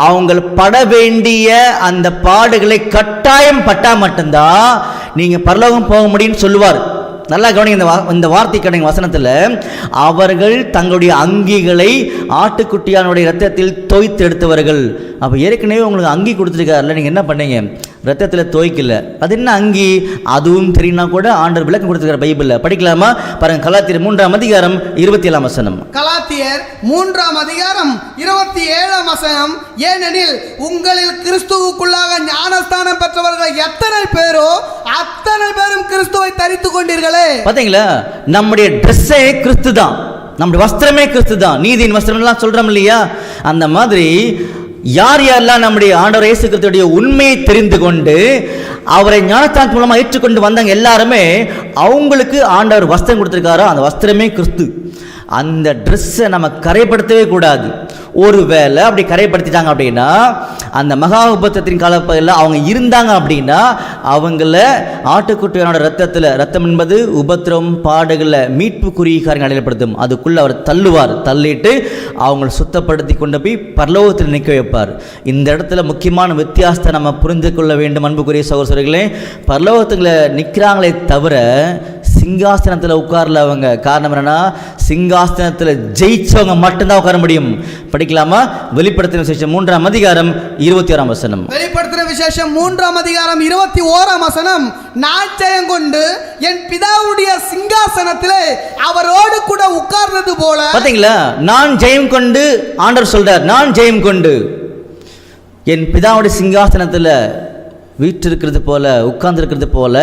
அவங்க பட வேண்டிய அந்த பாடுகளை கட்டாயம் பட்டா மட்டும்தான் நீங்க பரலோகம் போக முடியும்னு சொல்லுவார். நல்லா கவனிங்க இந்த வார்த்தை கடைங்க வசனத்தில், அவர்கள் தங்களுடைய அங்கிகளை ஆட்டுக்குட்டியானுடைய ரத்தத்தில் தோய்த்து எடுத்தவர்கள். அப்போ ஏற்கனவே உங்களுக்கு அங்கி கொடுத்துருக்காருல்ல, நீங்கள் என்ன பண்ணீங்க? ரத்தத்தில் தோய்க்கல. அது என்ன அங்கி? அதுவும் தெரியும்னா கூட ஆண்டவர் விளக்கம் கொடுத்துருக்கார் பைபிளில். படிக்கலாமா? பாருங்க, கலாத்தியர் 3ஆம் அதிகாரம் 27ஆம் வசனம். கலாத்தியர் 3ஆம் அதிகாரம் 27ஆம் வசனம். ஏனெனில் உங்களில் கிறிஸ்துவுக்குள்ளாக ஞானஸ்தானம் பெற்றவர்கள் எத்தனை பேரோ அத்தனை பேரும் கிறிஸ்துவை தரித்து கொண்டீர்களே. பாத்தீங்களா? நம்முடைய ட்ரெஸ்ஸே கிறிஸ்து தான், நம்முடைய வஸ்திரமே கிறிஸ்து தான். நீதியின் வஸ்திரம்லாம் சொல்றோம் இல்லையா? அந்த மாதிரி யார் யாரெல்லாம் நம்முடைய ஆண்டவர் இயேசு கிறிஸ்துவுடைய உண்மையை தெரிந்து கொண்டு அவரை ஞானஸ்தானத்தின் மூலமாக ஏற்றுக்கொண்டு வந்தாங்க, எல்லாருமே அவங்களுக்கு ஆண்டவர் வஸ்திரம் கொடுத்துருக்காரோ அந்த வஸ்திரமே கிறிஸ்து. அந்த ட்ரெஸ்ஸை நம்ம கரைப்படுத்தவே கூடாது. ஒருவேளை அப்படி கரைப்படுத்திட்டாங்க அப்படின்னா, அந்த மகா உபத்திரத்தின் காலப்பகுதியில் அவங்க இருந்தாங்க அப்படின்னா, அவங்கள ஆட்டுக்குட்டியோட ரத்தம் என்பது உபத்திரம் பாடுகளில் மீட்புக்குரிய காரியங்கள் அடையப்படுத்தும். அதுக்குள்ளே அவர் தள்ளிட்டு அவங்களை சுத்தப்படுத்தி கொண்டு போய் பரலோகத்தில் நிற்க வைப்பார். இந்த இடத்துல முக்கியமான வித்தியாசத்தை நம்ம புரிந்து கொள்ள வேண்டும் அன்புக்குரிய சகோதரர்களே. பரலோகத்தில் நிற்கிறாங்களே தவிர சிங்காசனத்தில் உட்காரல அவங்க. காரணம் என்னன்னா, சிங்காசனத்தில் ஜெயிச்சவங்க மட்டும்தான் உட்கார முடியும். படிக்கலாமா? வெளிப்படுத்தின விசேஷம் 3ஆம் அதிகாரம் 21ஆம் வசனம். வெளிப்படுத்தின விசேஷம் 3ஆம் அதிகாரம் 21ஆம் வசனம். நான் ஜெயம் கொண்டு என் பிதாவுடைய சிங்காசனத்திலே அவரோடு கூட உட்கார்ந்தது போல. பாத்தீங்களா? நான் ஜெயம் கொண்டு, ஆண்டவர் சொல்றார், நான் ஜெயம் கொண்டு என் பிதாவுடைய சிங்காசனத்தில் வீற்றிருக்கிறது போல, உட்கார்ந்து இருக்கிறது போல.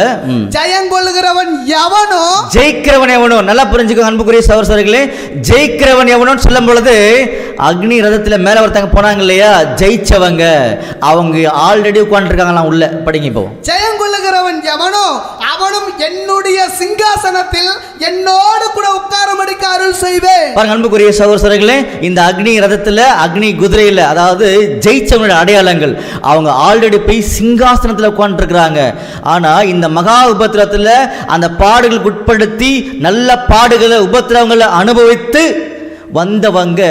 ஜெயங்கொள்ளுகிறவன் எவனோ, ஜெயிக்கிறவன் எவனோ. நல்லா புரிஞ்சுக்கோ அன்புக்குரிய சகோதரர்களே. ஜெயிக்கிறவன் எவனோன்னு சொல்லும் பொழுது, அக்னி ரதத்தில் மேல ஒருத்தங்க போனாங்க இல்லையா, ஜெயிச்சவங்க, அவங்க ஆல்ரெடி உட்கார்ந்துருக்காங்களாம் உள்ள. படிங்க இப்போ. ஜெயங்கொள்ளுகிறவன் எவனோ அவனும் என்னுடைய சிங்காசனத்தில் என்னோடு கூட உட்காரும்படிக்கு அருள் செய்வேன். பாருங்க அன்புக்குரிய சகோதரர்களே, இந்த அக்னி ரதத்தில், அக்னி குதிரையில், அதாவது ஜெயிச்சவங்களுடைய அடையாளங்கள். அவங்க ஆல்ரெடி போய் சிங்காசனத்தில் உட்கார்ந்துருக்கிறாங்க. ஆனா இந்த மகா உபத்திரத்தில் அந்த பாடுகளுக்கு உட்படுத்தி நல்ல பாடுகளை உபத்திரவங்களை அனுபவித்து வந்தவங்க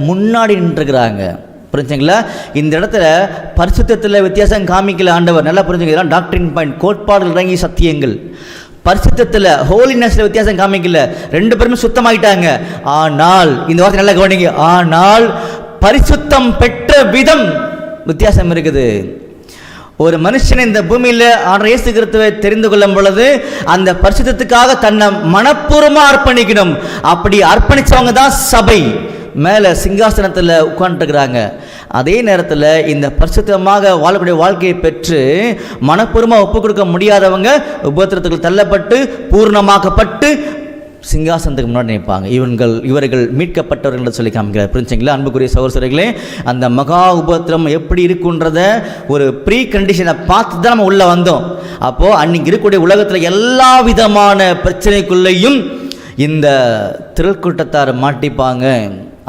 முன்னாடி நின்றுக்கிறாங்க. புரிஞ்சுங்களா? இந்த இடத்துல பரிசுத்தத்தில் வித்தியாசம் காமிக்கல ஆண்டவர். நல்லா புரிஞ்சுக்கலாம். டாக்டரின் பாயிண்ட், கோட்பாடுகள் இறங்கி சத்தியங்கள். பரிசுத்தத்தில் ஹோலினஸ்ல வித்தியாசம் காமிக்கல. ரெண்டு பேருமே சுத்தமாயிட்டாங்க. ஆனால் இந்த வார்த்தை நல்லா கவனிங்க, ஆனால் பரிசுத்தம் பெற்ற விதம் வித்தியாசம் இருக்குது. ஒரு மனுஷன் இந்த பூமியில் ஆண்டவர் இயேசு கிறிஸ்துவை தெரிந்து கொள்ளும் பொழுது அந்த பரிசுத்தத்துக்காக தன்னை மனப்பூர்வமா அர்ப்பணிக்கணும். அப்படி அர்ப்பணிச்சவங்க தான் சபை மேலே சிங்காசனத்தில் உட்காந்துருக்கிறாங்க. அதே நேரத்தில் இந்த பரிசுத்தமாக வாழக்கூடிய வாழ்க்கையை பெற்று மனப்பூர்வமாக ஒப்புக் கொடுக்க முடியாதவங்க உபத்திரத்துக்கு தள்ளப்பட்டு பூர்ணமாக்கப்பட்டு சிங்காசனத்துக்கு முன்னாடி நிற்பாங்க. இவர்கள் மீட்கப்பட்டவர்கள் என்று சொல்லி காமிக்கிறார். புரிஞ்சுங்களா அன்புக்குரிய சகோதரர்களே? அந்த மகா உபத்திரம் எப்படி இருக்குன்றத ஒரு ப்ரீ கண்டிஷனை பார்த்து தான் நம்ம உள்ளே வந்தோம். அப்போது அன்றைக்கி இருக்கக்கூடிய உலகத்தில் எல்லா விதமான பிரச்சனைக்குள்ளேயும் இந்த திரள்கூட்டத்தார் மாட்டிப்பாங்க.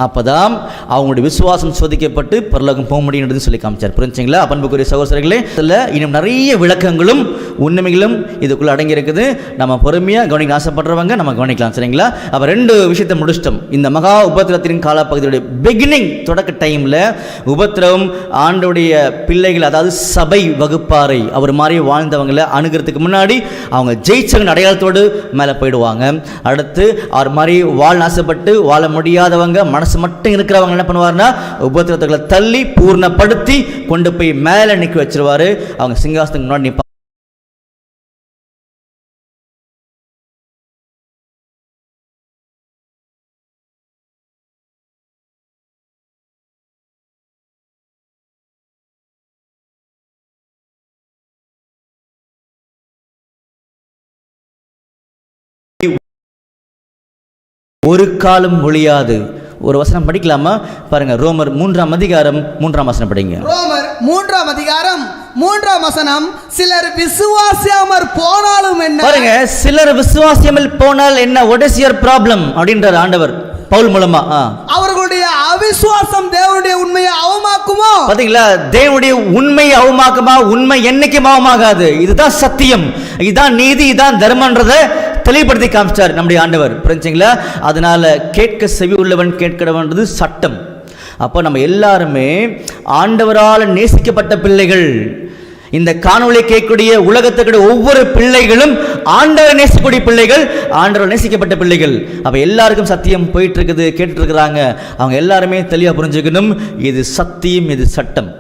அப்போதான் அவங்களுடைய விசுவாசம் சோதிக்கப்பட்டு பரலோகம் போக முடியும்னு சொல்லி காமிச்சார். புரிஞ்சுங்களா அன்புக்குரிய சகோதரர்களே? இதில் இன்னும் நிறைய விளக்கங்களும் உண்மைகளும் இதுக்குள்ளே அடங்கி இருக்குது. நம்ம பொறுமையாக கவனிக்க ஆசைப்படுறவங்க நம்ம கவனிக்கலாம். சரிங்களா? அப்போ ரெண்டு விஷயத்தை முடிச்சிட்டோம். இந்த மகா உபத்திரத்தின் காலப்பகுதியுடைய பிகினிங், தொடக்க டைமில் உபத்திரவம் ஆண்டோடைய பிள்ளைகள், அதாவது சபை வகுப்பாரை அவர் மாதிரி வாழ்ந்தவங்களை அணுகிறதுக்கு முன்னாடி அவங்க ஜெயிச்சவங்க அடையாளத்தோடு மேலே போயிடுவாங்க. அடுத்து அவர் மாதிரி வாழ ஆசைப்பட்டு வாழ முடியாதவங்க, மனசு மட்டும் இருக்கிறவங்க என்ன பண்ணுவார்னா உபத்திரத்துகளை தள்ளி பூர்ணப்படுத்தி கொண்டு போய் மேலே நிற்க வச்சிருவாரு. அவங்க சிங்காசனத்துக்கு முன்னாடி நிற்பாங்க. ஒரு காலம் ஒழியாது. ஒரு வசனம் படிக்கலாமா? பாருங்க, ரோமர் 3ஆம் அதிகாரம் 3ஆம் வசனம் படிங்க. ரோமர் 3ஆம் அதிகாரம் 3ஆம் வசனம். சிலர் விசுவாசியாமற் போனாலும் என்ன? பாருங்க, சிலர் விசுவாசியாமல் போனால் என்ன? வாட் இஸ் யுவர் ப்ராப்ளம் அப்படின்றார் ஆண்டவர் பவுல் மூலமா. அவர்களுடைய அவிசுவாசம் தேவனுடைய உண்மையை அவமாக்குமோ? பாத்தீங்களா? தேவனுடைய உண்மையை அவமாக்குமா? உண்மை என்னைக்கும் அவமாகாது. இதுதான் சத்தியம், இதுதான் நீதி, இதுதான் தர்மன்றத தெளிவுபடுத்தி காமிச்சார் நம்முடைய ஆண்டவர். புரிஞ்சுங்களா? அதனால கேட்க செவி உள்ளவன் கேட்கிறவன்றது சட்டம். அப்போ நம்ம எல்லாருமே ஆண்டவரால் நேசிக்கப்பட்ட பிள்ளைகள். இந்த காணொளி கேட்கக்கூடிய உலகத்துக்கு ஒவ்வொரு பிள்ளைகளும் ஆண்டவர் நேசிக்கக்கூடிய பிள்ளைகள், ஆண்டவர் நேசிக்கப்பட்ட பிள்ளைகள். அப்போ எல்லாருக்கும் சத்தியம் போயிட்டு இருக்குது, கேட்டுட்டு இருக்கிறாங்க. அவங்க எல்லாருமே தெளிவாக புரிஞ்சுக்கணும், இது சத்தியம், இது சட்டம்.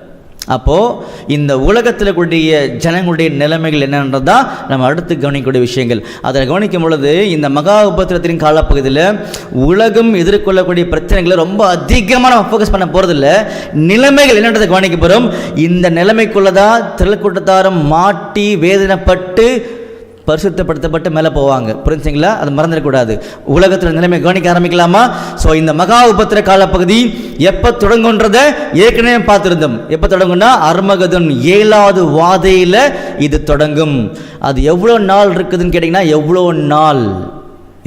அப்போது இந்த உலகத்தில் கூடிய ஜனங்களுடைய நிலைமைகள் என்னன்றதான் நம்ம அடுத்து கவனிக்கக்கூடிய விஷயங்கள். அதை கவனிக்கும் பொழுது இந்த மகா உபத்திரத்தின் காலப்பகுதியில் உலகம் எதிர்கொள்ளக்கூடிய பிரச்சனைகளை ரொம்ப அதிகமாக நம்ம ஃபோக்கஸ் பண்ண போகிறதில்ல. நிலைமைகள் என்னன்றதை கவனிக்க போகிறோம். இந்த நிலைமைக்குள்ளதான் திரள்கூட்டத்தாரும் மாட்டி வேதனைப்பட்டு பரிசுத்தப்படுத்தப்பட்டு மேலே போவாங்க. புரிஞ்சுங்களா? அது மறந்துடக்கூடாது. உலகத்தில் நிலைமை கவனிக்க ஆரம்பிக்கலாமா? ஸோ இந்த மகா உபத்திர காலப்பகுதி எப்போ தொடங்குன்றதை ஏற்கனவே பார்த்துருந்தோம். எப்போ தொடங்கும்னா அர்மகதன் 7வது வாதையில் இது தொடங்கும். அது எவ்வளோ நாள் இருக்குதுன்னு கேட்டிங்கன்னா எவ்வளோ நாள்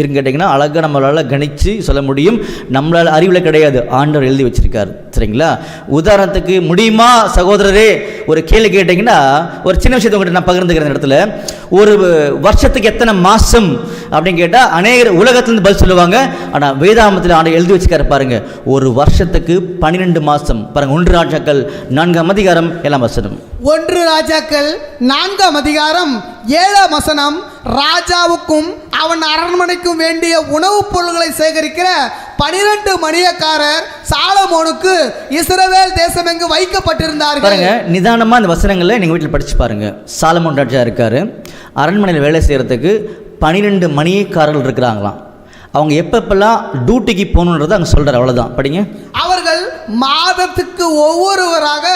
இருக்குன்னு கேட்டிங்கன்னா அழகாக நம்மளால் கணித்து சொல்ல முடியும். நம்மளால் அறிவில் கிடையாது, ஆண்டவர் எழுதி வச்சிருக்காரு. சரிங்களா? உதாரணத்துக்கு முடியுமா சகோதரரே ஒரு கேள்வி கேட்டிங்கன்னா, ஒரு சின்ன விஷயத்தை உங்கள்கிட்ட நான் பகிர்ந்துக்கிற இடத்துல, ஒரு வருஷத்துக்கு எத்தனை மாதம் அப்படின்னு கேட்டால் அநேகர் உலகத்துலேருந்து பதில் சொல்லுவாங்க. ஆனால் வேதாகமத்தில் ஆண்டு எழுதி வச்சுக்காரு பாருங்க, ஒரு வருஷத்துக்கு 12 மாதம். பாருங்க, 1 ராஜாக்கள் 4ஆம் அதிகாரம் 7ஆம் வசனம். 1 ராஜாக்கள் 4ஆம் அதிகாரம் 7ஆம் வசனம். ராஜாவுக்கும் அவன் அரண்மனைக்கும் வேண்டிய உணவுப் பொருள்களை சேகரிக்கிற 12 மணியக்காரர் சாலமோனுக்கு இஸ்ரவேல் தேசம் எங்கு வைக்கப்பட்டிருந்தார்கள். பாருங்க, நிதானமா இந்த வசனங்களை நீங்க வீட்டில் படிச்சு பாருங்க. சாலமோன் ராஜா இருக்காரு, அரண்மனையில் வேலை செய்யறதுக்கு 12 மணியக்காரர்கள் இருக்கிறாங்களாம். அவங்க எப்பப்பெல்லாம் டியூட்டிக்கு போகணுன்றதை அங்கே சொல்கிறார். அவ்வளோதான், படிங்க. அவர்கள் மாதத்துக்கு ஒவ்வொருவராக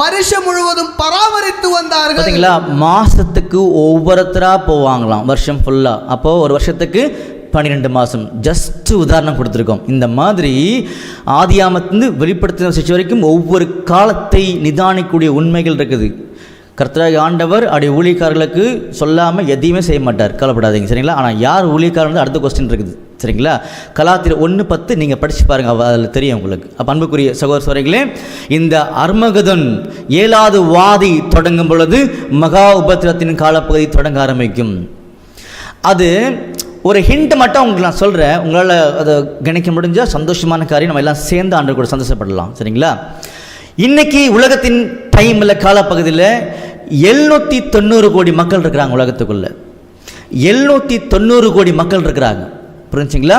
வருஷம் முழுவதும் பராமரித்து வந்தார்கள். பார்த்தீங்களா, மாதத்துக்கு ஒவ்வொருத்தராக போவாங்களாம் வருஷம் ஃபுல்லாக. அப்போது ஒரு வருஷத்துக்கு 12 மாதம். ஜஸ்ட் உதாரணம் கொடுத்துருக்கோம். இந்த மாதிரி ஆதியாமத்திலிருந்து வெளிப்படுத்தின சிச்சு வரைக்கும் ஒவ்வொரு காலத்தை நிதானிக்கக்கூடிய உண்மைகள் இருக்குது. கர்த்தராகிய ஆண்டவர் அவருடைய ஊழியக்காரர்களுக்கு சொல்லாமல் எதையுமே செய்ய மாட்டார், கவலைப்படாதீங்க. சரிங்களா? ஆனால் யார் ஊழியக்காரர்கள் அடுத்த கொஸ்டின் இருக்குது. சரிங்களா? கலாத்தியர் 1:10 நீங்கள் படித்து பாருங்கள், அதில் தெரியும் உங்களுக்கு. அப்போ அன்புக்குரிய சகோதர சகோதரிகளே, இந்த அர்மகதன் 7வது வாதி தொடங்கும் பொழுது மகா உபத்திரத்தின் காலப்பகுதி தொடங்க ஆரம்பிக்கும். அது ஒரு ஹிண்ட் மட்டும் உங்களுக்கு நான் சொல்கிறேன், உங்களால் அதை கணிக்க முடிஞ்சால் சந்தோஷமான காரியம். நம்ம எல்லாம் சேர்ந்து ஆண்டு கூட சந்தோஷப்படலாம். சரிங்களா? இன்னைக்கு உலகத்தின் டைமில் காலப்பகுதியில் 790 கோடி மக்கள் இருக்கிறாங்க. உலகத்துக்குள்ள 790 கோடி மக்கள் இருக்கிறாங்க. புரிஞ்சுங்களா?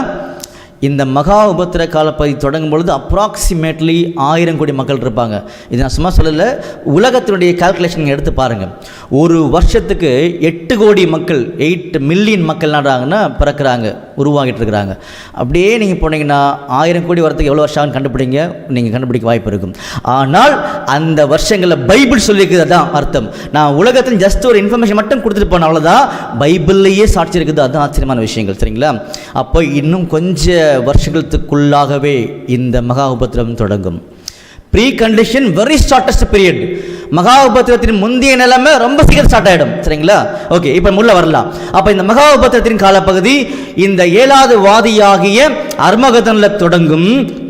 இந்த மகா உபத்திர காலப்பகுதி தொடங்கும் பொழுது அப்ராக்சிமேட்லி 1000 கோடி மக்கள் இருப்பாங்க. இது நான் சும்மா சொல்லலை, உலகத்தினுடைய கால்குலேஷன் எடுத்து பாருங்கள். ஒரு வருஷத்துக்கு 8 கோடி மக்கள், 8 மில்லியன் மக்கள் நடுறாங்கன்னா பிறக்கிறாங்க, உருவாகிட்டு இருக்கிறாங்க. அப்படியே நீங்கள் போனீங்கன்னா 1000 கோடி வரத்துக்கு எவ்வளோ வருஷம் ஆகும் கண்டுபிடிங்க, நீங்கள் கண்டுபிடிக்க வாய்ப்பு இருக்கும். ஆனால் அந்த வருஷங்களில் பைபிள் சொல்லியிருக்குது. அதான் அர்த்தம். நான் உலகத்தில் ஜஸ்ட் ஒரு இன்ஃபர்மேஷன் மட்டும் கொடுத்துட்டு போன, அவ்வளோதான். பைபிள்லேயே சாட்சி இருக்குது. அதுதான் ஆச்சரியமான விஷயங்கள். சரிங்களா? அப்போ இன்னும் கொஞ்சம் வருஷங்களுக்குள்ளாகவே இந்த மகா உபத்திரம் தொடங்கும். Precondition very shortest period. மகா உபத்திரத்தின் முந்தைய நிலைமை ரொம்ப சீக்கிரம் ஸ்டார்ட் ஆகிடும். சரிங்களா? ஓகே, இப்போ முள்ள வரலாம். அப்போ இந்த மகா உபத்திரத்தின் காலப்பகுதி இந்த 7வது வாதியாகிய அர்மகதனில்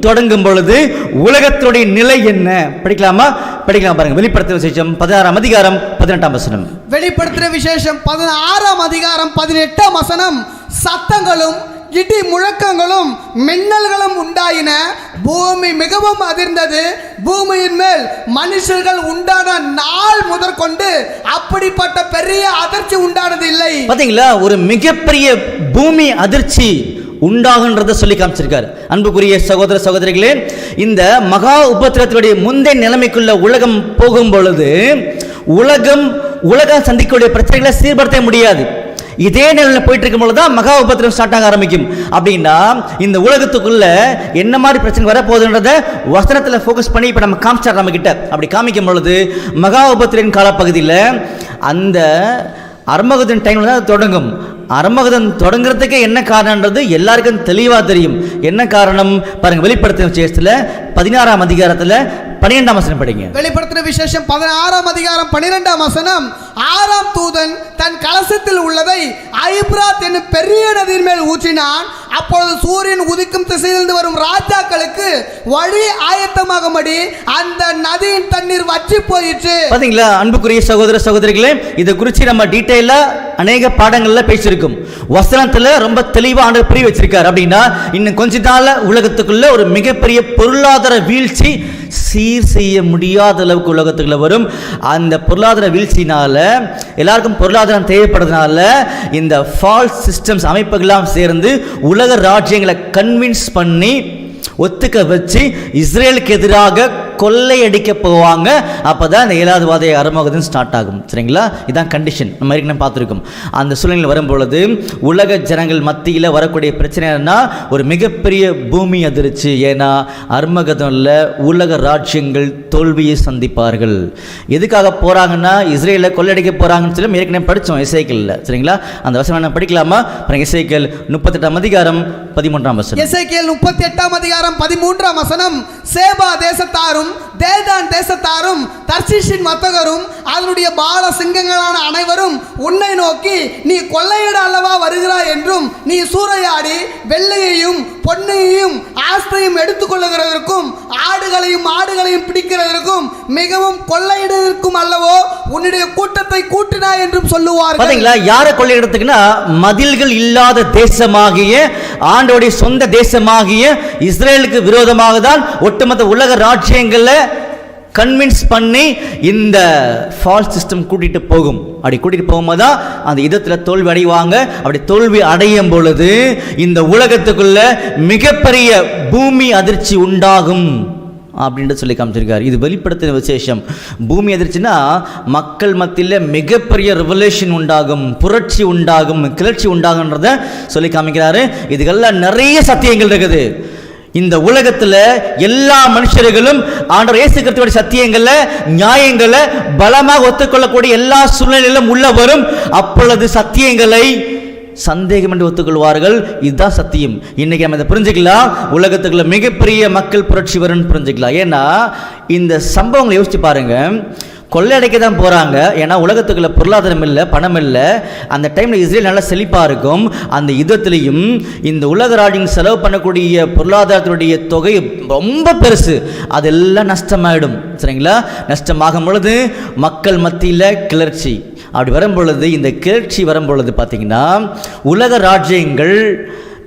தொடங்கும் பொழுது உலகத்துடைய நிலை என்ன? படிக்கலாமா? படிக்கலாம். பாருங்க, வெளிப்படுத்தின விசேஷம் 16ஆம் அதிகாரம் 18ஆம் வசனம். வெளிப்படுத்தின விசேஷம் 16ஆம் அதிகாரம் 18ஆம் வசனம். சத்தங்களும் இடி முழக்கங்களும் மின்னல்களும் உண்டாயின, பூமி மிகவும் அதிர்ந்தது. பூமியின் மேல் மனுஷர்கள் உண்டான நாள் முதற்கொண்டு அப்படிப்பட்ட பெரிய அதிர்ச்சி உண்டானது இல்லை. பாத்தீங்களா? ஒரு மிகப்பெரிய பூமி அதிர்ச்சி உண்டாகுன்றதை சொல்லி காமிச்சிருக்காரு. அன்புக்குரிய சகோதர சகோதரிகளே, இந்த மகா உபத்திரத்தினுடைய முந்தைய நிலைமைக்குள்ள உலகம் போகும் பொழுது உலகம் சந்திக்கக்கூடிய பிரச்சனைகளை சீர்படுத்த முடியாது. இதே நிலையில் போயிட்டு இருக்கும் பொழுது தான் மகா உபத்திரம் ஸ்டார்ட் ஆக ஆரம்பிக்கும். அப்படின்னா இந்த உலகத்துக்குள்ள என்ன மாதிரி பிரச்சனை வரப்போகுதுன்றத வசனத்தில் ஃபோக்கஸ் பண்ணி இப்போ நம்ம காமிச்சார் நம்ம கிட்ட. அப்படி காமிக்கும் பொழுது மகா உபத்திரின் காலப்பகுதியில் அந்த அர்மகதன் டைமில் தான் தொடங்கும். அர்மகதன் தொடங்குறதுக்கு என்ன காரணம்ன்றது எல்லாருக்கும் தெளிவாக தெரியும். என்ன காரணம் பாருங்க, வெளிப்படுத்தின விசேஷத்தில் 16ஆம் அதிகாரத்தில் 12ஆம் வசனம் படிங்க. வெளிப்படுத்தின விசேஷம் 16ஆம் அதிகாரம் 12ஆம் வசனம். 6ஆம் தூதன் தன் கலசத்தில் உள்ளதை ஐப்ராத் என்னும் பெரிய நதியின் மேல் ஊற்றினான். அப்பொழுது சூரியன் உதிக்கும் திசையிலிருந்து வரும் ராஜாக்களுக்கு வழி ஆயத்தமாகும்படி அந்த நதியின் தண்ணீர் வற்றி போயிற்று. பாத்தீங்களா அன்புக்குரிய சகோதர சகோதரிகளே, இதை குறித்து நம்ம டீட்டெயிலா அநேக பாடங்கள்ல பேசியிருக்கும். வசனத்துல ரொம்ப தெளிவா ஆண்டவர் புரிய வச்சிருக்காரு. அப்படின்னா இன்னும் கொஞ்ச நாள்ல உலகத்துக்குள்ள ஒரு மிகப்பெரிய பொருளாதார வீழ்ச்சி சீர் செய்ய முடியாத அளவுக்கு உலகத்துக்குள்ள வரும். அந்த பொருளாதார வீழ்ச்சினால எல்லாருக்கும் பொருளாதாரம் தேவைப்படுறதுனால இந்த ஃபால்ஸ் சிஸ்டம்ஸ் அமைப்புகள்லாம் சேர்ந்து உலக ராஜ்யங்களை கன்வின்ஸ் பண்ணி ஒத்துக்க வச்சு இஸ்ரேலுக்கு எதிராக கொள்ளையடிக்க போவாங்க. அப்போதான் இந்த 7வது வாதை அர்மகதன் ஸ்டார்ட் ஆகும். சரிங்களா? இதான் கண்டிஷன். நம்ம ஏற்கனவே பார்த்துருக்கோம். அந்த சூழ்நிலை வரும்பொழுது உலக ஜனங்கள் மத்தியில் வரக்கூடிய பிரச்சனை என்னன்னா ஒரு மிகப்பெரிய பூமி அதிர்ச்சி. ஏன்னா அர்மகதனில் உலக ராஜ்யங்கள் தோல்வியை சந்திப்பார்கள். எதுக்காக போகிறாங்கன்னா இஸ்ரேலை கொள்ளையடிக்க போகிறாங்கன்னு சொல்லி ஏற்கனவே படித்தோம் எசேக்கியேலில். சரிங்களா? அந்த வசனம் நான் படிக்கலாமா? எசேக்கியேல் 38ஆம் அதிகாரம் 13ஆம் வசனம். எசேக்கியேல் 38ஆம் அதிகாரம் 13ஆம் வசனம். சேபா தேசத்தாரும் தேசத்தாரும் தேதான் தேசத்தாரும் தர்ஷீஷின் வர்த்தகரும் அதனுடைய பால சிங்கங்களான அனைவரும் உன்னை நோக்கி நீ கொள்ளையிட அல்லவா வருகிறாய் என்றும் நீ சூறையாடி வெள்ளையையும் பொன்னையையும் ஆஸ்தியையும் எடுத்துக்கொள்ளுகிறதற்கும் ஆடுகளையும் மாடுகளையும் பிடிக்கிறதற்கும் மிகவும் கொள்ளையிடுவதற்கும் அல்லவோ உன்னுடைய கூட்டத்தை கூட்டினாய் என்றும் சொல்லுவார்கள். பாத்தீங்களா, யாரை கொள்ளையிடத்துக்குன்னா மதில்கள் இல்லாத தேசமாகிய ஆண்டோடைய சொந்த தேசமாகிய இஸ்ரேலுக்கு விரோதமாக தான் ஒட்டுமொத்த உலக ராஜ்யங்கள்ல கன்வின்ஸ் பண்ணி இந்த ஃபால்ஸ் சிஸ்டம் கூட்டிட்டு போகும். அப்படி கூட்டிட்டு போகும்போது தான் அந்த யுத்தத்தில் தோல்வி அடைவாங்க. அப்படி தோல்வி அடையும் பொழுது இந்த உலகத்துக்குள்ள மிகப்பெரிய பூமி அதிர்ச்சி உண்டாகும் அப்படின்ட்டு சொல்லி காமிச்சிருக்காரு. இது வெளிப்படுத்தின விசேஷம். பூமி அதிர்ச்சின்னா மக்கள் மத்தியில் மிகப்பெரிய ரெவல்யூஷன் உண்டாகும், புரட்சி உண்டாகும், கிளர்ச்சி உண்டாகுன்றத சொல்லி காமிக்கிறாரு. இதுக்கெல்லாம் நிறைய சத்தியங்கள் இருக்குது. இந்த உலகத்தில் எல்லா மனுஷர்களும் ஆண்டவர் இயேசு கிறிஸ்துவின் சத்தியங்களை நியாயங்களை பலமாக ஒத்துக்கொள்ளக்கூடிய எல்லா சூழ்நிலையிலும் உள்ள வரும். அப்பொழுது சத்தியங்களை சந்தேகம் என்று ஒத்துக்கொள்வார்கள். இதுதான் சத்தியம். இன்னைக்கு நம்ம இதை புரிஞ்சுக்கலாம். உலகத்துக்குள்ள மிகப்பெரிய மக்கள் புரட்சி வரும்னு புரிஞ்சுக்கலாம். ஏன்னா இந்த சம்பவங்களை யோசிச்சு பாருங்க. கொள்ளையடைக்க தான் போகிறாங்க. ஏன்னா உலகத்துக்குள்ள பொருளாதாரம் இல்லை, பணம் இல்லை. அந்த டைமில் இஸ்ரேல் நல்லா செழிப்பாக இருக்கும். அந்த யுத்தத்திலையும் இந்த உலக ராஜ்யம் செலவு பண்ணக்கூடிய பொருளாதாரத்தினுடைய தொகை ரொம்ப பெருசு. அதெல்லாம் நஷ்டமாயிடும். சரிங்களா? நஷ்டமாகும் பொழுது மக்கள் மத்தியில் கிளர்ச்சி. அப்படி வரும் பொழுது, இந்த கிளர்ச்சி வரும் பொழுது பார்த்தீங்கன்னா உலக ராஜ்யங்கள்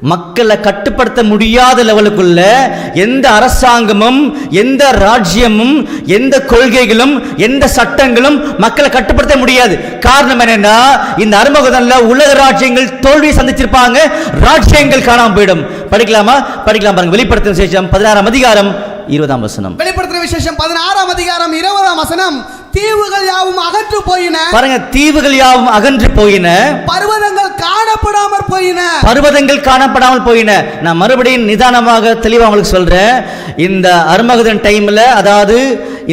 மக்களை கட்டுப்படுத்த முடியாத லெவலுக்குள்ள எந்த அரசாங்கமும் எந்த ராஜ்யமும் எந்த கொள்கைகளும் எந்த சட்டங்களும் மக்களை கட்டுப்படுத்த முடியாது. காரணம் என்னன்னா இந்த அருமகதன்ல உலக ராஜ்யங்கள் தோல்வி சந்திச்சிருப்பாங்க, ராஜ்யங்கள் காணாம போயிடும். படிக்கலாம் பாருங்க. வெளிப்படுத்தின விசேஷம் 16ஆம் அதிகாரம் 20ஆம் வசனம். வெளிப்படுத்தின விசேஷம் 16ஆம் அதிகாரம் 20ஆம் வசனம். தீவுகள் யாவும் அகன்று போயின. பாருங்க, தீவுகள் யாவும் அகன்று போயின, பர்வதங்கள் காணப்படாமல் போயின. பர்வதங்கள் காணப்படாமல் போயின. நான் மறுபடியும் நிதானமாக தெளிவாக உங்களுக்கு சொல்றேன். இந்த அர்மகதன் டைம்ல, அதாவது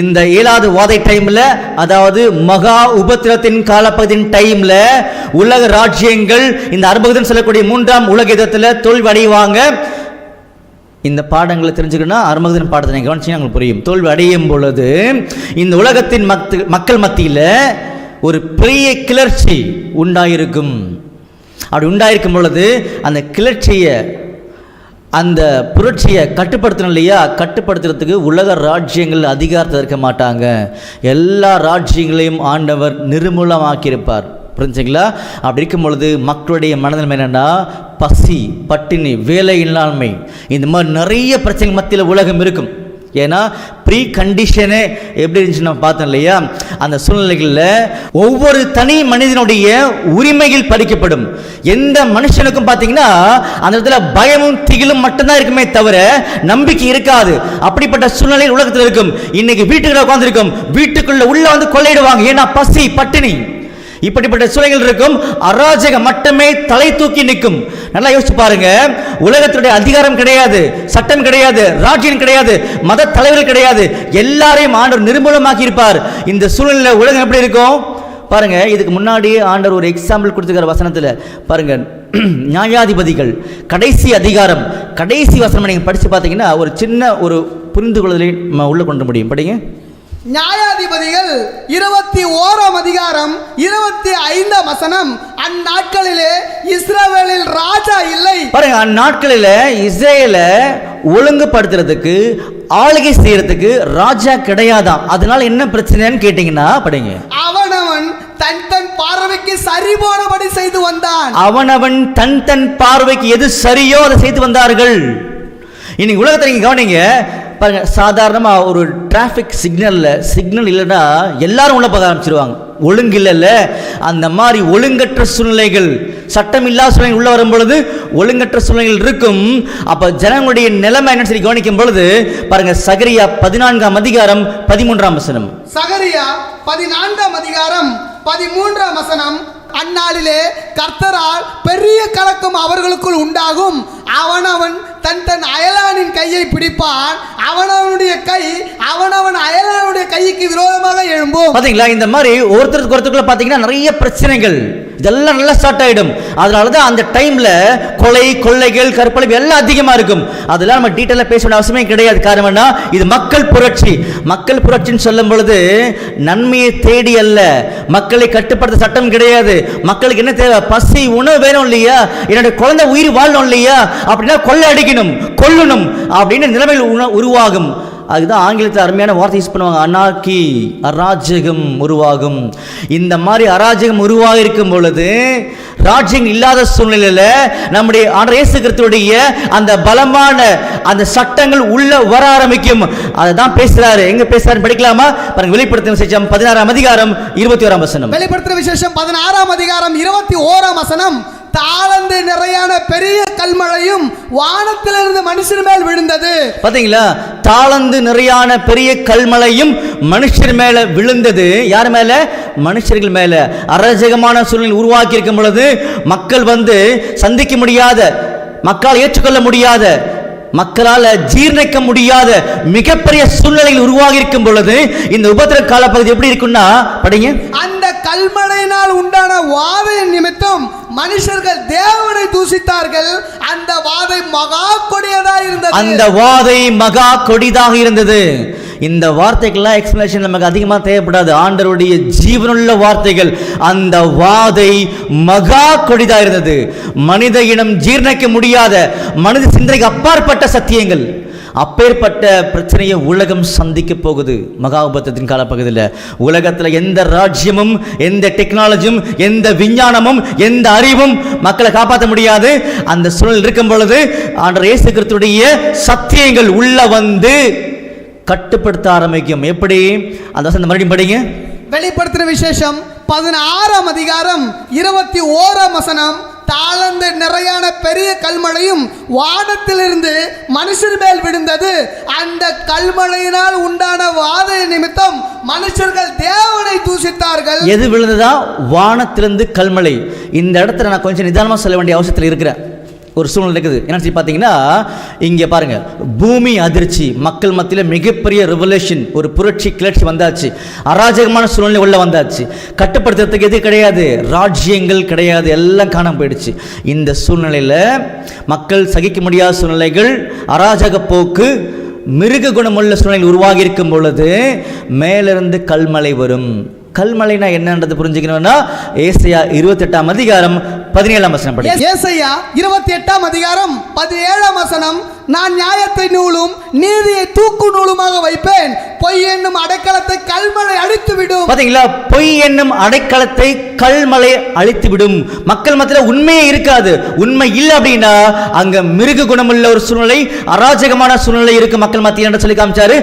இந்த 7வது வாதை டைம்ல, அதாவது மகா உபத்திரத்தின் காலப்பகுதியின் டைம்ல உலக ராஜ்யங்கள் இந்த அர்மகதன் சொல்லக்கூடிய 3ஆம் உலக யுத்தத்தில் தோல்வி அடைவாங்க. இந்த பாடங்களை தெரிஞ்சுக்கணும். அர்மகதன் பாடத்தை கவனிச்சீங்கன்னா உங்களுக்கு புரியும். தோல்வி அடையும் பொழுது இந்த உலகத்தின் மக்கள் மத்தியில் ஒரு பெரிய கிளர்ச்சி உண்டாயிருக்கும். அப்படி உண்டாயிருக்கும் பொழுது அந்த கிளர்ச்சியை, அந்த புரட்சியை கட்டுப்படுத்தணும் இல்லையா? கட்டுப்படுத்துறதுக்கு உலக ராஜ்யங்கள் அதிகாரத்தை இருக்க மாட்டாங்க. எல்லா ராஜ்யங்களையும் ஆண்டவர் நிர்மூலமாக்கியிருப்பார். புரிஞ்சுங்களா? அப்படி இருக்கும் பொழுது மக்களுடைய மனதில் என்னென்னா பசி, பட்டினி, வேலை இல்லாமை, இந்த மாதிரி நிறைய பிரச்சனை மத்தியில் உலகம் இருக்கும். ஏன்னா ப்ரீ கண்டிஷனே எப்படி இருந்துச்சு நம்ம பார்த்தோம் இல்லையா? அந்த சூழ்நிலைகளில் ஒவ்வொரு தனி மனிதனுடைய உரிமைகள் பறிக்கப்படும். எந்த மனுஷனுக்கும் பார்த்தீங்கன்னா அந்த இடத்துல பயமும் திகிலும் மட்டும்தான் இருக்குமே தவிர நம்பிக்கை இருக்காது. அப்படிப்பட்ட சூழ்நிலையில் உலகத்தில் இருக்கும். இன்னைக்கு வீட்டுக்குள்ள உட்காந்துருக்கும், வீட்டுக்குள்ள உள்ள வந்து கொள்ளையிடுவாங்க. ஏன்னா பசி, பட்டினி, இப்படிப்பட்ட சூழல்கள் இருக்கும். அராஜகம் மட்டுமே தலை தூக்கி நிற்கும். நல்லா யோசிச்சு பாருங்க. உலகத்துடைய அதிகாரம் கிடையாது, சட்டம் கிடையாது, ராஜ்யம் கிடையாது, மத தலைவர்கள் கிடையாது. எல்லாரையும் ஆண்டவர் நிர்மூலமாக்கி இருப்பார். இந்த சூழ்நிலை உலகம் எப்படி இருக்கும் பாருங்க. இதுக்கு முன்னாடி ஆண்டவர் ஒரு எக்ஸாம்பிள் கொடுத்துக்கிற வசனத்தில் பாருங்க. நியாயாதிபதிகள் கடைசி அதிகாரம், கடைசி வசனம் நீங்க படிச்சு பார்த்தீங்கன்னா ஒரு சின்ன ஒரு புரிந்து கொள்வதை உள்ள கொண்டு முடியும். படிங்க. நியாயாதிபதிகள் 21ஆம் அதிகாரம் 25ஆம் வசனம். அந்நாட்களிலே இஸ்ரவேலில் ராஜா இல்லை. பாருங்க, அந்நாட்களில இஸ்ரேல ஒழுங்குபடுத்துறதுக்கு, ஆளுகை செய்யறதுக்கு ராஜா கிடையாதான். அதனால என்ன பிரச்சனைன்னு கேட்டீங்கன்னா படிங்க. அவனவன் தன் தன் பார்வைக்கு சரி போனபடி செய்து வந்தான். அவனவன் தன் தன் பார்வைக்கு எது சரியோ அதை செய்து வந்தார்கள். இன்னைக்கு உலகத்தை நீங்க கவனிங்க பாருங்க. சாதாரணமாக ஒரு டிராஃபிக் சிக்னல் இல்லைன்னா எல்லாரும் உள்ள பார்க்க ஆரம்பிச்சிருவாங்க. ஒழுங்கு இல்லைல்ல, அந்த மாதிரி ஒழுங்கற்ற சூழ்நிலைகள், சட்டம் இல்லாத சூழ்நிலை உள்ள வரும் பொழுது ஒழுங்கற்ற சூழ்நிலைகள் இருக்கும். அப்ப ஜனங்களுடைய நிலைமை என்ன சொல்லி கவனிக்கும் பொழுது பாருங்க. சகரியா 14ஆம் அதிகாரம் 13ஆம் வசனம். சகரியா 14ஆம் அதிகாரம் 13ஆம் வசனம். அந்நாளிலே கர்த்தரால் பெரிய கலக்கம் அவர்களுக்குள் உண்டாகும். அவனவன் தன் தன் அயலானின் கையை பிடிப்பான், அவனவனுடைய கை அவனவன் அயலனுடைய கைக்கு விரோதமாக எழும்பும். பாத்தீங்களா, இந்த மாதிரி ஒருத்தருக்கு ஒருத்தருக்குள்ள பாத்தீங்கன்னா நிறைய பிரச்சனைகள் இதெல்லாம் நல்லா ஸ்டார்ட் ஆயிடும். அதனாலதான் அந்த டைம்ல கொலை, கொள்ளைகள், கற்பழிப்பு எல்லாம் அதிகமா இருக்கும். அதெல்லாம் நம்ம டீட்டெயிலா பேச வேண்டிய அவசியமே கிடையாது. காரணம் என்ன, இது மக்கள் புரட்சி. மக்கள் புரட்சின்னு சொல்லும் பொழுது நன்மையை தேடி அல்ல, மக்களை கட்டுப்படுத்த சட்டம் கிடையாது. மக்களுக்கு என்ன தேவை, பசி, உணவு வேணும் இல்லையா, என்னுடைய குழந்தை உயிர் வாழணும் இல்லையா, அப்படின்னா கொள்ளை அடிக்கணும், கொல்லணும் அப்படின்னு நிலைமையில் உருவாகும். அதுதான் ஆங்கிலத்தில் அருமையான வார்த்தை யூஸ் பண்ணுவாங்க, அனார்கி, அராஜகம் உருவாகும். இந்த மாதிரி அராஜகம் உருவாக இருக்கும் பொழுது, ராஜ்யம் இல்லாத சூழ்நிலையில நம்முடைய ஆண்டவர் இயேசு கிறிஸ்துவுடைய அந்த பலமான அந்த சட்டங்கள் உள்ள வர ஆரம்பிக்கும். அதை தான் பேசுறாரு. எங்க பேசுறாரு படிக்கலாமா பாருங்க. வெளிப்படுத்தின விசேஷம் 16ஆம் அதிகாரம் 21ஆம் வசனம். வெளிப்படுத்தின விசேஷம் 16ஆம் அதிகாரம் 21ஆம் வசனம். தாளந்து நிறையான பெரிய கல்மழையும் வானத்திலிருந்து மனுஷர் மேல் விழுந்தது. பாத்தீங்களா, தாளந்து நிறையான பெரிய கல்மழையும் மனுஷர் மேல விழுந்தது. யார் மேல? மனுஷர்கள் மேல. அராஜகமான சூழ்நிலை உருவாக்கி இருக்கும் பொழுது, மக்கள் வந்து சந்திக்க முடியாத, மக்களால் ஏற்றுக்கொள்ள முடியாத, மக்களால் ஜீர்ணிக்க முடியாத மிகப்பெரிய சூழ்நிலையில் உருவாகி இருக்கும் பொழுது இந்த உபத்திர காலப்பகுதி எப்படி இருக்குன்னா படிங்க. அந்த கல்மழையினால் உண்டான வாதை நிமித்தம் மனுஷர்கள் தேவனை தூசித்தார்கள். அந்த வாதை மகா கொடியதாக இருந்தது. அந்த வாதை மகா கொடிதாக இருந்தது. இந்த வார்த்தைகள்லாம் எக்ஸ்பிளனேஷன் நமக்கு அதிகமாக தேவைப்படாது. ஆண்டவருடைய ஜீவனுள்ள வார்த்தைகள். அந்த வாதை மகா கொடிதாக இருந்தது. மனித இனம் ஜீர்ணிக்க முடியாத, மனித சிந்தனைக்கு அப்பாற்பட்ட சத்தியங்கள். அப்பேற்பட்ட பிரச்சனையை உலகம் சந்திக்க போகுது மகா உபத்திரத்தின் காலப்பகுதியில். உலகத்தில் எந்த ராஜ்யமும், எந்த டெக்னாலஜியும், எந்த விஞ்ஞானமும், எந்த அறிவும் மக்களை காப்பாற்ற முடியாது. அந்த சூழல் இருக்கும் பொழுது ஆண்டவர் இயேசு கிறிஸ்துவுடைய சத்தியங்கள் உள்ள வந்து கட்டுப்படுத்த ஆரம்பிக்கும். எப்படி? அந்த வசனம் மறுபடியும் படிங்க. வெளிப்படுத்தின விசேஷம் 16ஆம் அதிகாரம் 21ஆம் வசனம். தாளந்து நிறையான பெரிய கல்மழையும் வானத்திலிருந்து மனுஷர் மேல் விழுந்தது. அந்த கல்மழையினால் உண்டான வாதை நிமித்தம் மனுஷர்கள் தேவனை தூசித்தார்கள். எது விழுந்ததா? வானத்திலிருந்து கல்மழை. இந்த இடத்துல நான் கொஞ்சம் நிதானமாக சொல்ல வேண்டிய அவசியத்தில் இருக்கிறேன். ஒரு சூழ்நிலை இருக்குது. என்ன சொல்லி பார்த்தீங்கன்னா, இங்கே பாருங்க, பூமி அதிர்ச்சி, மக்கள் மத்தியில் மிகப்பெரிய ரெவல்யூஷன், ஒரு புரட்சி, கிளர்ச்சி வந்தாச்சு. அராஜகமான சூழ்நிலை உள்ள வந்தாச்சு. கட்டுப்படுத்துறதுக்கு எது கிடையாது, ராஜ்யங்கள் கிடையாது, எல்லாம் காணாம போயிடுச்சு. இந்த சூழ்நிலையில் மக்கள் சகிக்க முடியாத சூழ்நிலைகள், அராஜக போக்கு, மிருக குணமுள்ள சூழ்நிலை உருவாகி இருக்கும் பொழுது மேலிருந்து கல்மழை வரும். கல்மழைனா என்னன்றது புரிஞ்சுக்கணும்னா ஏசாயா 28ஆம் அதிகாரம் 17ஆம் வசனம் படி. ஏசாயா 28ஆம் அதிகாரம் 17ஆம் வசனம். நான் நியாயத்தை நூலும் நீதியை தூக்கு நூலுமாக வைப்பேன். பொய் என்னும் அடைக்கலத்தை கல்மழை அழித்து விடும். பாத்தீங்களா, பொய் என்னும் அடைக்கலத்தை கல்மழை அழித்து விடும். மக்கள் மத்தியில் உண்மையே இருக்காது. உண்மை இல்லை அப்படின்னா அங்க மிருக குணமுள்ள ஒரு சூழ்நிலை, அராஜகமான சூழ்நிலை இருக்கு மக்கள் மத்தியில் என்று சொல்லி காமிச்சாரு.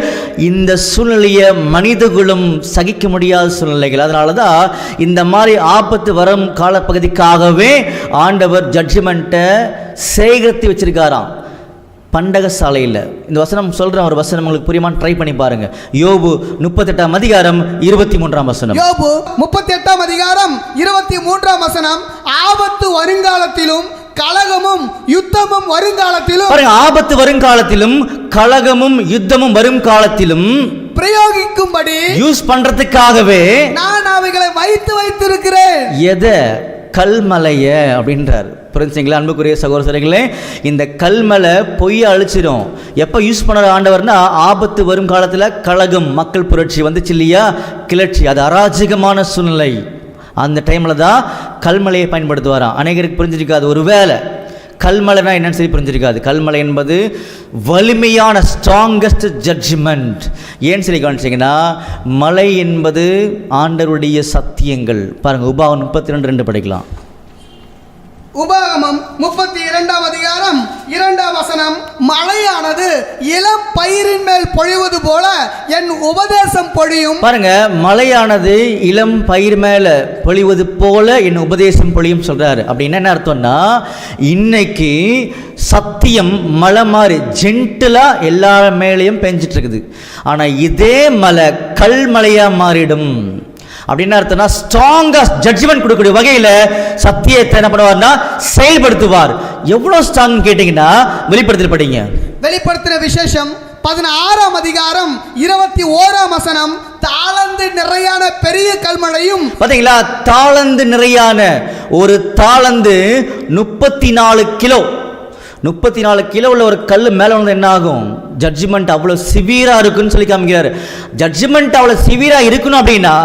இந்த சூழ்நிலையை மனித குலம் சகிக்க முடியாத சூழ்நிலைகள். அதனாலதான் இந்த மாதிரி ஆபத்து வரும் காலப்பகுதிக்காகவே ஆண்டவர் ஜட்ஜ்மெண்ட்டை சேகரித்து வச்சிருக்காராம் பண்டக சாலையில். இந்த வசனம் சொல்கிறேன், ஒரு வசனம் உங்களுக்கு புரியுமான்னு ட்ரை பண்ணி பாருங்க. யோபு 38ஆம் அதிகாரம் 23ஆம் வசனம். யோபு 38ஆம் அதிகாரம் 23ஆம் வசனம். ஆபத்து வருங்காலத்திலும் கலகமும் யுத்தமும் வருங்காலத்திலும். பாருங்க, ஆபத்து வருங்காலத்திலும் கலகமும் யுத்தமும் வரும் காலத்திலும் பிரயோகிக்கும்படி யூஸ் பண்றதுக்காகவே நான் அவைகளை வைத்திருக்கிறேன். எதை? கல்மலைய அப்படின்றார். புரிஞ்சுங்களா அன்புக்குரிய சகோதரர்களே? இந்த கல்மலை பொய்யை அழிச்சிடும். எப்போ யூஸ் பண்ண ஆண்டவர்னா ஆபத்து வரும் காலத்தில் கலகம், மக்கள் புரட்சி வந்துச்சு இல்லையா, கிளர்ச்சி, அது அராஜகமான சூழ்நிலை. அந்த டைமில் தான் கல்மலையை பயன்படுத்துவாராம். அநேகருக்கு புரிஞ்சிருக்காது. ஒரு வேலை கல்மலைனா என்னன்னு சொல்லி புரிஞ்சிருக்காது. கல்மலை என்பது வலிமையான ஸ்ட்ராங்கஸ்ட் ஜட்ஜ்மெண்ட். ஏன்னு சொல்லி கவனிச்சிங்கன்னா, மலை என்பது ஆண்டவருடைய சத்தியங்கள். பாருங்கள், உபாகம் 32:2 படிக்கலாம். உபாகமம் 32ஆம் அதிகாரம் 2ஆம் வசனம். மழையானது இளம் பயிரின் மேல் பொழிவது போல என் உபதேசம் பொழியும். பாருங்க, மழையானது இளம் பயிர் மேல பொழிவது போல என் உபதேசம் பொழியும் சொல்றாரு. அப்படின்னு என்ன அர்த்தம்னா, இன்னைக்கு சத்தியம் மழை மாதிரி ஜென்டிலா எல்லா மேலையும் பெஞ்சிட்டு இருக்குது. ஆனா இதே மலை கல்மழையா மாறிடும். அப்படின்னு அர்த்தம்னா, ஸ்ட்ராங்கஸ்ட் ஜட்ஜ்மெண்ட் கொடுக்கக்கூடிய வகையில் சத்தியத்தை என்ன பண்ணுவார்னா செயல்படுத்துவார். எவ்வளவு ஸ்ட்ராங் கேட்டீங்கன்னா வெளிப்படுத்தல் படிங்க. வெளிப்படுத்தின விசேஷம் 16ஆம் அதிகாரம் 21ஆம் வசனம், தாளந்து நிறையான பெரிய கல்மழையும். பாத்தீங்களா, தாளந்து நிறையான ஒரு தாளந்து 34 கிலோ. 34 கிலோ உள்ள ஒரு கல் மேலே வந்து என்ன ஆகும்? ஜட்ஜ்மெண்ட் அவ்வளோ சிவியராக இருக்குன்னு சொல்லி காமிக்கிறார். ஜட்ஜ்மெண்ட் அவ்வளோ சிவியராக இருக்கணும் அப்படின்னா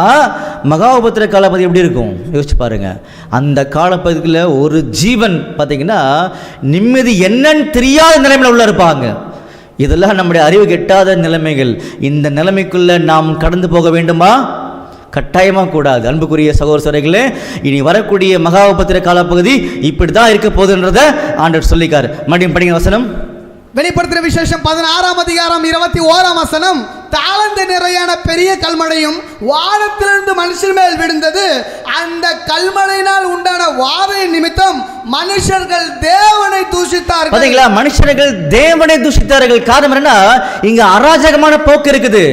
மகா உபத்திர காலப்பகுதி எப்படி இருக்கும் யோசிச்சு பாருங்க. அந்த காலப்பகுதியில் ஒரு ஜீவன் பார்த்தீங்கன்னா நிம்மதி என்னன்னு தெரியாத நிலைமையில் உள்ள இருப்பாங்க. இதெல்லாம் நம்முடைய அறிவு கெட்டாத நிலைமைகள். இந்த நிலைமைக்குள்ள நாம் கடந்து போக வேண்டுமா? கட்டாயமாக கூடாது. அன்புக்குரிய சகோதரர்களே, இனி வரக்கூடிய மகா உபத்திர காலப்பகுதி இப்படி தான் இருக்க போகுதுன்றதை ஆண்டவர் சொல்லிக்காரு. மறுபடியும் படிங்க வசனம். வெளிப்படுத்துற விசேஷம் 16ஆம் அதிகாரம் 21ஆம் வசனம், தாளந்து நிறையான பெரிய கல்மழையும் வானத்திலிருந்து மனுஷர் மேல் விழுந்தது. அந்த கல்மழையினால் உண்டான வாதை நிமித்தம் மனுஷர்கள் தேவனை தூஷித்தார்கள். பாத்தீங்களா, மனுஷர்கள் தேவனை தூஷித்தார்கள். காரணம் என்னன்னா, இங்க அராஜகமான போக்கு இருக்குது.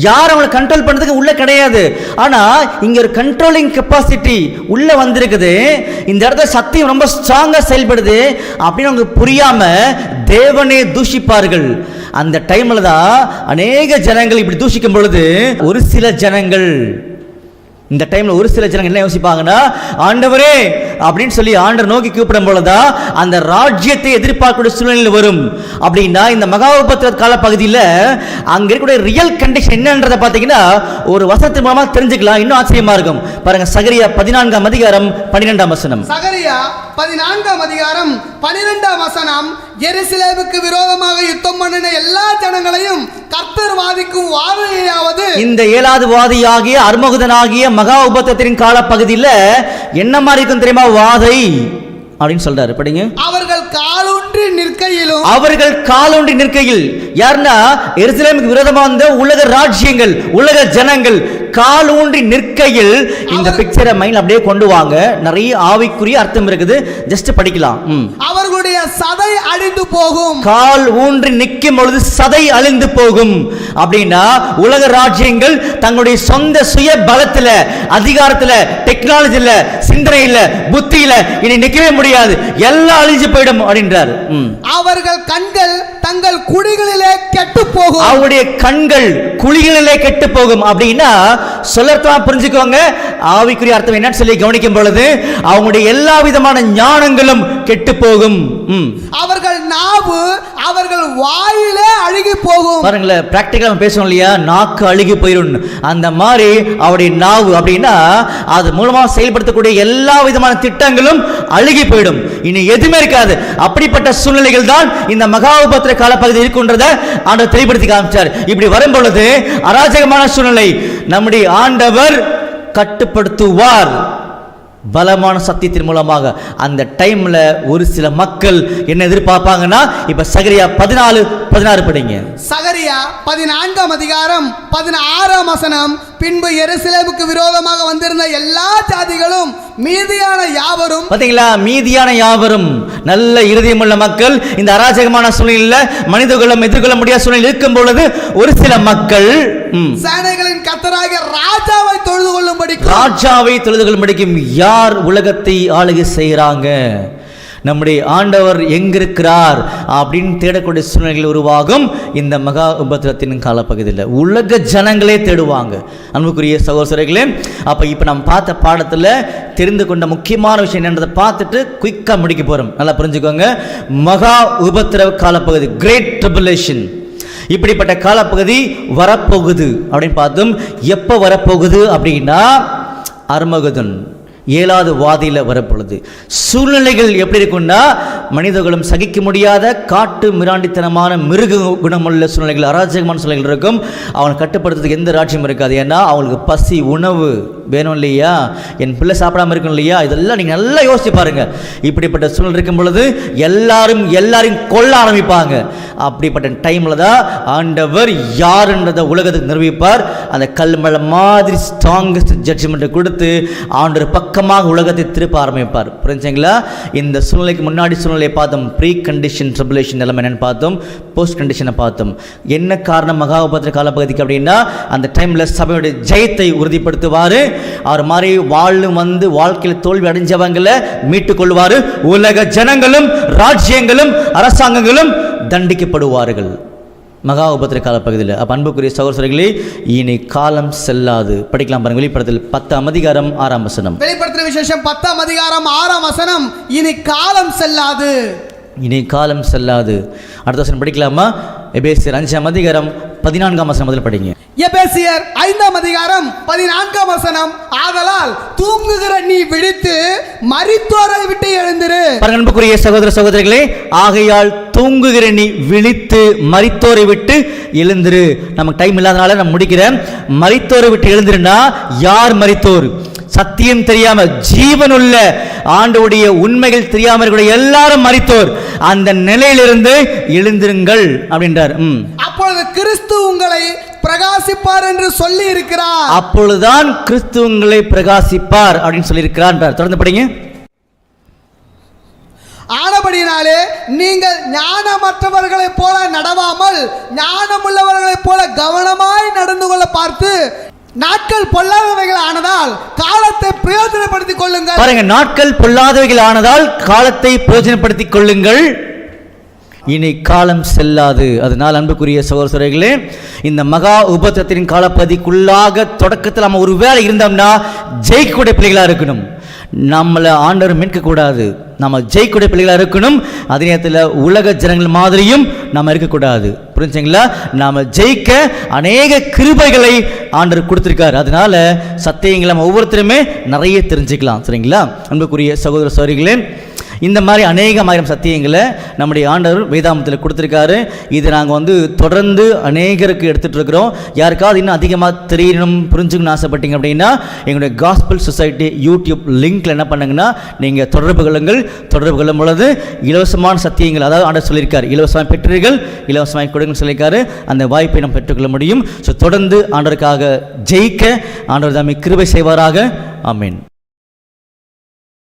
யார் அவங்களை கண்ட்ரோல் பண்றதுக்கு உள்ள கிடையாது. ஆனா இங்க ஒரு கண்ட்ரோலிங் கெப்பாசிட்டி உள்ள வந்திருக்குது. இந்த இடத்துல சத்தியம் ரொம்ப ஸ்ட்ராங்கா செயல்படுது அப்படின்னு அவங்க புரியாம தேவனை தூஷிப்பார்கள். அந்த டைம்ல தான் அநேக ஜனங்கள் இப்படி தூஷிக்கும் பொழுது ஒரு சில ஜனங்கள் இந்த டைம்ல ஒரு சில ஜனங்கள் என்ன யோசிப்பாங்கன்னா, ஆண்டவரே அப்படின்னு சொல்லி ஆண்டவர் நோக்கி கூப்பிடும் பொழுதுதான் அந்த ராஜ்யத்தை எதிர்பார்க்கக்கூடிய சூழ்நிலை வரும். அப்படின்னா இந்த மகா உபத்திர கால பகுதியில் அங்க இருக்கக்கூடிய ரியல் கண்டிஷன் என்னன்றதை பார்த்தீங்கன்னா ஒரு வசனத்தின் மூலமா தெரிஞ்சுக்கலாம். இன்னும் ஆச்சரியமா இருக்கும். பாருங்க, சகரியா 14ஆம் அதிகாரம் 12ஆம் வசனம். சகரியா 14ஆம் அதிகாரம் 12ஆம் வசனம், எருசலேமுக்கு விரோதமாக யுத்தம் பண்ணின எல்லா ஜனங்களையும் கர்த்தர் வாதிக்கும் வாதையாவது. இந்த 7வது வாதியாகிய அர்மகுதனாகிய மகா உபத்திரத்தின் கால பகுதியில் என்ன மாதிரி இருக்கும் தெரியுமா? வாதை அப்படின்னு சொல்றாரு. படிங்க. அவர்கள் காலூன்றி நிற்கையில் யாருன்னா எருசலேமுக்கு விரோதமா வந்த உலக ராஜ்யங்கள், உலக ஜனங்கள் கால் ஊன்றி நிற்கையில். இந்த பிக்சரை மைண்ட் அப்படியே கொண்டு வாங்க. நிறைய ஆவிக்குரிய அர்த்தம் இருக்குது. ஜஸ்ட் படிக்கலாம். அவர்களுடைய சதை அழிந்து போகும். கால் ஊன்றி நிற்கும் பொழுது சதை அழிந்து போகும். அப்படின்னா உலக ராஜ்யங்கள் தங்களுடைய சொந்த சுய பலத்துல, அதிகாரத்துல, டெக்னாலஜில, சிந்தனையில, புத்தியில இனி நிற்கவே முடியாது. எல்லாம் அழிஞ்சு போயிடும் அப்படின்றார். அவர்கள் கண்கள் தங்கள் குழிகளிலே கெட்டு போகும். அவருடைய கண்கள் குழிகளிலே கெட்டு போகும். அப்படின்னா சொல்லத்தான் புரிஞ்சுக்கோங்க. ஆவிக்குரிய அர்த்தம் என்னன்னு சொல்லி கவனிக்கும் பொழுது அவங்களுடைய எல்லா விதமான ஞானங்களும் கெட்டு போகும். அவர்கள் நாவு அவர்கள் வாயிலே அழுகி போகும். பாருங்களேன், பிராக்டிகலா பேசணும் இல்லையா? நாக்கு அழுகி போயிடும். அந்த மாதிரி அவருடைய நாவு அப்படின்னா அது மூலமா செயல்படுத்தக்கூடிய எல்லா விதமான திட்டங்களும் அழுகி போயிடும். இனி எதுவுமே இருக்காது. அப்படிப்பட்ட சூழ்நிலைகள் தான் இந்த மகா உபத்திர காலப்பகுதி இருக்குன்றத ஆண்டவர் தெளிவுபடுத்தி காமிச்சார். இப்படி வரும் பொழுது அராஜகமான சூழ்நிலை நம்முடைய ஆண்டவர் கட்டுப்படுத்துவார் பலமான சத்தியத்தின் மூலமாக. அந்த டைம்ல ஒரு சில மக்கள் என்ன எதிர்பார்ப்பாங்கன்னா, இப்ப சகரியா 14:16 படிங்க. சகரியா 14ஆம் அதிகாரம் 16ஆம் வசனம், பின்பு எருசலேமுக்கு விரோதமாக வந்திருந்த எல்லா ஜாதிகளும் மீதியான யாவரும். பாத்தீங்களா, மீதியான யாவரும் நல்ல இருதயமுள்ள மக்கள் இந்த அராஜகமான சூழ்நிலையில் மனிதர்களும் எதிர்கொள்ள முடியாத சூழ்நிலை இருக்கும் பொழுது ஒரு சில மக்கள் சேனைகளின் கர்த்தராகிய ராஜாவை தொழுது கொள்ளும்படிக்கும் யார் உலகத்தை ஆளுகை செய்கிறாங்க, நம்முடைய ஆண்டவர் எங்கிருக்கிறார் அப்படின்னு தேடக்கூடிய சூழ்நிலைகள் உருவாகும். இந்த மகா உபத்திரத்தின் காலப்பகுதியில் உலக ஜனங்களே தேடுவாங்க. அன்புக்குரிய சகோதரர்களே, அப்போ இப்போ நம்ம பார்த்த பாடத்தில் தெரிந்து கொண்ட முக்கியமான விஷயம் என்னன்றதை பார்த்துட்டு குயிக்காக முடிக்க போகிறோம். நல்லா புரிஞ்சுக்கோங்க. மகா உபத்திர காலப்பகுதி, கிரேட் ட்ரிபுலேஷன், இப்படிப்பட்ட காலப்பகுதி வரப்போகுது அப்படின்னு பார்த்தோம். எப்போ வரப்போகுது அப்படின்னா அர்மகுதன் 7வது வாதியில் வரப்பொழுது சூழ்நிலைகள் எப்படி இருக்குன்னா, மனிதர்களும் சகிக்க முடியாத காட்டு மிராண்டித்தனமான மிருக குணமுள்ள சூழ்நிலைகள், அராஜகமான சூழ்நிலைகள் இருக்கும். அவனை கட்டுப்படுத்துறதுக்கு எந்த ராஜ்யம் இருக்காது. ஏன்னா அவங்களுக்கு பசி, உணவு வேணும் இல்லையா? என் பிள்ளை சாப்பிடாம இருக்கணும் இல்லையா? இதெல்லாம் நீங்கள் நல்லா யோசிச்சு பாருங்க. இப்படிப்பட்ட சூழ்நிலை இருக்கும் பொழுது எல்லாரையும் கொல்ல ஆரம்பிப்பாங்க. அப்படிப்பட்ட டைம்ல தான் ஆண்டவர் யாருன்றதை உலகத்துக்கு நிரூபிப்பார். அந்த கல்மழை மாதிரி ஸ்ட்ராங்கஸ்ட் ஜட்ஜ்மெண்ட்டை கொடுத்து ஆண்டவர் பக்கமாக உலகத்தை திருப்ப ஆரம்பிப்பார். புரிஞ்சுங்களா? இந்த சூழ்நிலைக்கு முன்னாடி சூழ்நிலையை பார்த்தோம். ப்ரீ கண்டிஷன் ட்ரிபுலேஷன் நிலைமை என்னன்னு பார்த்தோம். போஸ்ட் கண்டிஷனை பார்த்தோம். என்ன காரணம் மகா உபத்திர காலப்பகுதிக்கு அப்படின்னா, அந்த டைம்ல சபையுடைய ஜெயத்தை உறுதிப்படுத்துவார். அவர் மாதிரி வாழ்க்கையில் தோல்வி அடைஞ்சவங்களை மீட்டுக் கொள்வார். உலக ஜனங்களும் ராஜ்யங்களும் அரசாங்கங்களும் தண்டிக்கப்படுவார்கள். மகா உபத்திர காலப்பகுதியில். அப்போ அன்புக்குரிய சகோதரர்களே, இனி காலம் செல்லாது. படிக்கலாம் பாருங்க, வெளிப்படுத்தல் 10:6 வெளிப்படுத்தின விசேஷம் 10:6 இனி காலம் செல்லாது. இனி காலம் செல்லாது. அடுத்த வசனம் படிக்கலாமா? எபேசியர் 5:14 முதல் படிங்க. எபேசியர் 5:14 ஆதலால் தூங்குகிற நீ விழித்து மரித்தோரை விட்டு எழுந்திரு. அன்புக்குரிய சகோதர சகோதரிகளே, ஆகையால் தூங்குகிற நீ விழித்து மரித்தோரை விட்டு எழுந்திரு. நமக்கு டைம் இல்லாதனால நான் முடிக்கிறேன். மரித்தோரை விட்டு எழுந்திருந்தா யார் மரித்தோர்? சத்தியம் தெரியாம ஜீவனுள்ள ஆண்டவருடைய உண்மைகள் தெரியாம இருக்கிற எல்லாரும் மரித்தோர். அந்த நிலையிலிருந்து எழுந்திருங்கள் அப்படின்றார். அப்பொழுது கிறிஸ்து உங்களை பிரகாசிப்பார் என்று சொல்லி இருக்கிறார். அப்பொழுதுதான் கிறிஸ்து உங்களை பிரகாசிப்பார் அப்படின்னு சொல்லி இருக்கிறார். தொடர்ந்து படிங்க. ஆனபடினாலே நீங்கள் ஞானமற்றவர்களைப் போல நடவாமல் ஞானமுள்ளவர்களைப் போல கவனமாய் நடந்து கொள்ள பார்த்து நாட்கள் பொல்லாதவைகள் ஆனதால் காலத்தை பிரயோஜனப்படுத்திக் கொள்ளுங்கள். பாருங்க, நாட்கள் பொல்லாதவைகள் ஆனதால் காலத்தை பிரயோஜனப்படுத்திக் கொள்ளுங்கள். இனி காலம் செல்லாது. அதனால் அன்புக்குரிய சகோதரர்களே, இந்த மகா உபத்திரத்தின் காலப்பகுதிக்குள்ளாக தொடக்கத்தில் நம்ம ஒரு வேலை இருந்தோம்னா ஜெயிக்கக்கூடிய பிள்ளைகளா இருக்கணும். நம்மளை ஆண்டவர் மீட்கக்கூடாது. நம்ம ஜெயிக்கூடிய பிள்ளைகளாக இருக்கணும். அதே நேரத்தில் உலக ஜனங்கள் மாதிரியும் நம்ம இருக்கக்கூடாது. புரிஞ்சுங்களா? நாம் ஜெயிக்க அநேக கிருபைகளை ஆண்டவர் கொடுத்துருக்காரு. அதனால சத்தியங்களை நம்ம ஒவ்வொருத்தருமே நிறைய தெரிஞ்சுக்கலாம். சரிங்களா? அன்புக்குரிய சகோதர சகோதரிகளே, இந்த மாதிரி அநேகமாயிரம் சத்தியங்களை நம்முடைய ஆண்டவர் வேதாமத்தில் கொடுத்துருக்காரு. இது நாங்கள் தொடர்ந்து அநேகருக்கு எடுத்துகிட்டு இருக்கிறோம். யாருக்காவது இன்னும் அதிகமாக தெரியணும், புரிஞ்சுக்கணும்னு ஆசைப்பட்டீங்க அப்படின்னா எங்களுடைய காஸ்பல் சொசைட்டி யூடியூப் லிங்க்ல என்ன பண்ணுங்கன்னா நீங்கள் தொடர்பு கொள்ளும் பொழுது இலவசமான சத்தியங்கள், அதாவது ஆண்டவர் சொல்லியிருக்காரு, இலவசமாக பெற்றீர்கள் இலவசமாக கொடுங்கன்னு சொல்லியிருக்காரு. அந்த வாய்ப்பை நம்ம பெற்றுக்கொள்ள முடியும். ஸோ தொடர்ந்து ஆண்டவருக்காக ஜெயிக்க ஆண்டவர் தாமே கிருபை செய்வாராக. ஆமென்.